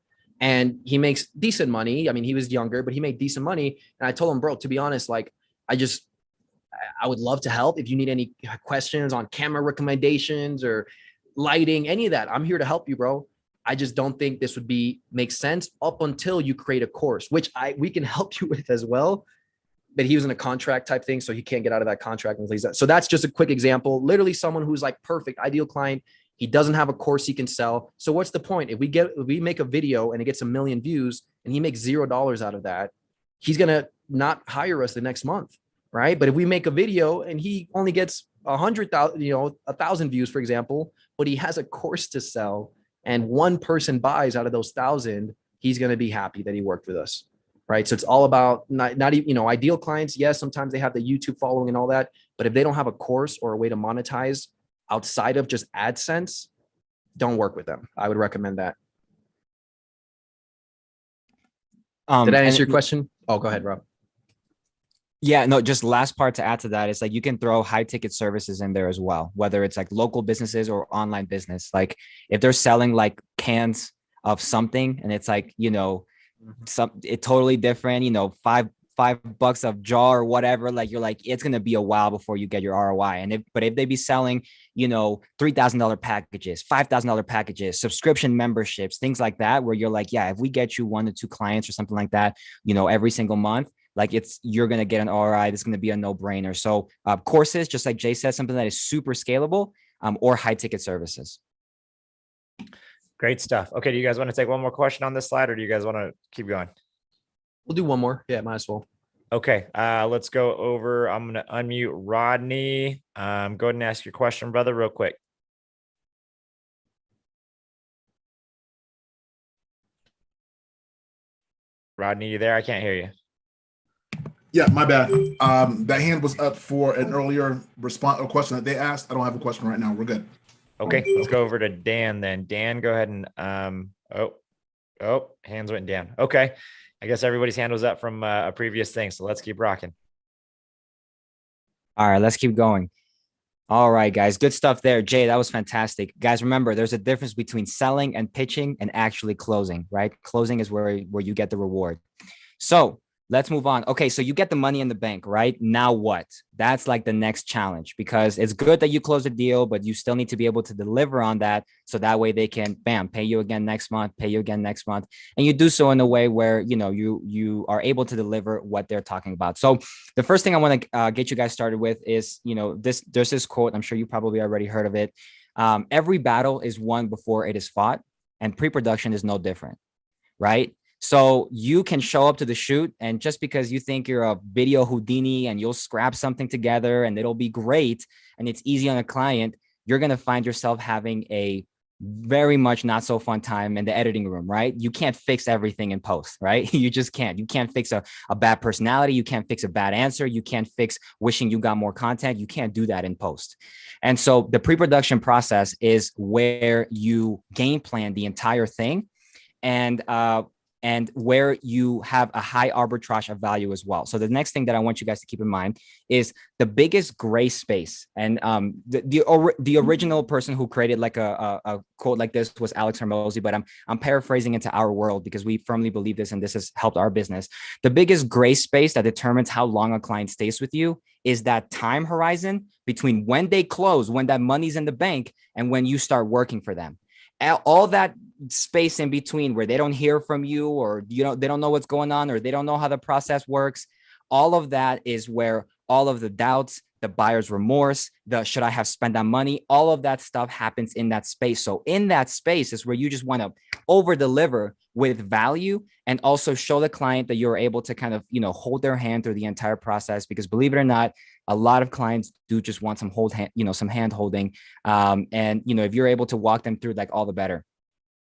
And he makes decent money. I mean, he was younger, but he made decent money. And I told him, bro, to be honest, like I would love to help. If you need any questions on camera recommendations or lighting, any of that, I'm here to help you, bro. I just don't think this would make sense up until you create a course, which we can help you with as well. But he was in a contract type thing, so he can't get out of that contract. So that's just a quick example. Literally someone who's like perfect, ideal client. He doesn't have a course he can sell. So what's the point? If we make a video and it gets 1 million views and he makes $0 out of that, he's going to not hire us the next month. Right. But if we make a video and he only gets 100,000, 1,000 views, for example, but he has a course to sell and one person buys out of those 1,000, he's going to be happy that he worked with us. Right. So it's all about not even, ideal clients. Yes, sometimes they have the YouTube following and all that. But if they don't have a course or a way to monetize outside of just AdSense, don't work with them. I would recommend that. Did I answer and your question? Oh, go ahead, Rob. Yeah, no, just last part to add to that is like you can throw high ticket services in there as well, whether it's like local businesses or online business. Like if they're selling like cans of something and it's like, you know, it totally different, you know, $5 of jar or whatever, like you're like, it's gonna be a while before you get your ROI. And if they be selling, you know, $3,000 packages, $5,000 packages, subscription memberships, things like that, where you're like, yeah, if we get you 1 to 2 clients or something like that, you know, every single month, like you're going to get an ROI. It's going to be a no-brainer. So courses, just like Jay said, something that is super scalable, or high ticket services. Great stuff. Okay. Do you guys want to take one more question on this slide, or do you guys want to keep going? We'll do one more. Yeah, might as well. Okay. Let's go over. I'm going to unmute Rodney. Go ahead and ask your question, brother, real quick. Rodney, you there? I can't hear you. Yeah, my bad. That hand was up for an earlier response or question that they asked. I don't have a question right now. We're good. Okay, let's go over to Dan then. Dan, go ahead and hands went down. Okay. I guess everybody's hand was up from a previous thing. So let's keep rocking. All right, let's keep going. All right, guys, good stuff there. Jay, that was fantastic. Guys, remember, there's a difference between selling and pitching and actually closing, right? Closing is where you get the reward. So let's move on. Okay, so you get the money in the bank, right? Now what? That's like the next challenge, because it's good that you close a deal, but you still need to be able to deliver on that. So that way they can, bam, pay you again next month, pay you again next month. And you do so in a way where, you know, you are able to deliver what they're talking about. So the first thing I want to get you guys started with is, you know, there's this quote, I'm sure you probably already heard of it. Every battle is won before it is fought, and pre-production is no different, right? So you can show up to the shoot, and just because you think you're a video Houdini and you'll scrap something together and it'll be great and it's easy on a client, you're going to find yourself having a very much not so fun time in the editing room, right? You can't fix everything in post, right? You just can't. You can't fix a bad personality. You can't fix a bad answer. You can't fix wishing you got more content. You can't do that in post. And so the pre-production process is where you game plan the entire thing, and where you have a high arbitrage of value as well. So the next thing that I want you guys to keep in mind is the biggest gray space. And the original person who created like a quote like this was Alex Hermosi, but I'm paraphrasing into our world because we firmly believe this and this has helped our business. The biggest gray space that determines how long a client stays with you is that time horizon between when they close, when that money's in the bank, and when you start working for them. All that space in between where they don't hear from you, or they don't know what's going on, or they don't know how the process works. All of that is where all of the doubts, the buyer's remorse, the should I have spent that money, all of that stuff happens in that space. So in that space is where you just want to over deliver with value, and also show the client that you're able to kind of, hold their hand through the entire process. Because believe it or not, a lot of clients do just want some some hand holding. And if you're able to walk them through, like, all the better.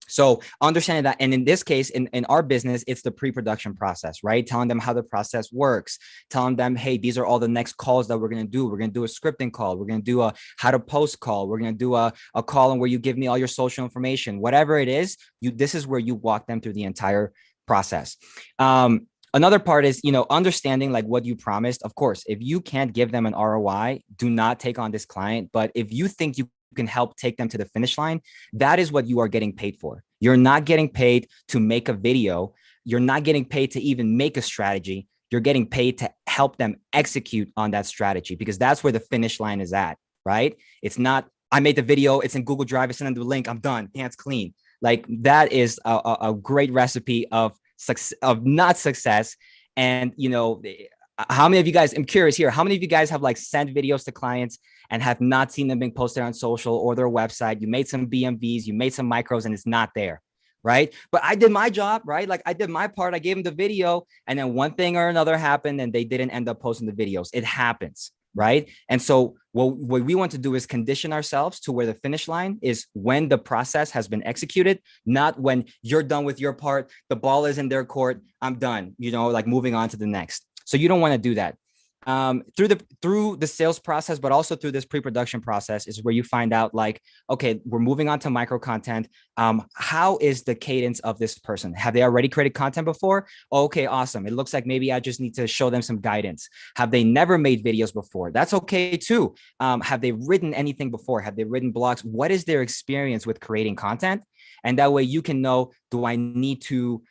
So understanding that, and in this case, in our business, it's the pre-production process, right? Telling them how the process works, telling them, hey, these are all the next calls that we're going to do. We're going to do a scripting call. We're going to do a how to post call. We're going to do a call on where you give me all your social information, whatever it is. This is where you walk them through the entire process. Another part is, understanding like what you promised. Of course, if you can't give them an ROI, do not take on this client. But if you think you can help take them to the finish line, that is what you are getting paid for. You're not getting paid to make a video. You're not getting paid to even make a strategy. You're getting paid to help them execute on that strategy, because that's where the finish line is at, right? It's not, I made the video, it's in Google Drive, I send them the link, I'm done, hands clean. Like, that is a great recipe of not success. And, how many of you guys, I'm curious here, how many of you guys have like sent videos to clients and have not seen them being posted on social or their website? You made some BMVs, you made some micros, and it's not there, right? But I did my job, right? Like, I did my part. I gave them the video, and then one thing or another happened and they didn't end up posting the videos. It happens, right? And so what we want to do is condition ourselves to where the finish line is when the process has been executed, not when you're done with your part, the ball is in their court, I'm done, like moving on to the next. So you don't want to do that. Through the sales process, but also through this pre-production process is where you find out like, okay, we're moving on to micro content. How is the cadence of this person? Have they already created content before? Okay, awesome. It looks like maybe I just need to show them some guidance. Have they never made videos before? That's okay too. Have they written anything before? Have they written blogs? What is their experience with creating content? And that way you can know, do I need to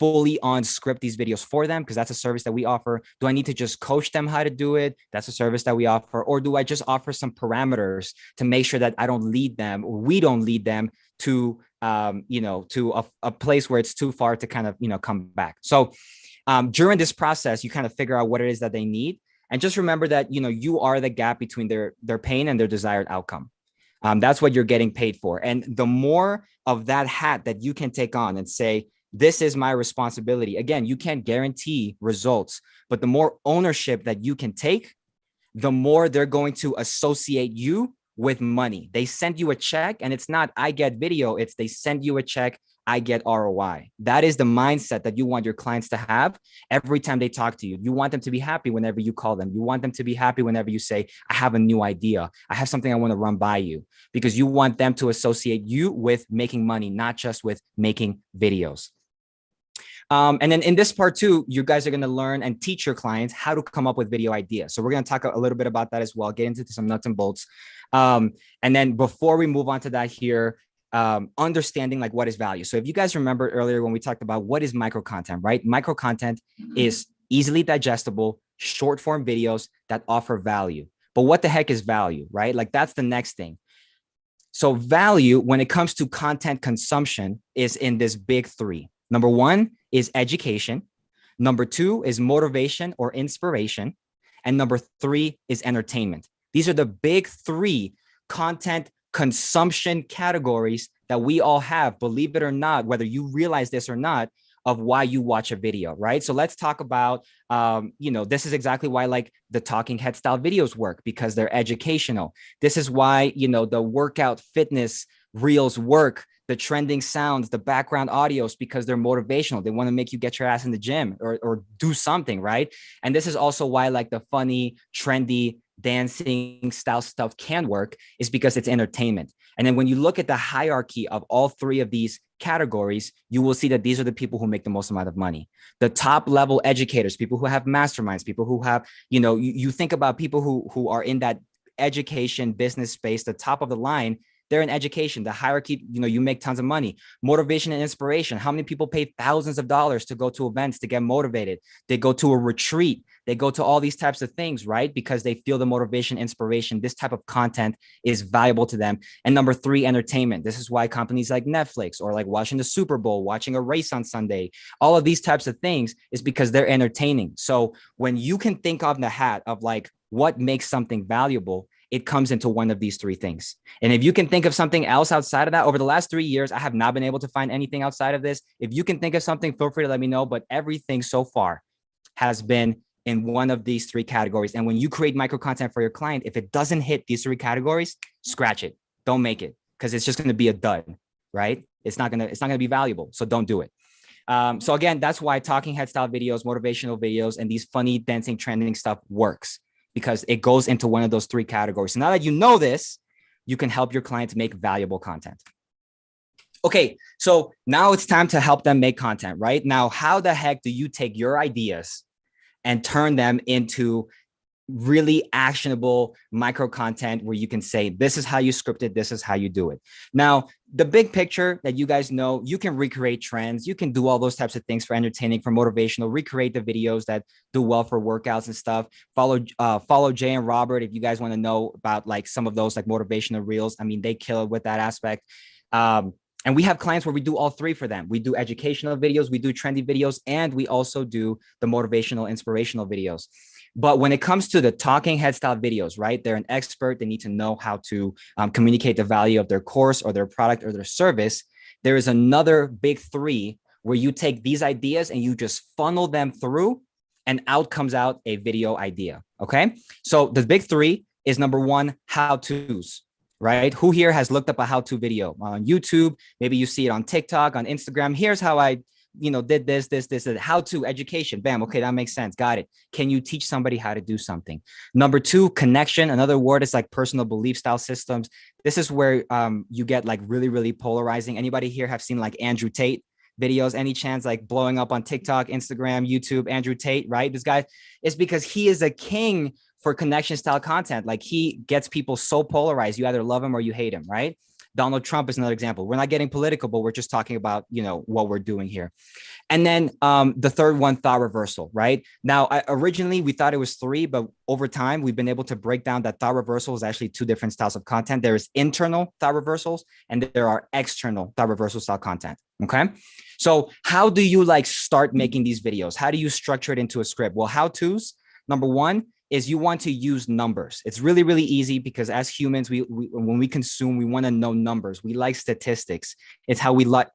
fully on script these videos for them, because that's a service that we offer? Do I need to just coach them how to do it? That's a service that we offer. Or do I just offer some parameters to make sure that I don't lead them, or we don't lead them to to a place where it's too far to kind of come back? So during this process, you kind of figure out what it is that they need, and just remember that you are the gap between their pain and their desired outcome. That's what you're getting paid for. And the more of that hat that you can take on and say, this is my responsibility. Again, you can't guarantee results, but the more ownership that you can take, the more they're going to associate you with money. They send you a check, and it's not I get video, it's they send you a check, I get ROI. That is the mindset that you want your clients to have every time they talk to you. You want them to be happy whenever you call them. You want them to be happy whenever you say, I have a new idea. I have something I want to run by you, because you want them to associate you with making money, not just with making videos. And then in this part too, you guys are going to learn and teach your clients how to come up with video ideas. So we're going to talk a little bit about that as well, get into some nuts and bolts. And then before we move on to that here, understanding like what is value. So if you guys remember earlier when we talked about what is micro content, right? Micro content is easily digestible, short form videos that offer value. But what the heck is value, right? Like that's the next thing. So value when it comes to content consumption is in this big three. Number one is education. Number two is motivation or inspiration. And number three is entertainment. These are the big three content consumption categories that we all have, believe it or not, whether you realize this or not, of why you watch a video, right? So let's talk about, this is exactly why like the talking head style videos work, because they're educational. This is why, the workout fitness reels work, the trending sounds, the background audios, because they're motivational. They want to make you get your ass in the gym or do something, right? And this is also why like the funny, trendy, dancing style stuff can work, is because it's entertainment. And then when you look at the hierarchy of all three of these categories, you will see that these are the people who make the most amount of money. The top level educators, people who have masterminds, people who have, you think about people who are in that education business space, the top of the line, they're in education, the hierarchy, you make tons of money. Motivation and inspiration. How many people pay thousands of dollars to go to events to get motivated? They go to a retreat. They go to all these types of things, right? Because they feel the motivation, inspiration. This type of content is valuable to them. And number three, entertainment. This is why companies like Netflix or like watching the Super Bowl, watching a race on Sunday, all of these types of things is because they're entertaining. So when you can think of the hat of like what makes something valuable, it comes into one of these three things. And if you can think of something else outside of that, over the last 3 years, I have not been able to find anything outside of this. If you can think of something, feel free to let me know. But everything so far has been in one of these three categories. And when you create micro content for your client, if it doesn't hit these three categories, scratch it. Don't make it, because it's just going to be a dud, right? It's not going to be valuable. So don't do it. So again, that's why talking head style videos, motivational videos, and these funny dancing trending stuff works, because it goes into one of those three categories. So now that you know this, you can help your clients make valuable content. Okay, so now it's time to help them make content, right? Now, how the heck do you take your ideas and turn them into really actionable micro content where you can say, this is how you script it, this is how you do it? Now, the big picture that you guys know, you can recreate trends, you can do all those types of things for entertaining, for motivational, recreate the videos that do well for workouts and stuff. Follow Jay and Robert if you guys want to know about like some of those like motivational reels. I mean, they kill it with that aspect. And we have clients where we do all three for them. We do educational videos, we do trendy videos, and we also do the motivational, inspirational videos. But when it comes to the talking head style videos, right, they're an expert. They need to know how to communicate the value of their course or their product or their service. There is another big three where you take these ideas and you just funnel them through, and out comes out a video idea. Okay. So the big three is number one, how-tos, right? Who here has looked up a how-to video on YouTube? Maybe you see it on TikTok, on Instagram. Here's how I did this, how to education. Bam. Okay. That makes sense. Got it. Can you teach somebody how to do something? Number two, connection. Another word is like personal belief style systems. This is where you get like really, really polarizing. Anybody here have seen like Andrew Tate videos? Any chance like blowing up on TikTok, Instagram, YouTube, Andrew Tate, right? This guy is because he is a king for connection style content. Like he gets people so polarized. You either love him or you hate him, right? Donald Trump is another example. We're not getting political, but we're just talking about, what we're doing here. And then the third one, thought reversal, right? Now, originally we thought it was 3, but over time we've been able to break down that thought reversal is actually 2 different styles of content. There is internal thought reversals and there are external thought reversal style content. Okay. So how do you like start making these videos? How do you structure it into a script? Well, how-tos, number one, is you want to use numbers. It's really, really easy because as humans, we when we consume, we want to know numbers. We like statistics. It's how we like,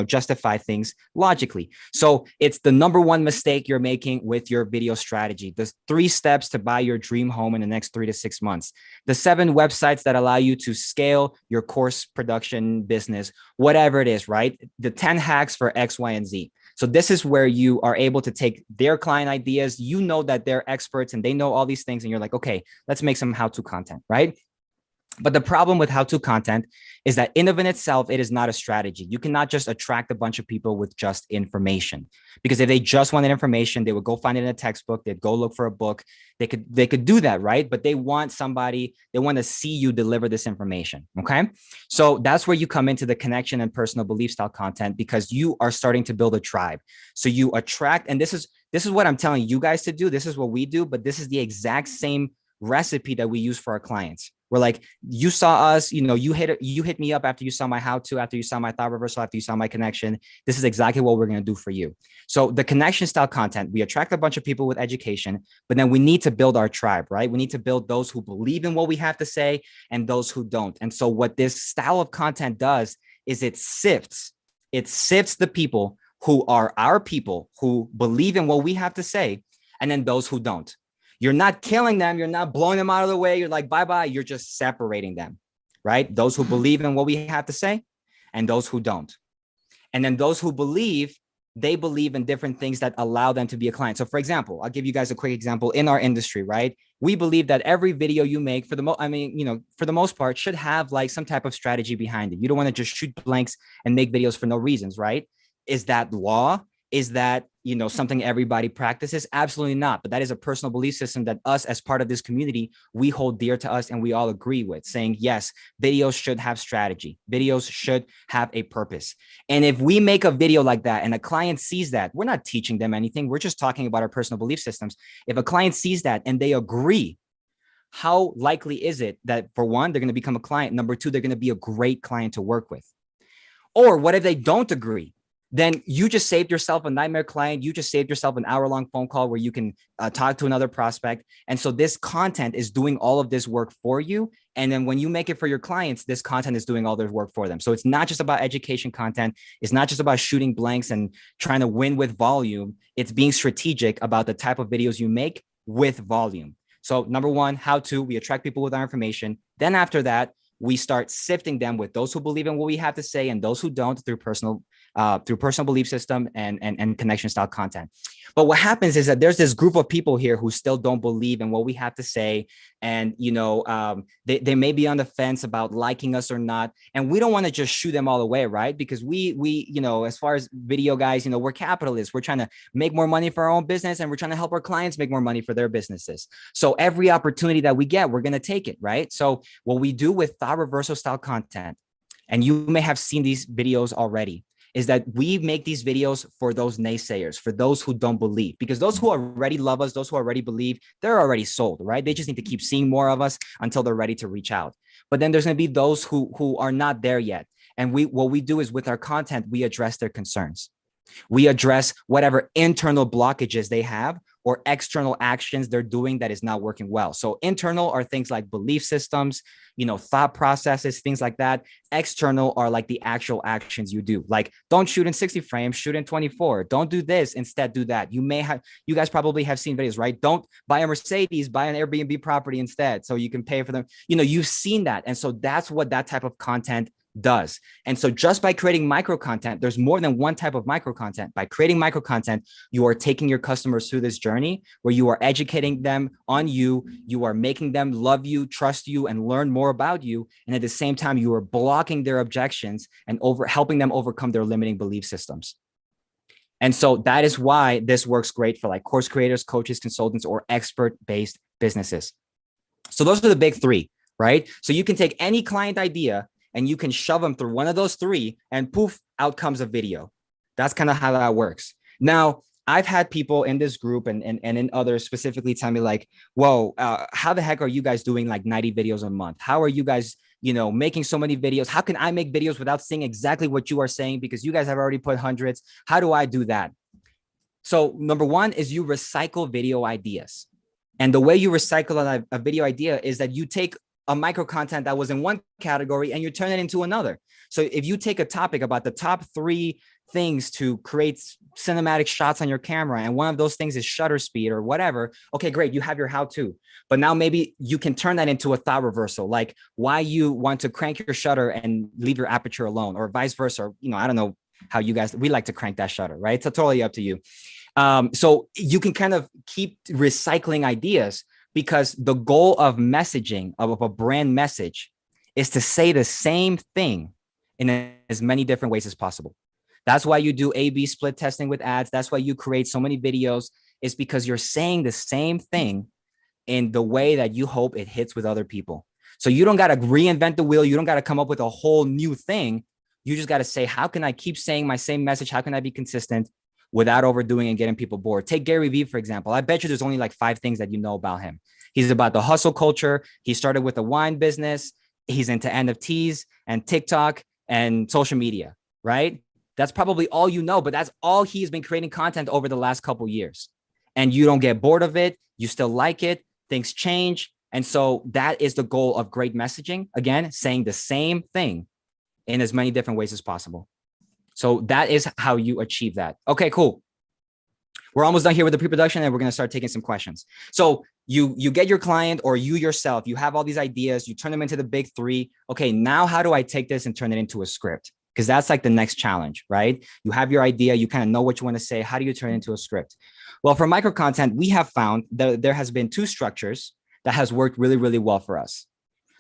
justify things logically. So it's the number one mistake you're making with your video strategy. The 3 steps to buy your dream home in the next 3 to 6 months. The 7 websites that allow you to scale your course production business, whatever it is, right? The 10 hacks for X, Y, and Z. So this is where you are able to take their client ideas. You know that they're experts and they know all these things. And you're like, okay, let's make some how-to content, right? But the problem with how-to content is that in and of itself, it is not a strategy. You cannot just attract a bunch of people with just information, because if they just wanted information, they would go find it in a textbook. They'd go look for a book. They could do that, right? But they want to see you deliver this information. Okay. So that's where you come into the connection and personal belief style content, because you are starting to build a tribe. So you attract, and this is what I'm telling you guys to do. This is what we do, but this is the exact same recipe that we use for our clients. We're like, you saw us, you hit me up after you saw my how-to, after you saw my thought reversal, after you saw my connection. This is exactly what we're going to do for you. So the connection style content, we attract a bunch of people with education, but then we need to build our tribe, right? We need to build those who believe in what we have to say and those who don't. And so what this style of content does is it sifts the people who are our people, who believe in what we have to say, and then those who don't. You're not killing them. You're not blowing them out of the way. You're like, bye-bye. You're just separating them, right? Those who believe in what we have to say and those who don't. And then those who believe, they believe in different things that allow them to be a client. So for example, I'll give you guys a quick example in our industry, right? We believe that every video you make for the most part should have like some type of strategy behind it. You don't want to just shoot blanks and make videos for no reasons, right? Is that law? Is that, something everybody practices? Absolutely not. But that is a personal belief system that us as part of this community, we hold dear to us and we all agree with, saying, yes, videos should have strategy. Videos should have a purpose. And if we make a video like that and a client sees that, we're not teaching them anything. We're just talking about our personal belief systems. If a client sees that and they agree, how likely is it that, for one, they're going to become a client? Number two, they're going to be a great client to work with. Or what if they don't agree? Then you just saved yourself a nightmare client. You just saved yourself an hour-long phone call where you can talk to another prospect. And so this content is doing all of this work for you. And then when you make it for your clients, this content is doing all their work for them. So it's not just about education content. It's not just about shooting blanks and trying to win with volume. It's being strategic about the type of videos you make with volume. So number one, we attract people with our information. Then after that, we start sifting them with those who believe in what we have to say and those who don't through personal belief system and connection style content. But what happens is that there's this group of people here who still don't believe in what we have to say. And, they may be on the fence about liking us or not. And we don't want to just shoot them all away, right? Because we, as far as video guys, we're capitalists. We're trying to make more money for our own business and we're trying to help our clients make more money for their businesses. So every opportunity that we get, we're going to take it, right? So what we do with thought reversal style content, and you may have seen these videos already, is that we make these videos for those naysayers, for those who don't believe, because those who already love us, those who already believe, they're already sold, right? They just need to keep seeing more of us until they're ready to reach out. But then there's going to be those who are not there yet. And what we do is with our content, we address their concerns. We address whatever internal blockages they have or external actions they're doing that is not working well. So internal are things like belief systems, thought processes, things like that. External are like the actual actions you do. Like, don't shoot in 60 frames, shoot in 24. Don't do this, instead do that. You guys probably have seen videos, right? Don't buy a Mercedes, buy an Airbnb property instead so you can pay for them. You've seen that. And so that's what that type of content does. And so just by creating micro content, there's more than one type of micro content. By creating micro content, you are taking your customers through this journey where you are educating them on you. You are making them love you, trust you, and learn more about you. And at the same time, you are blocking their objections and helping them overcome their limiting belief systems. And so that is why this works great for like course creators, coaches, consultants, or expert-based businesses. So those are the big three, right? So you can take any client idea and you can shove them through one of those three and poof, out comes a video. That's kind of how that works. Now, I've had people in this group and in others specifically tell me like, whoa, how the heck are you guys doing like 90 videos a month? How are you guys, making so many videos? How can I make videos without saying exactly what you are saying? Because you guys have already put hundreds. How do I do that? So number one is you recycle video ideas. And the way you recycle a video idea is that you take a micro content that was in one category and you turn it into another. So if you take a topic about the top 3 things to create cinematic shots on your camera, and one of those things is shutter speed or whatever, okay, great, you have your how-to. But now maybe you can turn that into a thought reversal, like why you want to crank your shutter and leave your aperture alone, or vice versa. I don't know how you guys, we like to crank that shutter, right? It's totally up to you. So you can kind of keep recycling ideas, because the goal of messaging, of a brand message, is to say the same thing in as many different ways as possible. That's why you do A/B split testing with ads. That's why you create so many videos, is because you're saying the same thing in the way that you hope it hits with other people. So you don't got to reinvent the wheel. You don't got to come up with a whole new thing. You just got to say, how can I keep saying my same message? How can I be consistent without overdoing and getting people bored? Take Gary Vee, for example. I bet you there's only like 5 things that you know about him. He's about the hustle culture. He started with a wine business. He's into NFTs and TikTok and social media, right? That's probably all you know, but that's all he's been creating content over the last couple of years. And you don't get bored of it. You still like it. Things change. And so that is the goal of great messaging. Again, saying the same thing in as many different ways as possible. So that is how you achieve that. Okay, cool. We're almost done here with the pre-production, and we're going to start taking some questions. So you get your client, or you yourself, you have all these ideas, you turn them into the big 3. Okay, now how do I take this and turn it into a script? Because that's like the next challenge, right? You have your idea, you kind of know what you want to say. How do you turn it into a script? Well, for micro content, we have found that there has been 2 structures that has worked really, really well for us.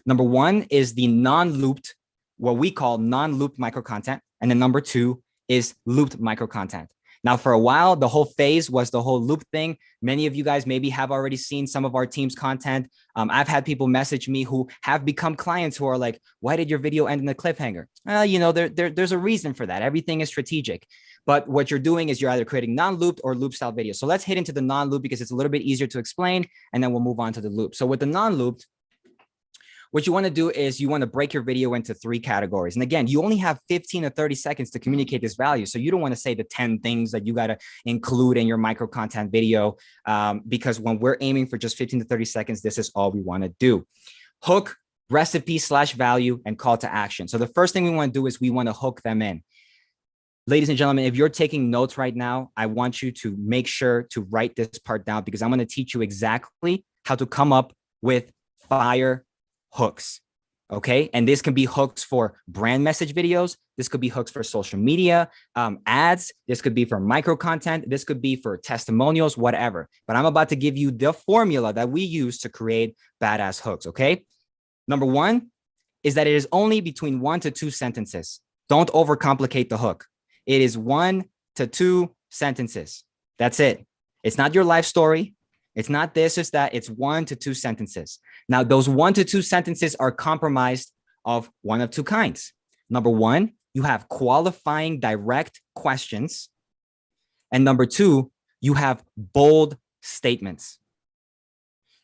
Number 1 is the non-looped, what we call non-looped micro content. And then number 2 is looped micro content. Now, for a while, the whole phase was the whole loop thing. Many of you guys maybe have already seen some of our team's content. I've had people message me who have become clients who are like, why did your video end in a cliffhanger? There's a reason for that. Everything is strategic. But what you're doing is you're either creating non-looped or loop style videos. So let's hit into the non-loop, because it's a little bit easier to explain, and then we'll move on to the loop. So with the non-looped, what you want to do is you want to break your video into 3 categories. And again, you only have 15 or 30 seconds to communicate this value. So you don't want to say the 10 things that you got to include in your micro content video, because when we're aiming for just 15 to 30 seconds, this is all we want to do. Hook, recipe / value, and call to action. So the first thing we want to do is we want to hook them in. Ladies and gentlemen, if you're taking notes right now, I want you to make sure to write this part down, because I'm going to teach you exactly how to come up with fire hooks. Okay. And this can be hooks for brand message videos. This could be hooks for social media, ads. This could be for micro content. This could be for testimonials, whatever. But I'm about to give you the formula that we use to create badass hooks. Okay. Number 1 is that it is only between 1 to 2 sentences. Don't overcomplicate the hook. It is 1 to 2 sentences. That's it. It's not your life story. It's not this, it's that. It's 1 to 2 sentences. Now, those 1 to 2 sentences are comprised of one of 2 kinds. Number 1, you have qualifying direct questions. And number 2, you have bold statements.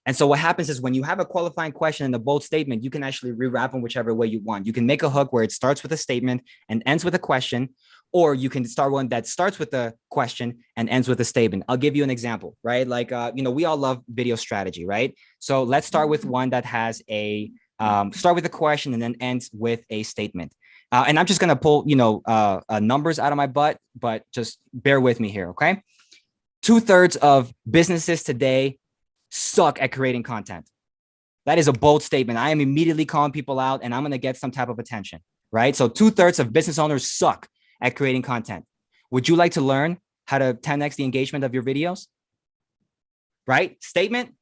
And so what happens is when you have a qualifying question and a bold statement, you can actually rewrap them whichever way you want. You can make a hook where it starts with a statement and ends with a question, or you can start one that starts with a question and ends with a statement. I'll give you an example, right? Like, we all love video strategy, right? So let's start with one that has start with a question and then ends with a statement. And I'm just going to pull, numbers out of my butt, but just bear with me here. Okay. 2/3 of businesses today suck at creating content. That is a bold statement. I am immediately calling people out, and I'm going to get some type of attention, right? So 2/3 of business owners suck at creating content. Would you like to learn how to 10x the engagement of your videos? Right? Statement,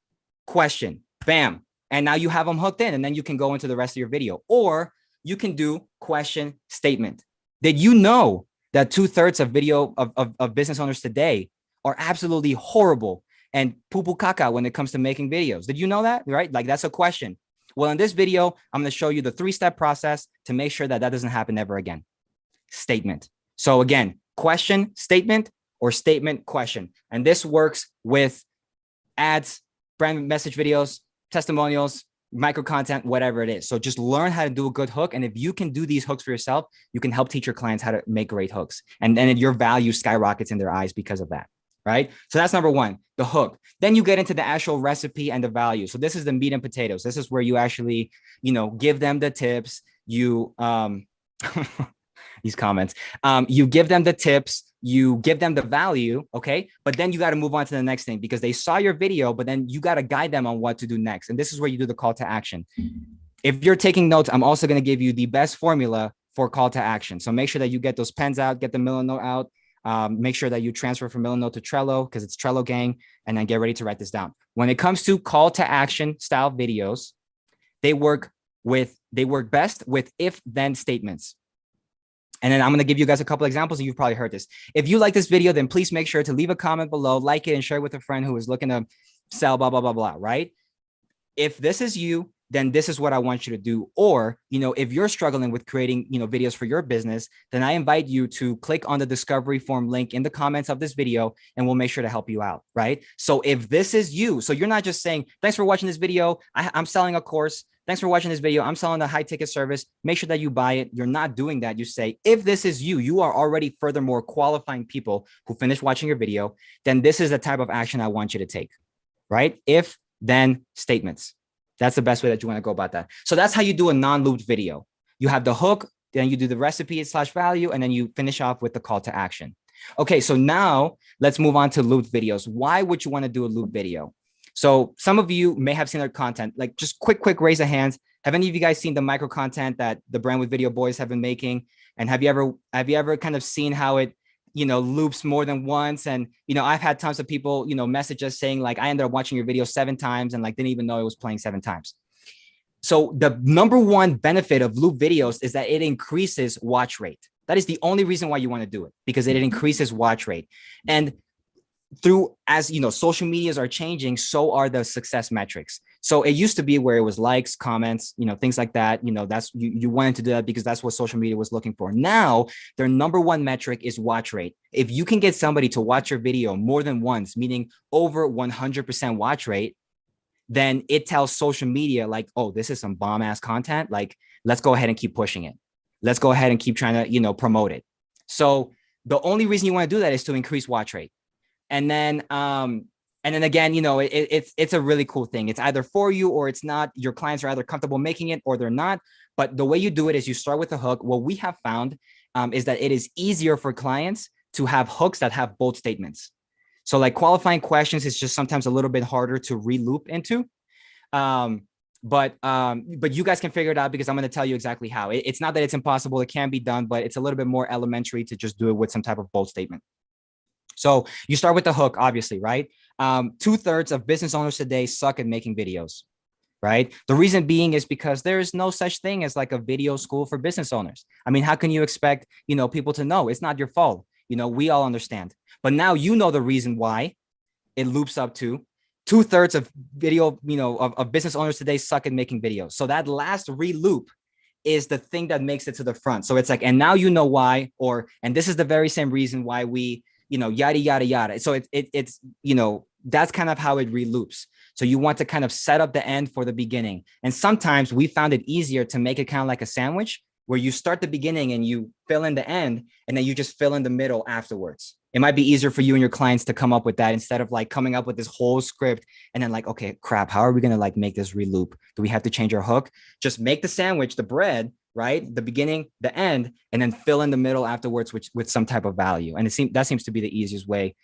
question, bam. And now you have them hooked in, and then you can go into the rest of your video. Or you can do question, statement. Did you know that 2/3 of video of business owners today are absolutely horrible and poo-poo caca when it comes to making videos? Did you know that? Right? Like, that's a question. Well, in this video, I'm going to show you the 3-step process to make sure that that doesn't happen ever again. Statement. So again, question, statement, or statement, question. And this works with ads, brand message videos, testimonials, micro content, whatever it is. So just learn how to do a good hook. And if you can do these hooks for yourself, you can help teach your clients how to make great hooks. And then your value skyrockets in their eyes because of that. Right? So that's number one, the hook. Then you get into the actual recipe and the value. So this is the meat and potatoes. This is where you actually, give them the tips. You, these comments, you give them the tips, you give them the value. Okay. But then you got to move on to the next thing because they saw your video, but then you got to guide them on what to do next. And this is where you do the call to action. If you're taking notes, I'm also going to give you the best formula for call to action. So make sure that you get those pens out, get the Milanote out. Make sure that you transfer from Milanote to Trello because it's Trello gang, and then get ready to write this down. When it comes to call to action style videos, they work best with if-then statements. And then I'm going to give you guys a couple examples, and you've probably heard this. If you like this video, then please make sure to leave a comment below, like it, and share it with a friend who is looking to sell, blah, blah, blah, blah, right? If this is you, then this is what I want you to do. Or, if you're struggling with creating, videos for your business, then I invite you to click on the discovery form link in the comments of this video, and we'll make sure to help you out, right? So if this is you, so you're not just saying, thanks for watching this video, I'm selling a course. Thanks for watching this video, I'm selling a high ticket service. Make sure that you buy it. You're not doing that. You say, if this is you, you are already furthermore qualifying people who finish watching your video, then this is the type of action I want you to take, right? If, then statements. That's the best way that you want to go about that. So that's how you do a non-looped video. You have the hook, then you do the recipe/value, and then you finish off with the call to action. Okay, so now let's move on to looped videos. Why would you want to do a loop video? So some of you may have seen our content, like just quick raise of hands. Have any of you guys seen the micro content that the Brand with Video boys have been making? And have you ever kind of seen how it, loops more than once? And, I've had tons of people, message us saying like, I ended up watching your video 7 times and like, didn't even know it was playing 7 times. So the number one benefit of loop videos is that it increases watch rate. That is the only reason why you want to do it, because it increases watch rate. And as social medias are changing, so are the success metrics. So it used to be where it was likes, comments, things like that. That's you wanted to do that because that's what social media was looking for. Now, their number one metric is watch rate. If you can get somebody to watch your video more than once, meaning over 100% watch rate, then it tells social media like, oh, this is some bomb ass content. Like, let's go ahead and keep pushing it. Let's go ahead and keep trying to, promote it. So the only reason you want to do that is to increase watch rate. And then again, it's a really cool thing. It's either for you or it's not. Your clients are either comfortable making it or they're not. But the way you do it is you start with a hook. What we have found is that it is easier for clients to have hooks that have bold statements. So like qualifying questions is just sometimes a little bit harder to re-loop into. But you guys can figure it out because I'm going to tell you exactly how. It's not that it's impossible. It can be done, but it's a little bit more elementary to just do it with some type of bold statement. So you start with the hook, obviously, right? 2/3 of business owners today suck at making videos, right? The reason being is because there is no such thing as like a video school for business owners. I mean, how can you expect, people to know? It's not your fault. We all understand. But now the reason why it loops up to 2/3 of video, of business owners today suck at making videos. So that last re-loop is the thing that makes it to the front. So it's like, and now you know why, and this is the very same reason why we, yada, yada, yada. So it's, that's kind of how it re-loops. So you want to kind of set up the end for the beginning. And sometimes we found it easier to make it kind of like a sandwich where you start the beginning and you fill in the end, and then you just fill in the middle afterwards. It might be easier for you and your clients to come up with that instead of like coming up with this whole script and then like, okay, crap, how are we going to like make this re-loop? Do we have to change our hook? Just make the sandwich, the bread, right? The beginning, the end, and then fill in the middle afterwards with some type of value. And that seems to be the easiest way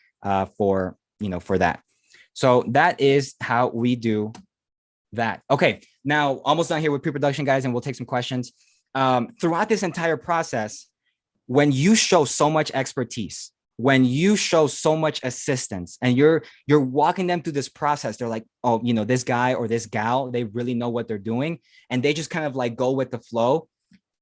for that. So that is how we do that. Okay, now almost done here with pre-production, guys, and we'll take some questions. throughout this entire process, when you show so much expertise, when you show so much assistance, and you're walking them through this process, they're like, oh, you know, this guy or this gal, they really know what they're doing, and they just kind of like go with the flow.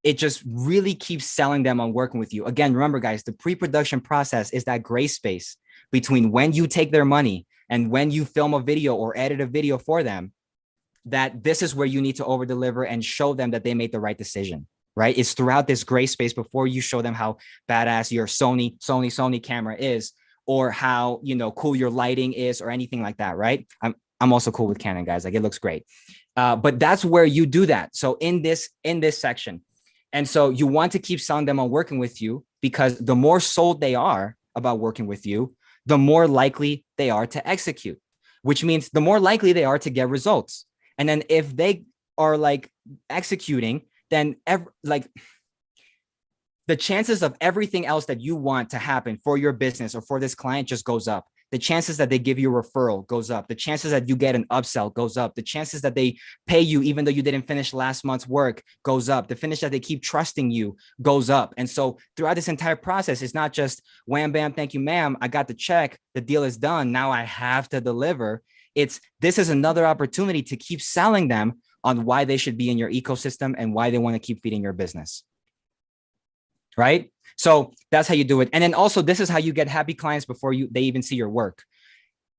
It just really keeps selling them on working with you. Again, remember, guys, the pre-production process is that gray space between when you take their money and when you film a video or edit a video for them. That this is where you need to over deliver and show them that they made the right decision. Right? It's throughout this gray space before you show them how badass your Sony camera is, or how, you know, cool your lighting is, or anything like that. Right? I'm also cool with Canon, guys. Like, it looks great. But that's where you do that. So in this section, and so you want to keep selling them on working with you, because the more sold they are about working with you, the more likely they are to execute, which means the more likely they are to get results. And then if they are like executing, then the chances of everything else that you want to happen for your business or for this client just goes up. The chances that they give you a referral goes up. The chances that you get an upsell goes up. The chances that they pay you even though you didn't finish last month's work goes up. The finish that they keep trusting you goes up. And so throughout this entire process, it's not just wham, bam, thank you, ma'am. I got the check. The deal is done. Now I have to deliver. This is another opportunity to keep selling them on why they should be in your ecosystem and why they want to keep feeding your business. Right? So that's how you do it. And then also, this is how you get happy clients before they even see your work.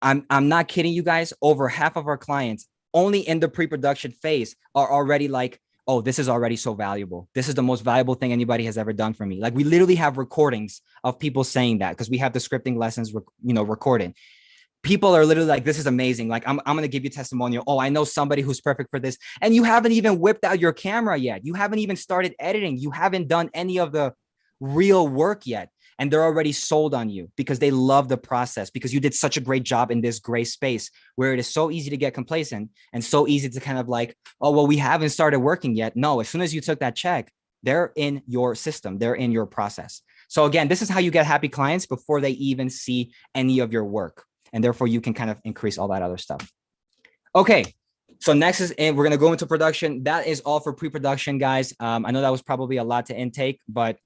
I'm not kidding you guys. Over half of our clients only in the pre-production phase are already like, oh, this is already so valuable. This is the most valuable thing anybody has ever done for me. Like, we literally have recordings of people saying that, because we have the scripting lessons, recorded. People are literally like, this is amazing. Like, I'm going to give you testimonial. Oh, I know somebody who's perfect for this. And you haven't even whipped out your camera yet. You haven't even started editing. You haven't done any of the real work yet. And they're already sold on you because they love the process, because you did such a great job in this gray space where it is so easy to get complacent and so easy to kind of like, oh, well, we haven't started working yet. No, as soon as you took that check, they're in your system. They're in your process. So again, this is how you get happy clients before they even see any of your work. And therefore you can kind of increase all that other stuff. Okay. So next is, and we're going to go into production. That is all for pre-production, guys. I know that was probably a lot to intake, but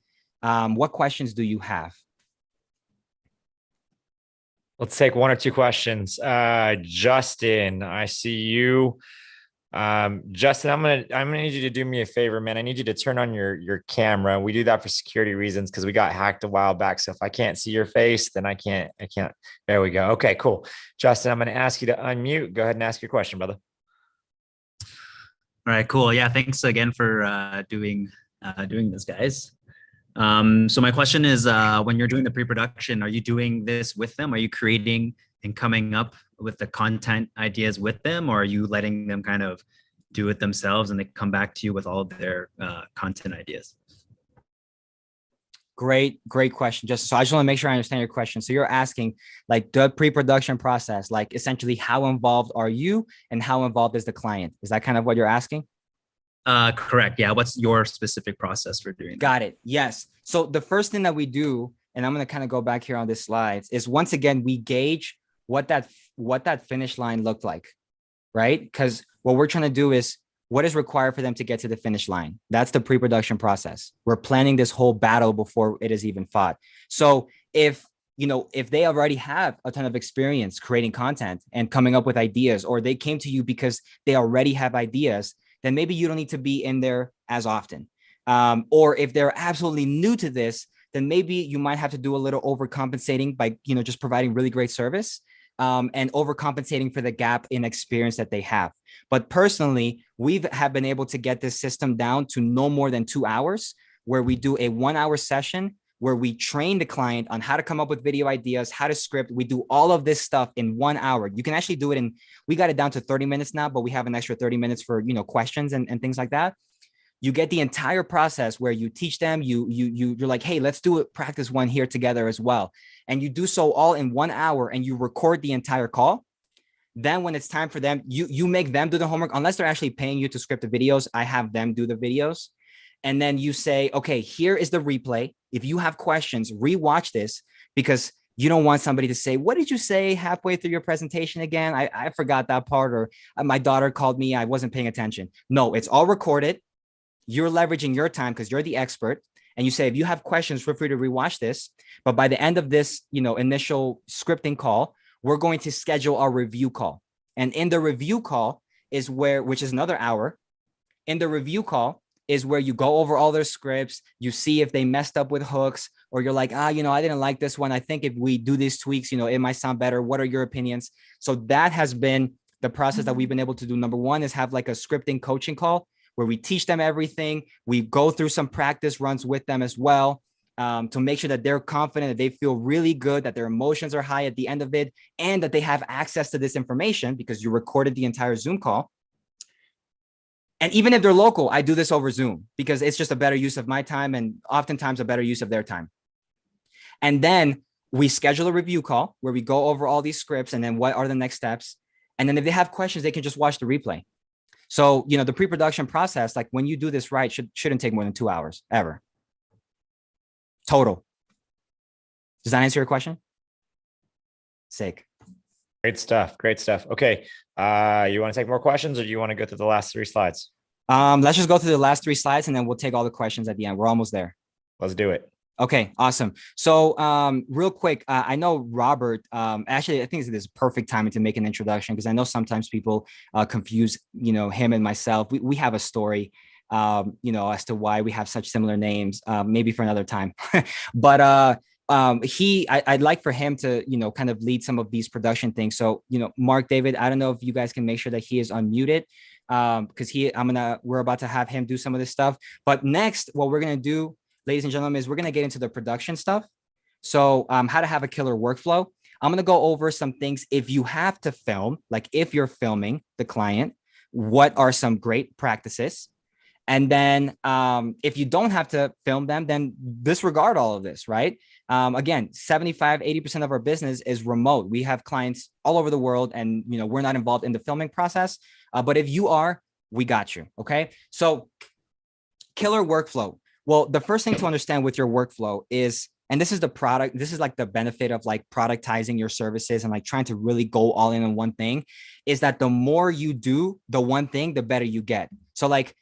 what questions do you have? Let's take one or two questions. Justin, I see you. Justin, I'm gonna need you to do me a favor, man. I need you to turn on your camera. We do that for security reasons because we got hacked a while back. So if I can't see your face, then I can't. There we go. Okay, cool. Justin, I'm gonna ask you to unmute. Go ahead and ask your question, brother. All right, cool. Yeah, thanks again for doing this, guys. So my question is, when you're doing the pre-production, are you doing this with them? Are you creating and coming up with the content ideas with them, or are you letting them kind of do it themselves and they come back to you with all of their content ideas? Great question. I just want to make sure I understand your question. So you're asking, like, the pre-production process, like essentially how involved are you and how involved is the client? Is that kind of what you're asking? Correct. Yeah. What's your specific process for doing that? Got it. Yes. So the first thing that we do, and I'm going to kind of go back here on this slide, is once again, we gauge what that finish line looked like, right? Because what we're trying to do is what is required for them to get to the finish line. That's the pre-production process. We're planning this whole battle before it is even fought. So if they already have a ton of experience creating content and coming up with ideas, or they came to you because they already have ideas, then maybe you don't need to be in there as often. Or if they're absolutely new to this, then maybe you might have to do a little overcompensating by, just providing really great service, and overcompensating for the gap in experience that they have. But personally, we have been able to get this system down to no more than 2 hours, where we do a 1 hour session where we train the client on how to come up with video ideas, how to script. We do all of this stuff in 1 hour. You can actually do it we got it down to 30 minutes now, but we have an extra 30 minutes for, questions and things like that. You get the entire process where you teach them, you're like, hey, let's do it, practice one here together as well. And you do so all in 1 hour, and you record the entire call. Then when it's time for them, you make them do the homework, unless they're actually paying you to script the videos. I have them do the videos. And then you say, okay, here is the replay. If you have questions, rewatch this, because you don't want somebody to say, what did you say halfway through your presentation again? I forgot that part, or my daughter called me, I wasn't paying attention. No, it's all recorded. you're leveraging your time because you're the expert. And you say, if you have questions, feel free to rewatch this. But by the end of this, initial scripting call, we're going to schedule our review call. And in the review call is which is another hour. In the review call is where you go over all their scripts. You see if they messed up with hooks, or you're like, I didn't like this one. I think if we do these tweaks, it might sound better. What are your opinions? So that has been the process that we've been able to do. Number one is have like a scripting coaching call where we teach them everything. We go through some practice runs with them as well, to make sure that they're confident, that they feel really good, that their emotions are high at the end of it, and that they have access to this information because you recorded the entire Zoom call. And even if they're local, I do this over Zoom because it's just a better use of my time and oftentimes a better use of their time. And then we schedule a review call where we go over all these scripts and then what are the next steps. And then if they have questions, they can just watch the replay. So, the pre-production process, like when you do this right, shouldn't take more than 2 hours ever. Total. Does that answer your question? Sick. Great stuff. Great stuff. Okay. You want to take more questions, or do you want to go through the last 3 slides? Let's just go through the last 3 slides and then we'll take all the questions at the end. We're almost there. Let's do it. Okay, awesome. So real quick, I know Robert, actually, I think this is perfect timing to make an introduction because I know sometimes people confuse, him and myself. We have a story, as to why we have such similar names, maybe for another time. But I'd like for him to, kind of lead some of these production things. So, Mark David, I don't know if you guys can make sure that he is unmuted, because we're about to have him do some of this stuff. But next, what we're going to do, ladies and gentlemen, is we're going to get into the production stuff. So how to have a killer workflow. I'm going to go over some things. If you have to film, like if you're filming the client, what are some great practices? And then if you don't have to film them, then disregard all of this, right? Again, 80% of our business is remote. We have clients all over the world and, we're not involved in the filming process. But if you are, we got you. Okay. So killer workflow. Well, the first thing to understand with your workflow is, and this is like the benefit of like productizing your services and like trying to really go all in on one thing, is that the more you do the one thing, the better you get. So like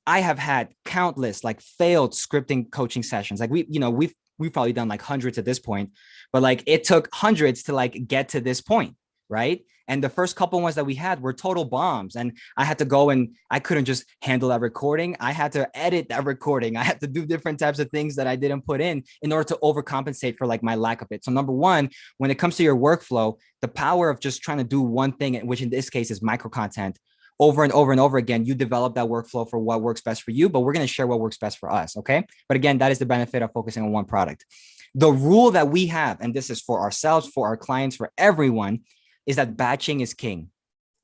I have had countless like failed scripting coaching sessions. Like we've probably done like hundreds at this point, but like it took hundreds to like get to this point. Right. And the first couple ones that we had were total bombs. And I had to go and I couldn't just handle that recording. I had to edit that recording. I had to do different types of things that I didn't put in order to overcompensate for like my lack of it. So number one, when it comes to your workflow, the power of just trying to do one thing, which in this case is micro content, over and over and over again, you develop that workflow for what works best for you, but we're going to share what works best for us. Okay. But again, that is the benefit of focusing on one product. The rule that we have, and this is for ourselves, for our clients, for everyone, is that batching is king,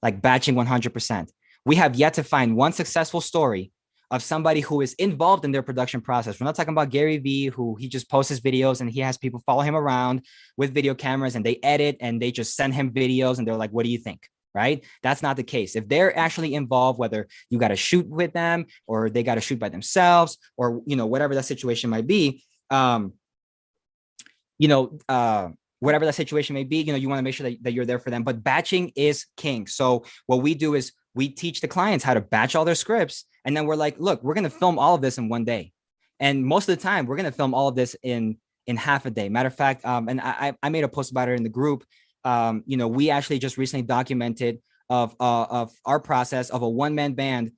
like batching 100%. We have yet to find one successful story of somebody who is involved in their production process. We're not talking about Gary Vee, who he just posts his videos and he has people follow him around with video cameras and they edit and they just send him videos and they're like, what do you think? Right? That's not the case. If they're actually involved, whether you got to shoot with them or they got to shoot by themselves or, whatever that situation might be, whatever that situation may be, you want to make sure that you're there for them. But batching is king. So what we do is we teach the clients how to batch all their scripts. And then we're like, look, we're going to film all of this in one day. And most of the time, we're going to film all of this in half a day. Matter of fact, and I made a post about it in the group. We actually just recently documented of our process of a one-man band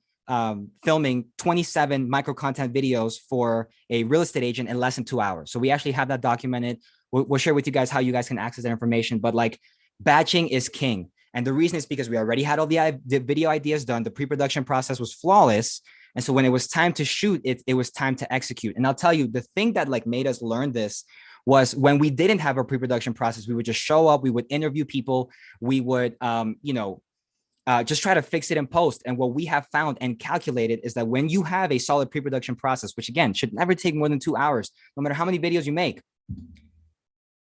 filming 27 micro content videos for a real estate agent in less than 2 hours. So we actually have that documented. We'll share with you guys how you guys can access that information. But like batching is king. And the reason is because we already had all the video ideas done. The pre-production process was flawless. And so when it was time to shoot, it was time to execute. And I'll tell you, the thing that like made us learn this was when we didn't have a pre-production process, we would just show up, we would interview people, we would, just try to fix it in post. And what we have found and calculated is that when you have a solid pre-production process, which again, should never take more than 2 hours, no matter how many videos you make,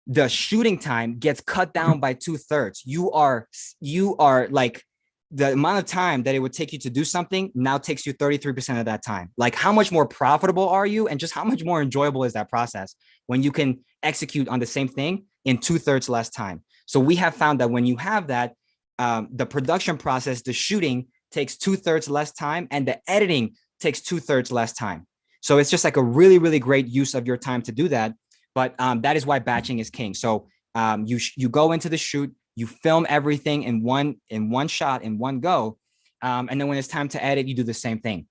the shooting time gets cut down by 2/3. You are like the amount of time that it would take you to do something now takes you 33% of that time. Like how much more profitable are you? And just how much more enjoyable is that process when you can execute on the same thing in 2/3 less time? So we have found that when you have that, the production process, the shooting takes 2/3 less time and the editing takes 2/3 less time. So it's just like a really, really great use of your time to do that. But that is why batching is king. So you go into the shoot, you film everything in one shot, in one go. And then when it's time to edit, you do the same thing.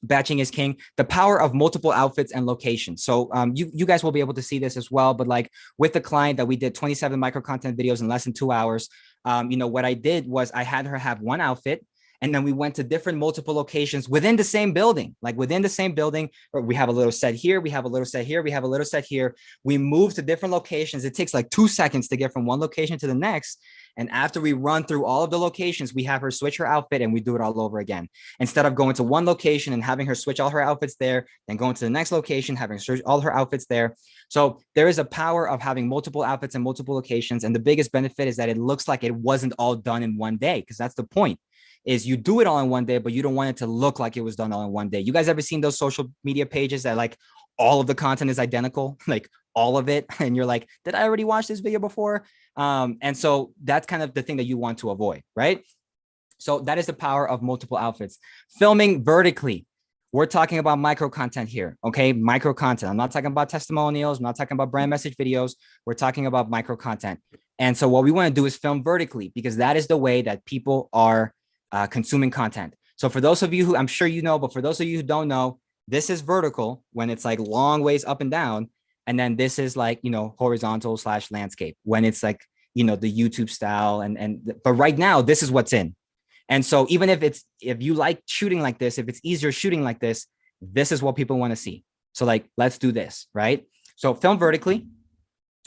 Batching is king. The power of multiple outfits and locations. So you guys will be able to see this as well. But like with the client that we did 27 micro content videos in less than 2 hours, what I did was I had her have one outfit, and then we went to different multiple locations within the same building, we have a little set here. We have a little set here. We have a little set here. We move to different locations. It takes like 2 seconds to get from one location to the next. And after we run through all of the locations, we have her switch her outfit and we do it all over again. Instead of going to one location and having her switch all her outfits there, then going to the next location, having her switch all her outfits there. So there is a power of having multiple outfits and multiple locations. And the biggest benefit is that it looks like it wasn't all done in one day, because that's the point. Is you do it all in one day, but you don't want it to look like it was done all in one day. You guys ever seen those social media pages that like all of the content is identical, like all of it? And you're like, did I already watch this video before? And so that's kind of the thing that you want to avoid, right? So that is the power of multiple outfits. Filming vertically. We're talking about micro content here, okay? Micro content. I'm not talking about testimonials. I'm not talking about brand message videos. We're talking about micro content. And so what we want to do is film vertically, because that is the way that people are consuming content. So for those of you who, I'm sure you know, but for those of you who don't know, this is vertical when it's like long ways up and down. And then this is like, horizontal / landscape when it's like, the YouTube style. But right now, this is what's in. And so even if you like shooting like this, if it's easier shooting like this is what people want to see. So like, let's do this, right? So film vertically.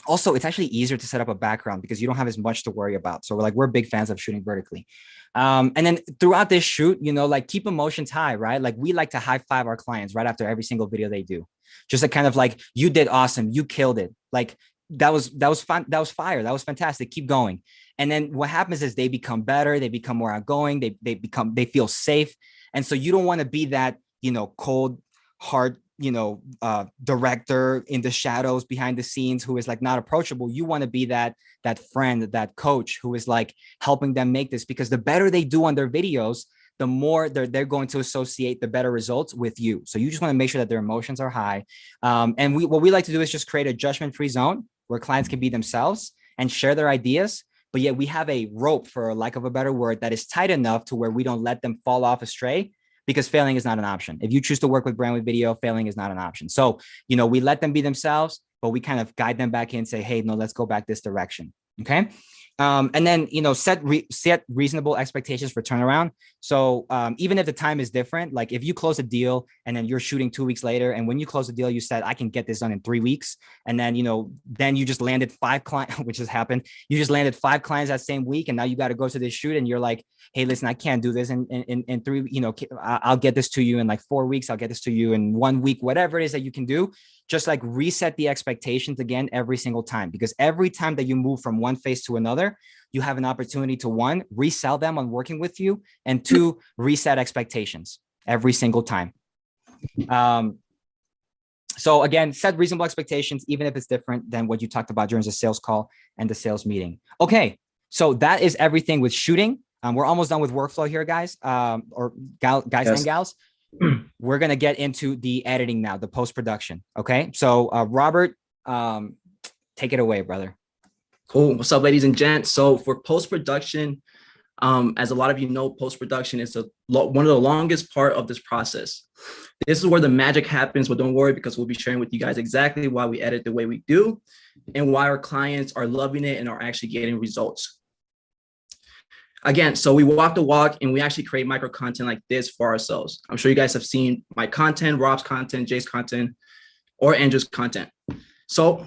Also, it's actually easier to set up a background because you don't have as much to worry about. So we're big fans of shooting vertically. And then throughout this shoot, like keep emotions high, right? Like we like to high five our clients right after every single video they do. Just to kind of like, you did awesome. You killed it. Like that was fun. That was fire. That was fantastic. Keep going. And then what happens is they become better. They become more outgoing. They feel safe. And so you don't want to be that, cold, hard, director in the shadows behind the scenes who is like not approachable. You want to be that friend, that coach who is like helping them make this, because the better they do on their videos, the more they're going to associate the better results with you. So you just want to make sure that their emotions are high. And what we like to do is just create a judgment-free zone where clients can be themselves and share their ideas. But yet we have a rope, for lack of a better word, that is tight enough to where we don't let them fall off astray, because failing is not an option. If you choose to work with brand with video, failing is not an option. So, we let them be themselves, but we kind of guide them back in and say, hey, no, let's go back this direction. Okay. And then, set reasonable expectations for turnaround. So even if the time is different, like if you close a deal and then you're shooting 2 weeks later, and when you close the deal, you said, I can get this done in 3 weeks. And then, then you just landed 5 clients, which has happened. You just landed 5 clients that same week. And now you got to go to this shoot and you're like, hey, listen, I can't do this in 3, I'll get this to you in like 4 weeks. I'll get this to you in 1 week, whatever it is that you can do. Just like reset the expectations again every single time, because every time that you move from one phase to another, you have an opportunity to 1, resell them on working with you, and 2, reset expectations every single time. So again, set reasonable expectations, even if it's different than what you talked about during the sales call and the sales meeting. Okay, so that is everything with shooting. We're almost done with workflow here, guys, or guys and gals. We're going to get into the editing now, the post-production. Okay. So Robert, take it away, brother. Cool. What's up, ladies and gents? So for post-production, as a lot of you know, post-production is one of the longest part of this process. This is where the magic happens, but don't worry, because we'll be sharing with you guys exactly why we edit the way we do and why our clients are loving it and are actually getting results. Again, so we walk the walk and we actually create micro content like this for ourselves. I'm sure you guys have seen my content, Rob's content, Jay's content, or Andrew's content. So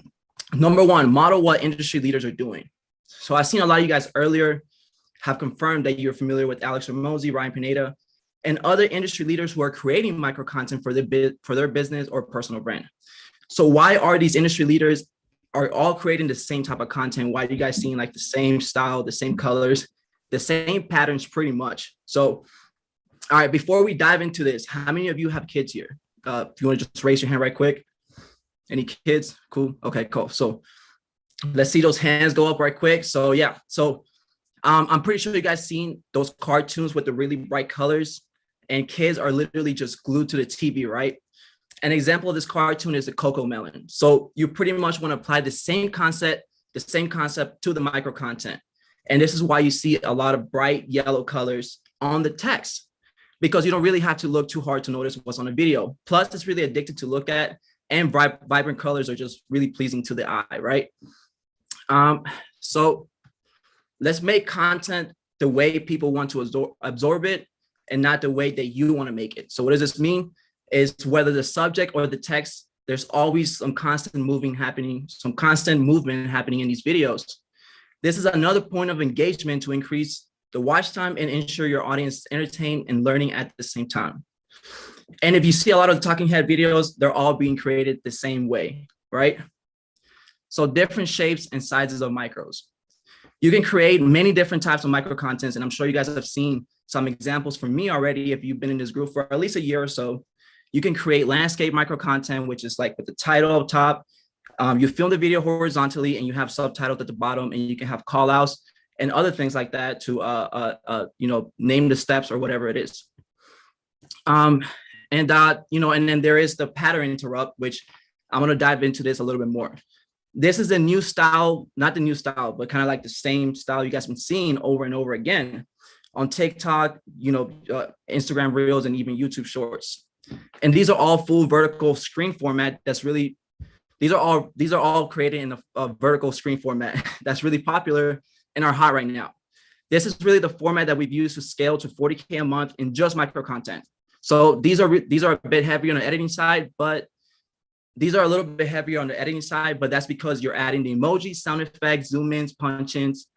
number 1, model what industry leaders are doing. So I've seen a lot of you guys earlier have confirmed that you're familiar with Alex Ramosi, Ryan Pineda, and other industry leaders who are creating micro content for their business or personal brand. So why are these industry leaders are all creating the same type of content? Why are you guys seeing like the same style, the same colors, the same patterns pretty much? So, all right, before we dive into this, how many of you have kids here? If you want to just raise your hand right quick. Any kids? Cool. Okay, cool. So let's see those hands go up right quick. So yeah. So I'm pretty sure you guys seen those cartoons with the really bright colors and kids are literally just glued to the TV, right? An example of this cartoon is the Coco Melon. So you pretty much want to apply the same concept to the micro content. And this is why you see a lot of bright yellow colors on the text, because you don't really have to look too hard to notice what's on the video. Plus, it's really addictive to look at, and vibrant colors are just really pleasing to the eye, right? So let's make content the way people want to absorb it and not the way that you want to make it. So what does this mean? Is whether the subject or the text, there's always some constant movement happening in these videos. This is another point of engagement to increase the watch time and ensure your audience is entertained and learning at the same time. And if you see a lot of the talking head videos, they're all being created the same way, right? So different shapes and sizes of micros. You can create many different types of micro contents, and I'm sure you guys have seen some examples from me already if you've been in this group for at least a year or so. You can create landscape micro content, which is like with the title up top. You film the video horizontally and you have subtitles at the bottom, and you can have call outs and other things like that to name the steps or whatever it is. And then there is the pattern interrupt, which I'm going to dive into this a little bit more. This is a new style, not the new style, but kind of like the same style you guys have been seeing over and over again on TikTok, Instagram Reels, and even YouTube Shorts. And these are all full vertical screen format. These are all created in a vertical screen format that's really popular and are hot right now. This is really the format that we've used to scale to 40K a month in just micro content. So these are a bit heavier on the editing side, but that's because you're adding the emojis, sound effects, zoom ins, punch ins,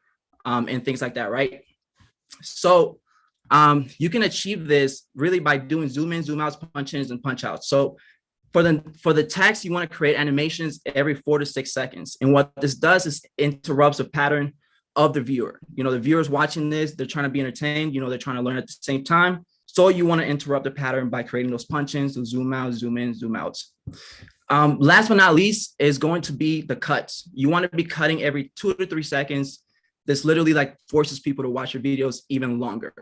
and things like that, right? So you can achieve this really by doing zoom in, zoom outs, punch ins, and punch outs. So for the text, you want to create animations every 4 to 6 seconds. And what this does is interrupts the pattern of the viewer. The viewer's watching this, they're trying to be entertained, they're trying to learn at the same time. So you want to interrupt the pattern by creating those punch ins, the zoom out, zoom in, zoom outs. Last but not least is going to be the cuts. You want to be cutting every 2 to 3 seconds. This literally forces people to watch your videos even longer.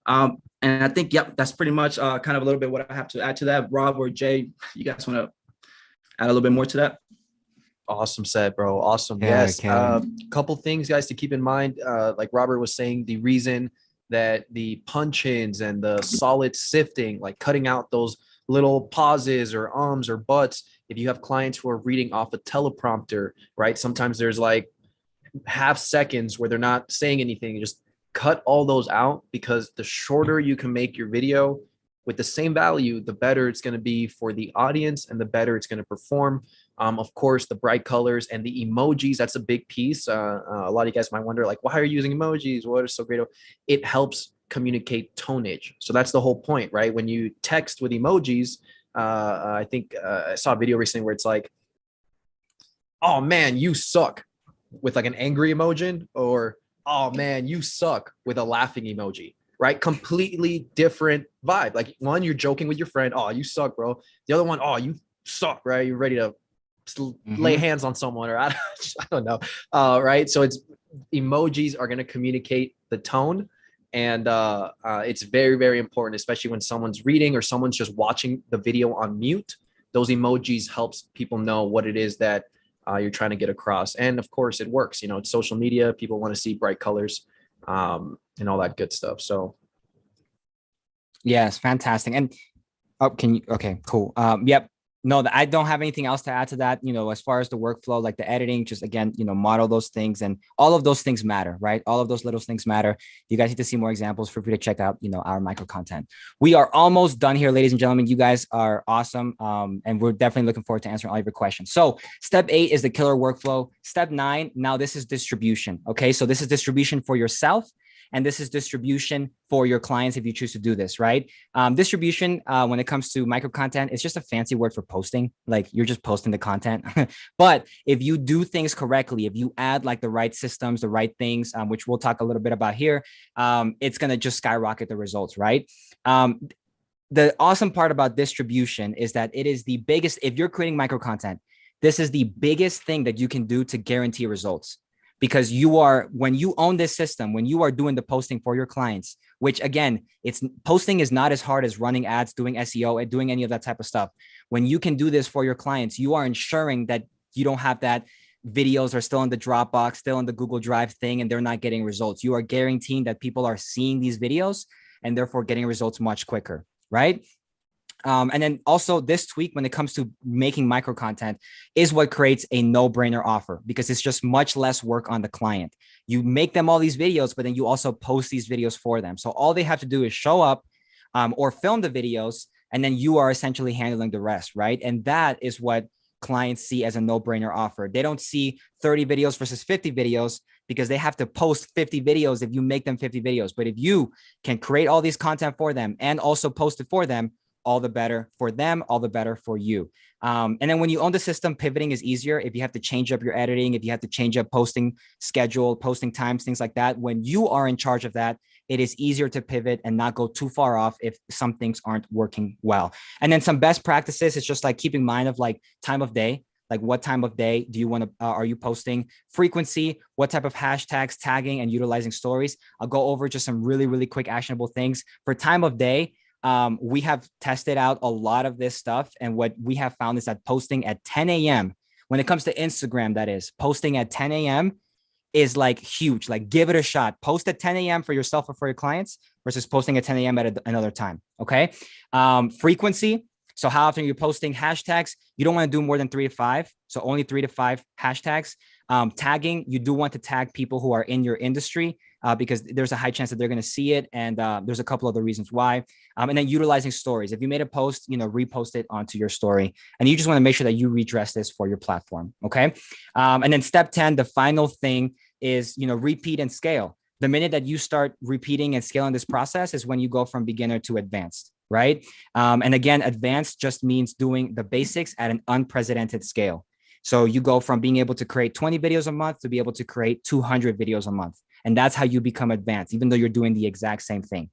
And I think, that's pretty much kind of a little bit what I have to add to that. Rob or Jay, you guys want to add a little bit more to that? Awesome set, bro. Awesome. Yeah, yes. Couple things, guys, to keep in mind. Like Robert was saying, the reason that the punch-ins and the solid sifting, like cutting out those little pauses or ums or buts, if you have clients who are reading off a teleprompter, right? Sometimes there's like half seconds where they're not saying anything. You just cut all those out, because the shorter you can make your video with the same value, the better it's going to be for the audience and the better it's going to perform. Of course, the bright colors and the emojis, that's a big piece. A lot of you guys might wonder, like, why are you using emojis? What is so great? It helps communicate tonage. So that's the whole point, right? When you text with emojis, I think I saw a video recently where it's like, oh man, you suck, with like an angry emoji, or oh man, you suck, with a laughing emoji, right? Completely different vibe. Like one, you're joking with your friend, oh, you suck, bro. The other one, oh, you suck, right? You're ready to lay hands on someone, or I don't know, right? So it's emojis are going to communicate the tone, and it's very, very important, especially when someone's reading or someone's just watching the video on mute. Those emojis helps people know what it is that you're trying to get across. And of course it works, it's social media. People want to see bright colors and all that good stuff. So. Yes. Fantastic. And okay, cool. Yep. No, I don't have anything else to add to that. As far as the workflow, like the editing, just again, model those things, and all of those things matter, right? All of those little things matter. If you guys need to see more examples, feel free to check out, our micro content. We are almost done here, ladies and gentlemen. You guys are awesome. And we're definitely looking forward to answering all of your questions. So step 8 is the killer workflow. Step 9, now this is distribution. Okay. So this is distribution for yourself, and this is distribution for your clients if you choose to do this, right? Distribution, when it comes to micro content, it's just a fancy word for posting. Like you're just posting the content. But if you do things correctly, if you add like the right systems, the right things, which we'll talk a little bit about here, it's going to just skyrocket the results, right? The awesome part about distribution is that it is the biggest, if you're creating micro content, this is the biggest thing that you can do to guarantee results. because when you own this system, when you are doing the posting for your clients, which again, posting is not as hard as running ads, doing SEO, and doing any of that type of stuff. When you can do this for your clients, you are ensuring that you don't have that videos are still in the Dropbox, still in the Google Drive thing, and they're not getting results. You are guaranteeing that people are seeing these videos and therefore getting results much quicker, right? And then also this tweak, when it comes to making micro content, is what creates a no-brainer offer, because it's just much less work on the client. You make them all these videos, but then you also post these videos for them. So all they have to do is show up or film the videos, and then you are essentially handling the rest, right? And that is what clients see as a no-brainer offer. They don't see 30 videos versus 50 videos because they have to post 50 videos if you make them 50 videos. But if you can create all these content for them and also post it for them, all the better for them, all the better for you. And then when you own the system, pivoting is easier. If you have to change up your editing, if you have to change up posting schedule, posting times, things like that, when you are in charge of that, it is easier to pivot and not go too far off if some things aren't working well. And then some best practices is just like keeping mind of like time of day. Like what time of day do you want to, are you posting? Frequency, what type of hashtags, tagging, and utilizing stories. I'll go over just some really, really quick actionable things. For time of day, we have tested out a lot of this stuff. And what we have found is that posting at 10 a.m., when it comes to Instagram, that is, posting at 10 a.m. is like huge. Like give it a shot. Post at 10 a.m. for yourself or for your clients versus posting at 10 a.m. at another time. Okay. Frequency. So how often are you posting? Hashtags? You don't want to do more than 3 to 5. So only 3 to 5 hashtags. Tagging, you do want to tag people who are in your industry because there's a high chance that they're going to see it. And there's a couple other reasons why. And then utilizing stories. If you made a post, repost it onto your story. And you just want to make sure that you redress this for your platform. Okay. And then step 10, the final thing is, repeat and scale. The minute that you start repeating and scaling this process is when you go from beginner to advanced. Right. And again, advanced just means doing the basics at an unprecedented scale. So you go from being able to create 20 videos a month to be able to create 200 videos a month. And that's how you become advanced, even though you're doing the exact same thing.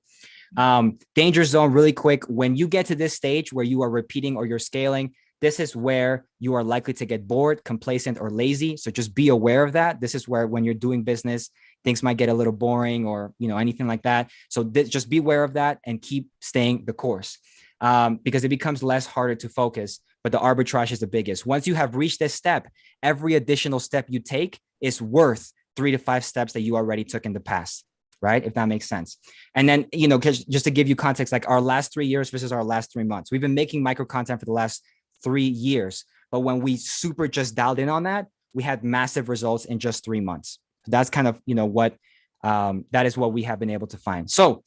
Danger zone, really quick. When you get to this stage where you are repeating or you're scaling, this is where you are likely to get bored, complacent, or lazy. So just be aware of that. This is where when you're doing business, things might get a little boring or, anything like that. So just be aware of that and keep staying the course because it becomes less harder to focus, but the arbitrage is the biggest. Once you have reached this step, every additional step you take is worth 3 to 5 steps that you already took in the past, right? If that makes sense. And then, just to give you context, like our last 3 years versus our last 3 months, we've been making micro content for the last 3 years. But when we super just dialed in on that, we had massive results in just 3 months. That's kind of, what that is what we have been able to find. So,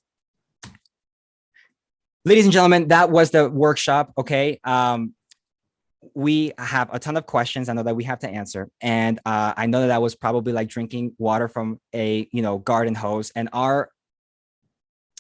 ladies and gentlemen, that was the workshop. Okay. We have a ton of questions I know that we have to answer. And I know that was probably like drinking water from a, garden hose. And our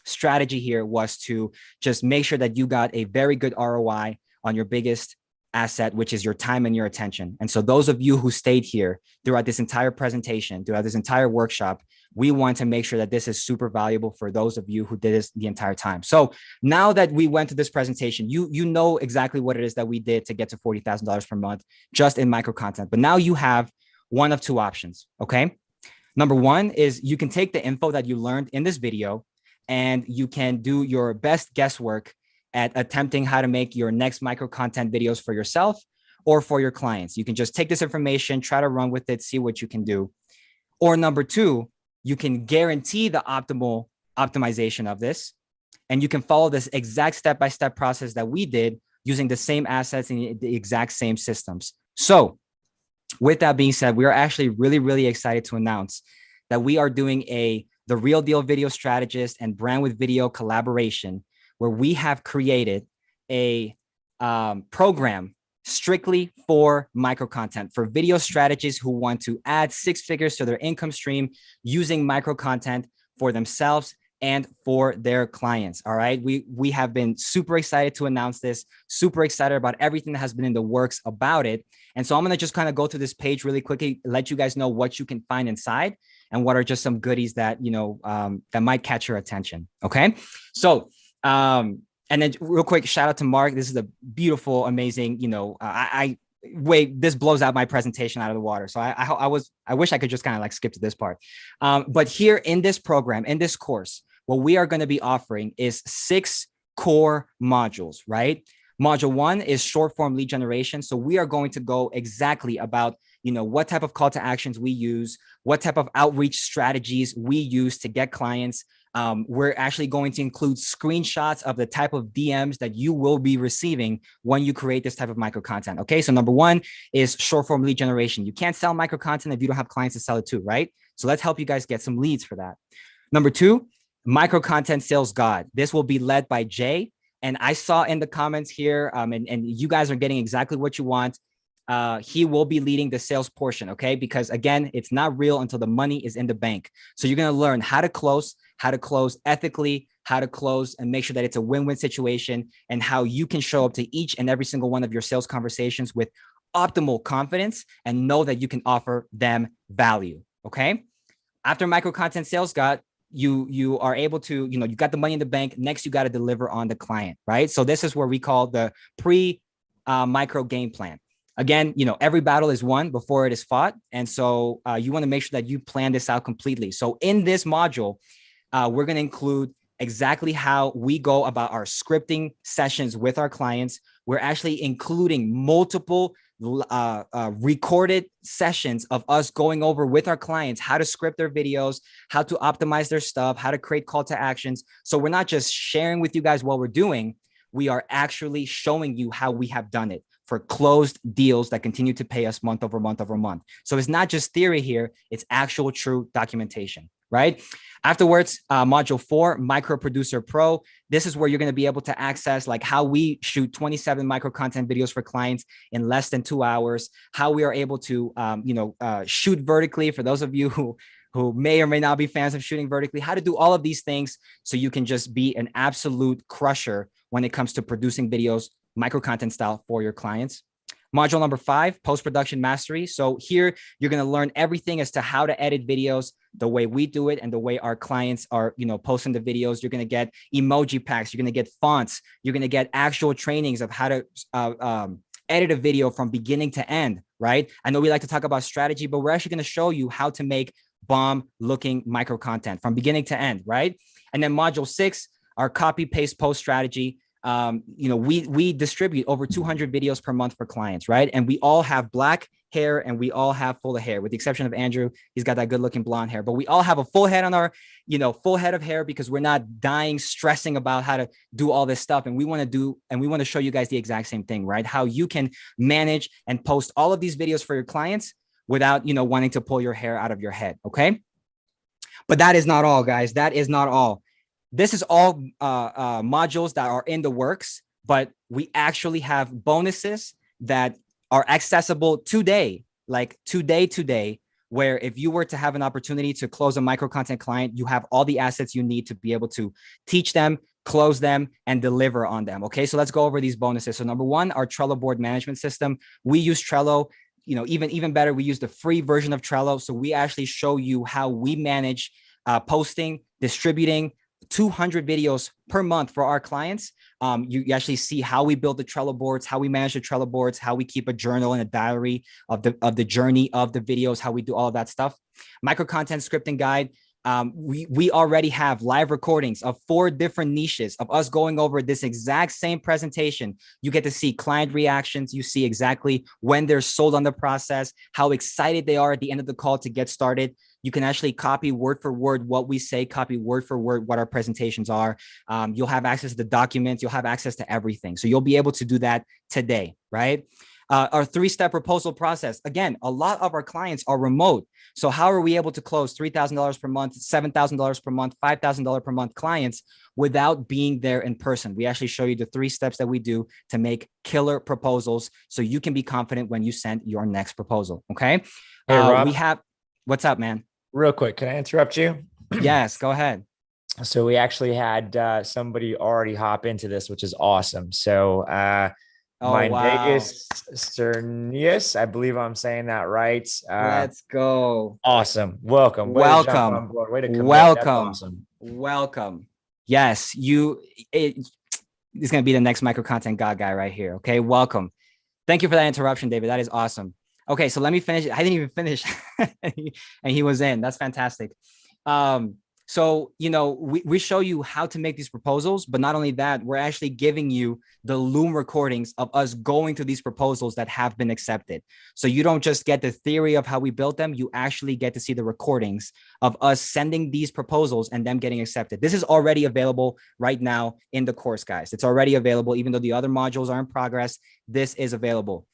strategy here was to just make sure that you got a very good ROI on your biggest asset, which is your time and your attention. And so those of you who stayed here throughout this entire presentation, throughout this entire workshop, we want to make sure that this is super valuable for those of you who did this the entire time. So now that we went to this presentation, you know exactly what it is that we did to get to $40,000 per month just in micro content. But now you have one of 2 options. Okay. Number one is you can take the info that you learned in this video and you can do your best guesswork at attempting how to make your next micro content videos for yourself or for your clients. You can just take this information, try to run with it, see what you can do. Or number 2, you can guarantee the optimal optimization of this. And you can follow this exact step-by-step process that we did using the same assets and the exact same systems. So with that being said, we are actually really, really excited to announce that we are doing the Real Deal Video Strategist and Brand with Video collaboration, where we have created a program strictly for micro content for video strategists who want to add 6 figures to their income stream using micro content for themselves and for their clients. All right. We have been super excited to announce this, super excited about everything that has been in the works about it. And so I'm going to just kind of go through this page really quickly, let you guys know what you can find inside and what are just some goodies that, that might catch your attention. Okay. So, and then real quick, shout out to Mark. This is a beautiful, amazing, wait, this blows out my presentation out of the water. So I wish I could just kind of like skip to this part. But here in this program, in this course, what we are going to be offering is 6 core modules, right? Module 1 is short form lead generation. So we are going to go exactly about, what type of call to actions we use, what type of outreach strategies we use to get clients. We're actually going to include screenshots of the type of DMs that you will be receiving when you create this type of micro content. Okay. So number 1 is short form lead generation. You can't sell micro content if you don't have clients to sell it to, right? So let's help you guys get some leads for that. Number 2, micro content sales God. This will be led by Jay. And I saw in the comments here, and you guys are getting exactly what you want. He will be leading the sales portion, okay? Because again, it's not real until the money is in the bank. So you're going to learn how to close ethically, how to close and make sure that it's a win-win situation, and how you can show up to each and every single one of your sales conversations with optimal confidence and know that you can offer them value, okay? After micro content sales God, you are able to, you got the money in the bank. Next, you got to deliver on the client, right? So this is where we call the micro game plan. Again, every battle is won before it is fought. And so you want to make sure that you plan this out completely. So in this module, we're going to include exactly how we go about our scripting sessions with our clients. We're actually including multiple recorded sessions of us going over with our clients how to script their videos, how to optimize their stuff, how to create call to actions. So we're not just sharing with you guys what we're doing. We are actually showing you how we have done it for closed deals that continue to pay us month over month over month. So it's not just theory here, it's actual true documentation, right? Afterwards, module 4, Micro Producer Pro. This is where you're going to be able to access like how we shoot 27 micro content videos for clients in less than 2 hours, how we are able to, shoot vertically for those of you who may or may not be fans of shooting vertically, how to do all of these things so you can just be an absolute crusher when it comes to producing videos, micro content style for your clients. Module number 5, post-production mastery. So here you're going to learn everything as to how to edit videos the way we do it and the way our clients are, posting the videos. You're going to get emoji packs. You're going to get fonts. You're going to get actual trainings of how to edit a video from beginning to end, right? I know we like to talk about strategy, but we're actually going to show you how to make bomb looking micro content from beginning to end, right? And then module 6, our copy paste post strategy. We distribute over 200 videos per month for clients, right? And we all have black hair and we all have full of hair, with the exception of Andrew. He's got that good looking blonde hair, but we all have a full head on our, full head of hair because we're not dying, stressing about how to do all this stuff. And we want to show you guys the exact same thing, right? How you can manage and post all of these videos for your clients without, wanting to pull your hair out of your head. Okay. But that is not all, guys. That is not all. This is all modules that are in the works, but we actually have bonuses that are accessible today, like today, where if you were to have an opportunity to close a micro content client, you have all the assets you need to be able to teach them, close them, and deliver on them. Okay, so let's go over these bonuses. So number 1, our Trello board management system. We use Trello. Even better, we use the free version of Trello. So we actually show you how we manage posting, distributing 200 videos per month for our clients. You actually see how we build the Trello boards, how we manage the Trello boards, how we keep a journal and a diary of the journey of the videos, how we do all of that stuff. Micro content scripting guide. We already have live recordings of 4 different niches of us going over this exact same presentation. You get to see client reactions. You see exactly when they're sold on the process, how excited they are at the end of the call to get started. You can actually copy word for word what we say, copy word for word what our presentations are. You'll have access to the documents. You'll have access to everything. So you'll be able to do that today, right? Our 3-step proposal process. Again, a lot of our clients are remote. So how are we able to close $3,000 per month, $7,000 per month, $5,000 per month clients without being there in person? We actually show you the 3 steps that we do to make killer proposals so you can be confident when you send your next proposal. Okay. Hey, Rob. We have, what's up, man? Real quick, can I interrupt you? Yes, go ahead. So we actually had somebody already hop into this, which is awesome. So Vegas Sternius, I believe I'm saying that right. Let's go. Awesome. Welcome. Welcome. Way to come Welcome. Awesome. Welcome. Yes, it's going to be the next micro content guy right here. Okay. Welcome. Thank you for that interruption, David. That is awesome. Okay, so let me finish. I didn't even finish, and he was in. That's fantastic. So, we show you how to make these proposals, but not only that, we're actually giving you the Loom recordings of us going through these proposals that have been accepted. So you don't just get the theory of how we built them, you actually get to see the recordings of us sending these proposals and them getting accepted. This is already available right now in the course, guys. It's already available, even though the other modules are in progress. This is available.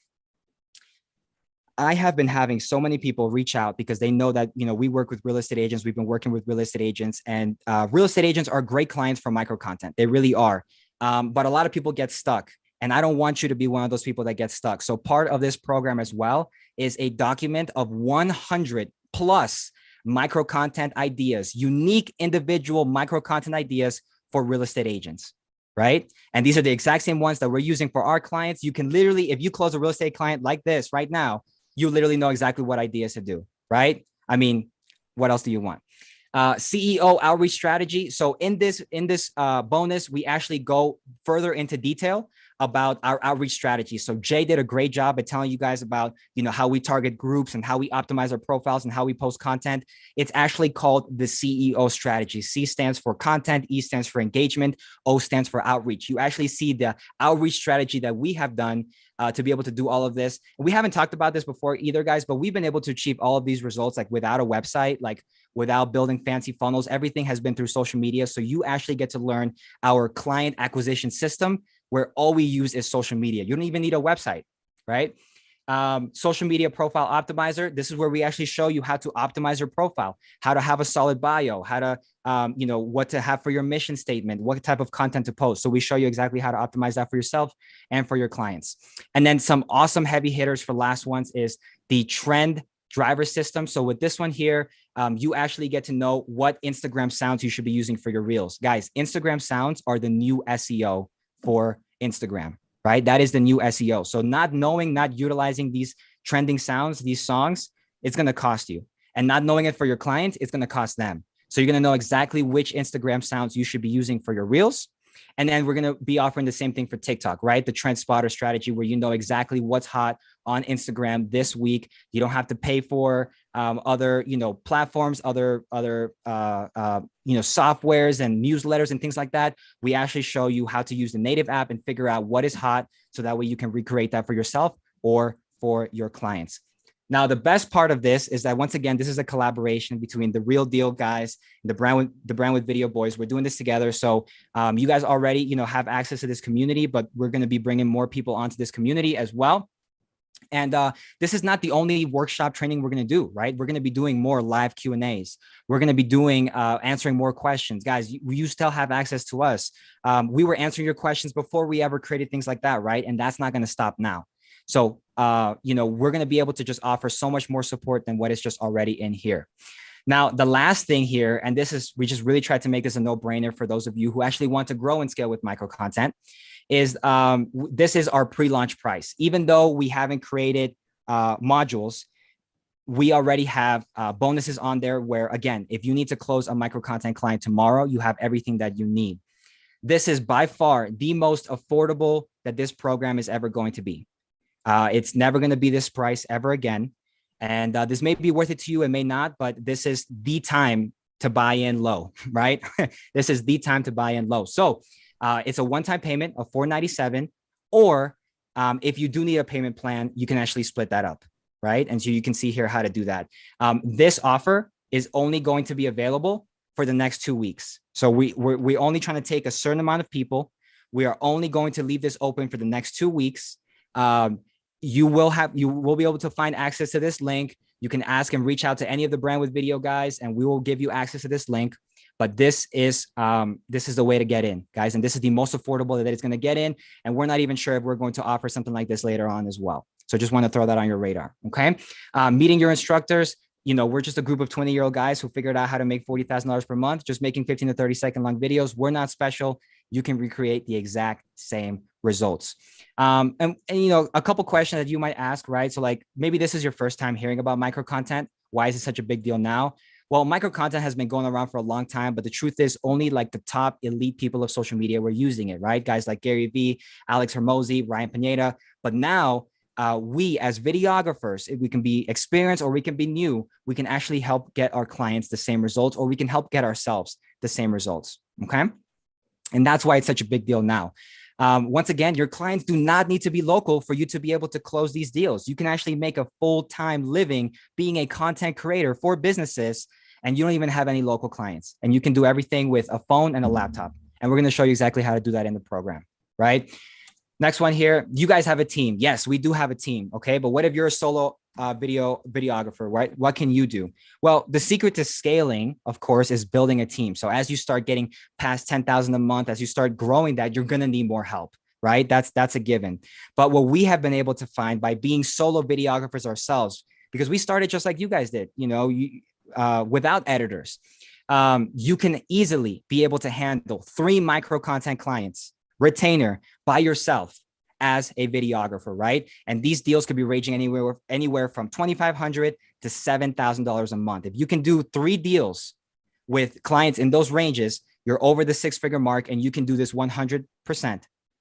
I have been having so many people reach out because they know that, we work with real estate agents. We've been working with real estate agents, and real estate agents are great clients for micro content. They really are. But a lot of people get stuck, and I don't want you to be one of those people that get stuck. So part of this program as well is a document of 100 plus micro content ideas, unique individual micro content ideas for real estate agents. Right. And these are the exact same ones that we're using for our clients. You can literally, if you close a real estate client like this right now, you literally know exactly what ideas to do, right? I mean, what else do you want? CEO outreach strategy. So in this bonus, we actually go further into detail about our outreach strategy. So Jay did a great job at telling you guys about, how we target groups and how we optimize our profiles and how we post content. It's actually called the CEO strategy. C stands for content, E stands for engagement, O stands for outreach. You actually see the outreach strategy that we have done to be able to do all of this. We haven't talked about this before either, guys, but we've been able to achieve all of these results like without a website, like without building fancy funnels. Everything has been through social media. So you actually get to learn our client acquisition system where all we use is social media. You don't even need a website, right? Social media profile optimizer. This is where we actually show you how to optimize your profile, how to have a solid bio, how to, what to have for your mission statement, what type of content to post. So we show you exactly how to optimize that for yourself and for your clients. And then some awesome heavy hitters for last ones is the trend driver system. So with this one here, you actually get to know what Instagram sounds you should be using for your reels. Guys, Instagram sounds are the new SEO for Instagram, right? That is the new SEO. So not utilizing these trending sounds, these songs, it's going to cost you. And not knowing it for your clients, it's going to cost them. So you're going to know exactly which Instagram sounds you should be using for your reels. And then we're going to be offering the same thing for TikTok, right? The trend spotter strategy where you know exactly what's hot on Instagram this week. You don't have to pay for other, platforms, other softwares and newsletters and things like that. We actually show you how to use the native app and figure out what is hot. So that way you can recreate that for yourself or for your clients. Now, the best part of this is that, once again, this is a collaboration between the Real Deal guys and the Brand with Video boys. We're doing this together. So you guys already, have access to this community, but we're going to be bringing more people onto this community as well. And this is not the only workshop training we're going to do, right? We're going to be doing more live Q&As. We're going to be doing answering more questions. Guys, you still have access to us. We were answering your questions before we ever created things like that, right? And that's not going to stop now. So, we're going to be able to just offer so much more support than what is just already in here. Now, the last thing here, and we just really tried to make this a no-brainer for those of you who actually want to grow and scale with micro content, is this is our pre-launch price. Even though we haven't created modules, we already have bonuses on there where, again, if you need to close a micro content client tomorrow, you have everything that you need. This is by far the most affordable that this program is ever going to be. It's never going to be this price ever again. And this may be worth it to you, it may not, but this is the time to buy in low, right? This is the time to buy in low. So it's a one-time payment of $497, or if you do need a payment plan, you can actually split that up, right? And so you can see here how to do that. This offer is only going to be available for the next 2 weeks. So we're only trying to take a certain amount of people. We are only going to leave this open for the next 2 weeks. You will be able to find access to this link. You can ask and reach out to any of the Brand with Video guys, and we will give you access to this link. But this is the way to get in, guys. And this is the most affordable that it's going to get in. And we're not even sure if we're going to offer something like this later on as well. So just want to throw that on your radar. Okay. Meeting your instructors. We're just a group of 20-year-old guys who figured out how to make $40,000 per month, just making 15 to 30 second long videos. We're not special. You can recreate the exact same results. And a couple questions that you might ask, right? So like, maybe this is your first time hearing about micro content. Why is it such a big deal now? Well, micro content has been going around for a long time, but the truth is only like the top elite people of social media were using it, right? Guys like Gary Vee, Alex Hermosi, Ryan Pineda. But now we as videographers, if we can be experienced or we can be new, we can actually help get our clients the same results, or we can help get ourselves the same results. Okay. And that's why it's such a big deal now. Once again, your clients do not need to be local for you to be able to close these deals. You can actually make a full-time living being a content creator for businesses, and you don't even have any local clients. And you can do everything with a phone and a laptop. And we're going to show you exactly how to do that in the program, right? Next one here. You guys have a team. Yes, we do have a team. Okay. But what if you're a solo videographer, right? What can you do? Well, the secret to scaling, of course, is building a team. So as you start getting past 10,000 a month, as you start growing that, you're going to need more help, right? That's a given. But what we have been able to find by being solo videographers ourselves, because we started just like you guys did, without editors, you can easily be able to handle 3 micro content clients, retainer, by yourself as a videographer, right? And these deals could be ranging anywhere from $2,500 to $7,000 a month. If you can do 3 deals with clients in those ranges, you're over the 6-figure mark, and you can do this 100%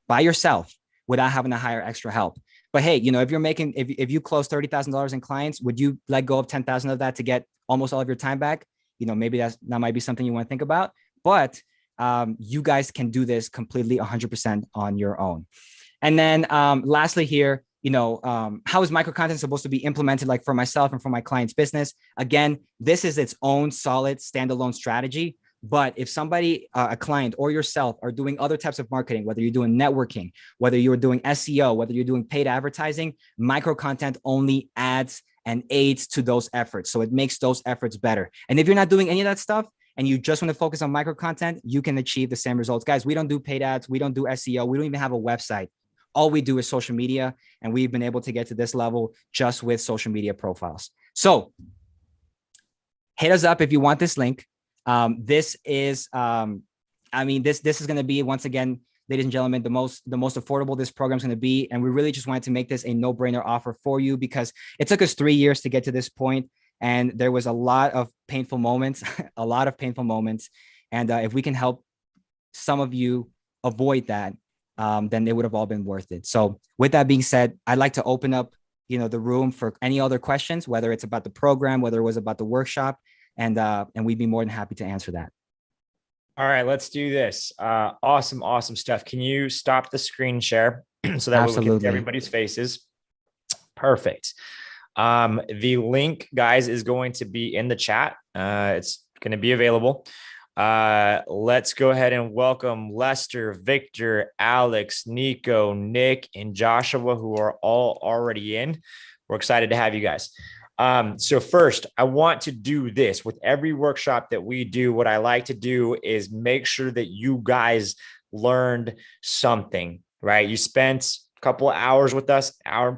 by yourself without having to hire extra help. But hey, if you're making, if you close $30,000 in clients, would you let go of 10,000 of that to get almost all of your time back? Maybe that might be something you want to think about, but you guys can do this completely 100% on your own. And then lastly here, how is micro content supposed to be implemented, like for myself and for my client's business? Again, this is its own solid standalone strategy. But if somebody, a client or yourself, are doing other types of marketing, whether you're doing networking, whether you're doing SEO, whether you're doing paid advertising, micro content only adds and aids to those efforts. So it makes those efforts better. And if you're not doing any of that stuff, and you just want to focus on micro content, you can achieve the same results. Guys, we don't do paid ads. We don't do SEO. We don't even have a website. All we do is social media. And we've been able to get to this level just with social media profiles. So hit us up if you want this link. This is going to be, once again, ladies and gentlemen, the most affordable this program is going to be. And we really just wanted to make this a no-brainer offer for you, because it took us 3 years to get to this point. And there was a lot of painful moments, And if we can help some of you avoid that, then they would have all been worth it. So with that being said, I'd like to open up, the room for any other questions, whether it's about the program, whether it was about the workshop, and we'd be more than happy to answer that. All right, let's do this. Awesome stuff. Can you stop the screen share so that we can see everybody's faces? Perfect. The link, guys, is going to be in the chat. It's going to be available. Let's go ahead and welcome Lester, Victor, Alex, Nico, Nick, and Joshua, who are all already in. We're excited to have you guys. So first, I want to do this with every workshop that we do. What I like to do is make sure that you guys learned something, right? You spent couple of hours with us,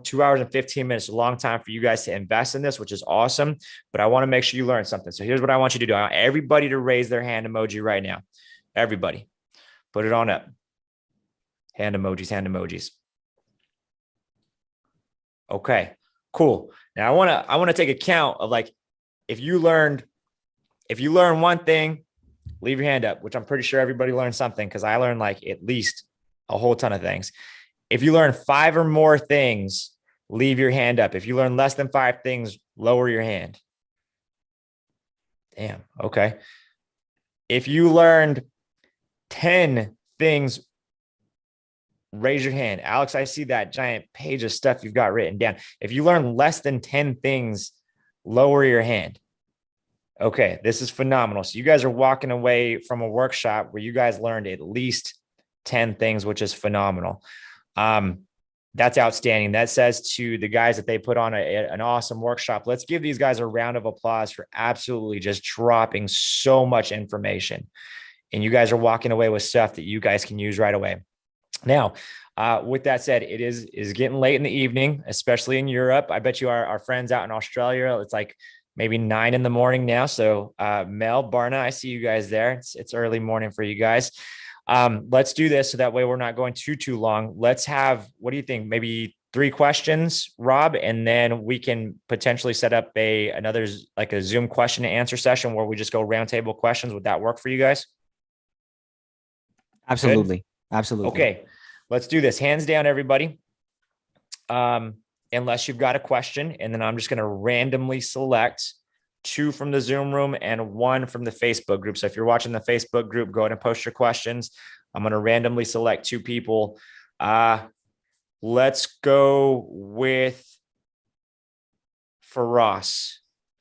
2 hours and 15 minutes, a long time for you guys to invest in this, which is awesome. But I want to make sure you learn something. So here's what I want you to do. I want everybody to raise their hand emoji right now. Everybody, put it on up. Hand emojis. Okay, cool. Now I want to take account of, like, if you learn one thing, leave your hand up, which I'm pretty sure everybody learned something, because I learned like at least a whole ton of things. If you learn 5 or more things, leave your hand up. If you learn less than 5 things, lower your hand. Damn. Okay. If you learned 10 things, raise your hand. Alex, I see that giant page of stuff you've got written down. If you learn less than 10 things, lower your hand. Okay. This is phenomenal. So you guys are walking away from a workshop where you guys learned at least 10 things, which is phenomenal. That's outstanding. That says to the guys that they put on an awesome workshop. Let's give these guys a round of applause for absolutely just dropping so much information. And you guys are walking away with stuff that you guys can use right away. Now, with that said, it is getting late in the evening, especially in Europe. I bet you our friends out in Australia, it's like maybe 9 a.m. now. So Mel, Barna, I see you guys there. It's early morning for you guys. Let's do this so that way we're not going too long. Let's have, what do you think? Maybe 3 questions, Rob, and then we can potentially set up another like a Zoom question and answer session where we just go roundtable questions. Would that work for you guys? Absolutely. Good? Absolutely. Okay, let's do this. Hands down, everybody. unless you've got a question. And then I'm just going to randomly select 2 from the Zoom room and 1 from the Facebook group. So if you're watching the Facebook group, go ahead and post your questions. I'm going to randomly select 2 people. Let's go with Faraz.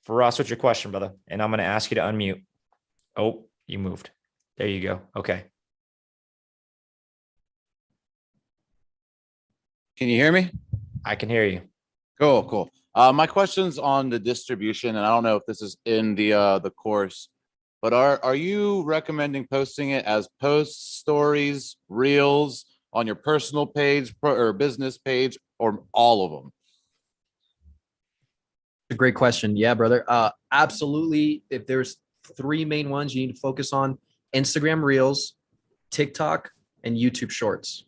Faraz, what's your question, brother? And I'm going to ask you to unmute. Oh, you moved. There you go. Okay. Can you hear me? I can hear you. Cool. My question's on the distribution, and I don't know if this is in the course, but are you recommending posting it as posts, stories, reels on your personal page or business page, or all of them? A great question. Yeah, brother. Absolutely. If there's 3 main ones you need to focus on: Instagram Reels, TikTok, and YouTube Shorts.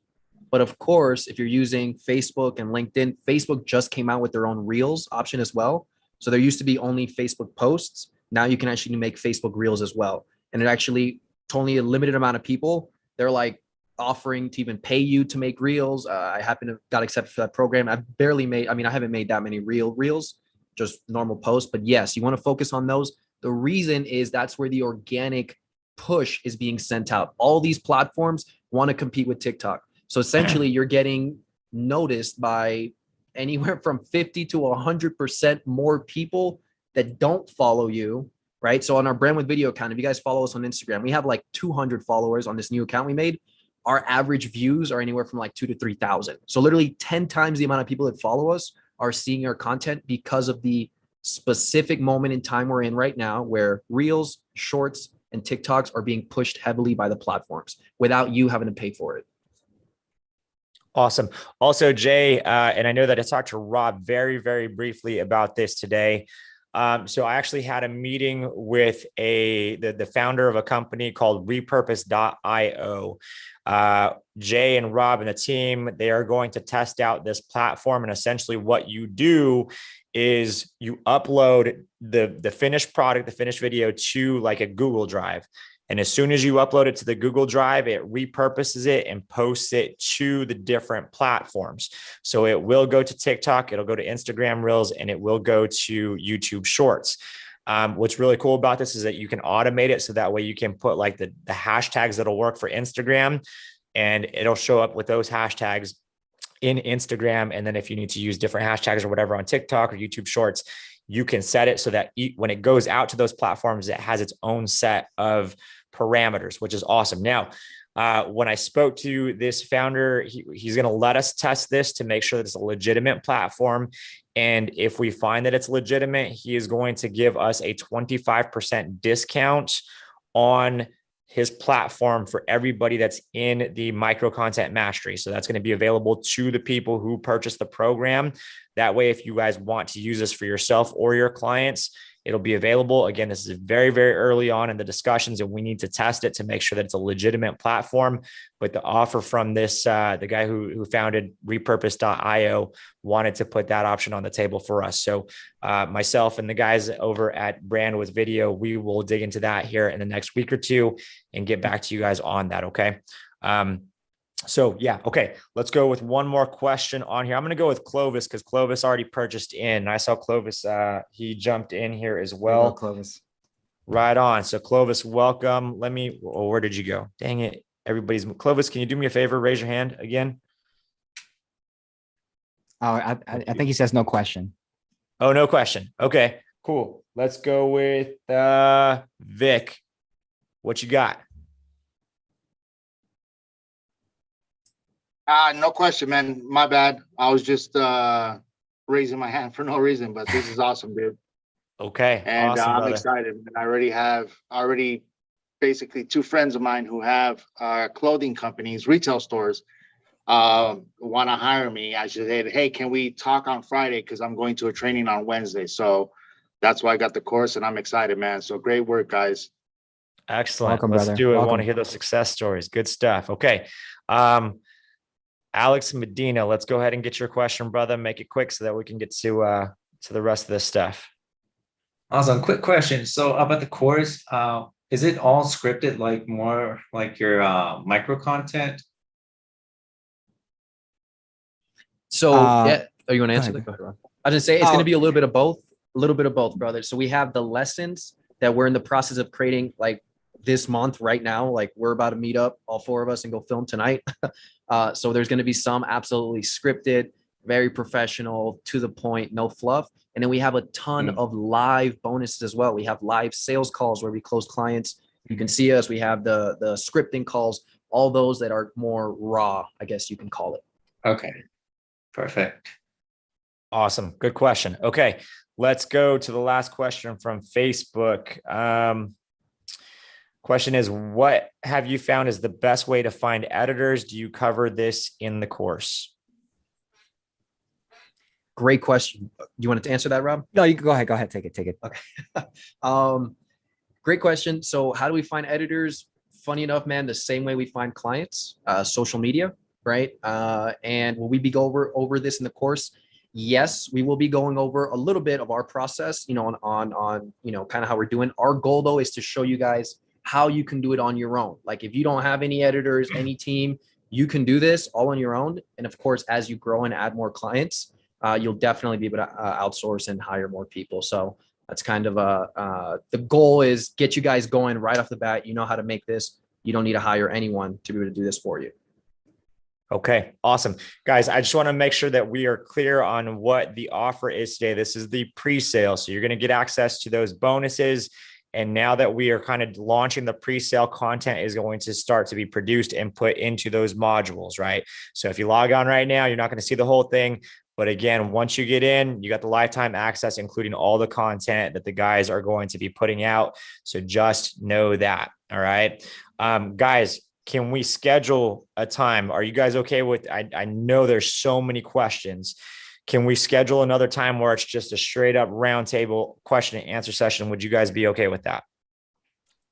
But of course, if you're using Facebook and LinkedIn, Facebook just came out with their own Reels option as well. So there used to be only Facebook posts. Now you can actually make Facebook Reels as well. And it actually, to only a limited amount of people, they're like offering to even pay you to make Reels. I happen to got accepted for that program. I haven't made that many Reels, just normal posts. But yes, you want to focus on those. The reason is that's where the organic push is being sent out. All these platforms want to compete with TikTok. So essentially, you're getting noticed by anywhere from 50 to 100% more people that don't follow you, right? So on our Brand with Video account, if you guys follow us on Instagram, we have like 200 followers on this new account we made. Our average views are anywhere from like 2,000 to 3,000. So literally 10 times the amount of people that follow us are seeing our content because of the specific moment in time we're in right now, where Reels, Shorts, and TikToks are being pushed heavily by the platforms without you having to pay for it. Awesome. Also, Jay, and I know that I talked to Rob very, very briefly about this today. So I actually had a meeting with the founder of a company called repurpose.io. Jay and Rob and the team, they are going to test out this platform. And essentially what you do is you upload the finished product, the finished video, to like a Google Drive. And as soon as you upload it to the Google Drive, it repurposes it and posts it to the different platforms. So it will go to TikTok, it'll go to Instagram Reels, and it will go to YouTube Shorts. What's really cool about this is that you can automate it. So that way you can put like the hashtags that'll work for Instagram, and it'll show up with those hashtags in Instagram. And then if you need to use different hashtags or whatever on TikTok or YouTube Shorts, you can set it so that when it goes out to those platforms, it has its own set of parameters, which is awesome. Now, when I spoke to this founder, he's going to let us test this to make sure that it's a legitimate platform. And if we find that it's legitimate, he is going to give us a 25% discount on his platform for everybody that's in the micro content mastery. So that's going to be available to the people who purchase the program. That way, if you guys want to use this for yourself or your clients, it'll be available. Again, this is very, very early on in the discussions, and we need to test it to make sure that it's a legitimate platform. But the offer from this, the guy who founded repurpose.io wanted to put that option on the table for us. So myself and the guys over at Brand with Video, we will dig into that here in the next week or two and get back to you guys on that. Okay. So yeah. Okay. Let's go with one more question on here. I'm going to go with Clovis because Clovis already purchased in. I saw Clovis. He jumped in here as well. Clovis. Right on. So Clovis, welcome. Where did you go? Dang it. Clovis, can you do me a favor? Raise your hand again. Oh, I think he says no question. Oh, no question. Okay, cool. Let's go with Vic. What you got? No question, man. My bad. I was just raising my hand for no reason, but this is awesome, dude. Okay. And awesome, I'm excited. And I already have basically 2 friends of mine who have clothing companies, retail stores, want to hire me. I said, hey, can we talk on Friday? Because I'm going to a training on Wednesday. So that's why I got the course, and I'm excited, man. So great work, guys. Excellent. Welcome, Let's brother. do it. Welcome. I want to hear those success stories. Good stuff. Okay. Alex Medina, let's go ahead and get your question, brother. Make it quick so that we can get to the rest of this stuff. Awesome. Quick question. So about the course, is it all scripted, like more like your micro content? So Oh, you want to answer that? Go ahead, Ron. I was gonna say it's gonna be a little bit of both, brother. So we have the lessons that we're in the process of creating, like this month right now. Like we're about to meet up, all four of us, and go film tonight. So there's gonna be some absolutely scripted, very professional, to the point, no fluff. And then we have a ton of live bonuses as well. We have live sales calls where we close clients. You can see us. We have the scripting calls, all those that are more raw, I guess you can call it. Okay, perfect. Awesome. Good question. Okay. Let's go to the last question from Facebook. Question is, what have you found is the best way to find editors? Do you cover this in the course? Great question. You wanted to answer that, Rob? No, you can go ahead. Go ahead. Take it. Okay. Great question. So how do we find editors? Funny enough, man, the same way we find clients, social media, right? And will we be go over this in the course? Yes, we will be going over a little bit of our process, on kind of how we're doing. Our goal though is to show you guys how you can do it on your own. Like if you don't have any editors, any team, you can do this all on your own. And of course, as you grow and add more clients, you'll definitely be able to outsource and hire more people. So that's kind of the goal is get you guys going right off the bat. You know how to make this. You don't need to hire anyone to be able to do this for you. Okay, awesome. Guys, I just want to make sure that we are clear on what the offer is today. This is the pre-sale. So you're going to get access to those bonuses. And now that we are kind of launching the pre-sale, content is going to start to be produced and put into those modules, right? So if you log on right now, you're not going to see the whole thing. But again, once you get in, you got the lifetime access, including all the content that the guys are going to be putting out. So just know that. All right. Guys, can we schedule a time? Are you guys okay with, I know there's so many questions. Can we schedule another time where it's just a straight up roundtable question and answer session? Would you guys be okay with that?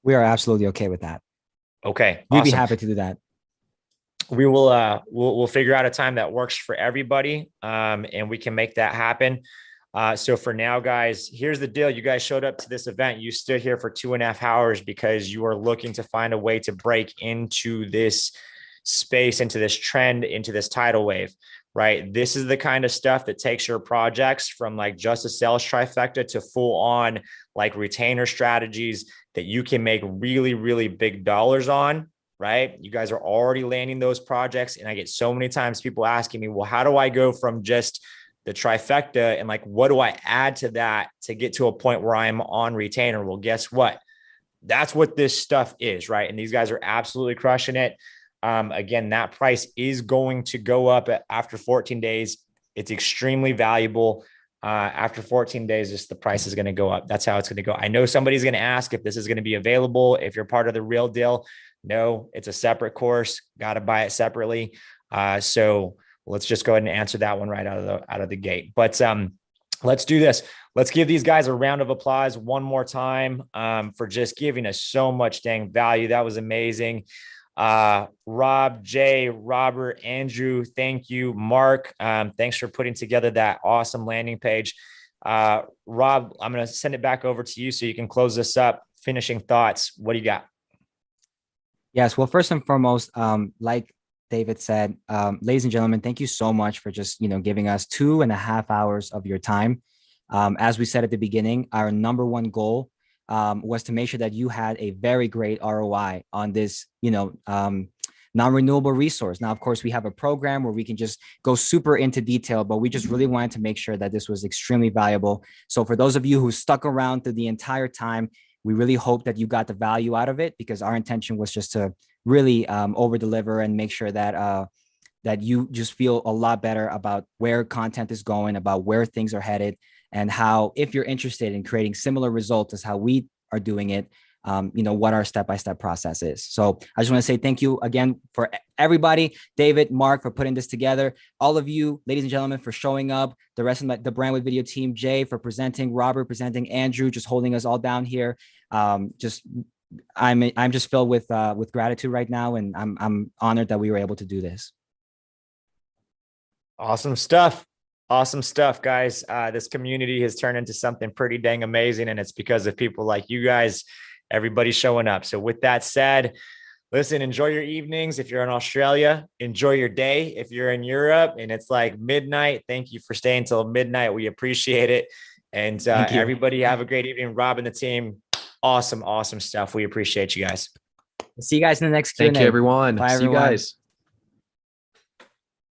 We are absolutely okay with that. Okay. We'd be awesome. happy to do that. We will, we'll figure out a time that works for everybody. And we can make that happen. So for now, guys, here's the deal. You guys showed up to this event. You stood here for 2.5 hours because you are looking to find a way to break into this space, into this trend, into this tidal wave, right? This is the kind of stuff that takes your projects from like just a sales trifecta to full on like retainer strategies that you can make really, really big dollars on, right? You guys are already landing those projects. And I get so many times people asking me, well, how do I go from just the trifecta and like, what do I add to that to get to a point where I'm on retainer? Well, guess what? That's what this stuff is, right? And these guys are absolutely crushing it. Again, that price is going to go up after 14 days. It's extremely valuable. After 14 days, the price is going to go up. That's how it's going to go. I know somebody's going to ask if this is going to be available. If you're part of the real deal, no, it's a separate course. Got to buy it separately. So let's just go ahead and answer that one right out of the gate. But let's do this. Let's give these guys a round of applause one more time for just giving us so much dang value. That was amazing. Rob, Jay, Robert, Andrew, thank you. Mark, thanks for putting together that awesome landing page. Rob, I'm going to send it back over to you so you can close this up. Finishing thoughts. What do you got? Yes. Well, first and foremost, like David said, ladies and gentlemen, thank you so much for just, giving us 2.5 hours of your time. As we said at the beginning, our number one goal was to make sure that you had a very great ROI on this, non-renewable resource. Now, of course, we have a program where we can just go super into detail, but we just really wanted to make sure that this was extremely valuable. So for those of you who stuck around through the entire time, we really hope that you got the value out of it, because our intention was just to really over deliver and make sure that that you just feel a lot better about where content is going, about where things are headed, and how, if you're interested in creating similar results as how we are doing it, what our step-by-step process is. So I just want to say thank you again for everybody, David, Mark, for putting this together, all of you, ladies and gentlemen, for showing up, the rest of the Brand with Video team, Jay for presenting, Robert presenting, Andrew just holding us all down here. I'm just filled with gratitude right now, and I'm honored that we were able to do this. Awesome stuff. Awesome stuff, guys. This community has turned into something pretty dang amazing, and it's because of people like you guys, everybody showing up. So with that said, listen, enjoy your evenings. If you're in Australia, enjoy your day. If you're in Europe and it's like midnight, thank you for staying till midnight. We appreciate it. And everybody have a great evening. Rob and the team, awesome stuff. We appreciate you guys. See you guys in the next Q&A. Thank you, everyone. Bye, See you everyone. guys.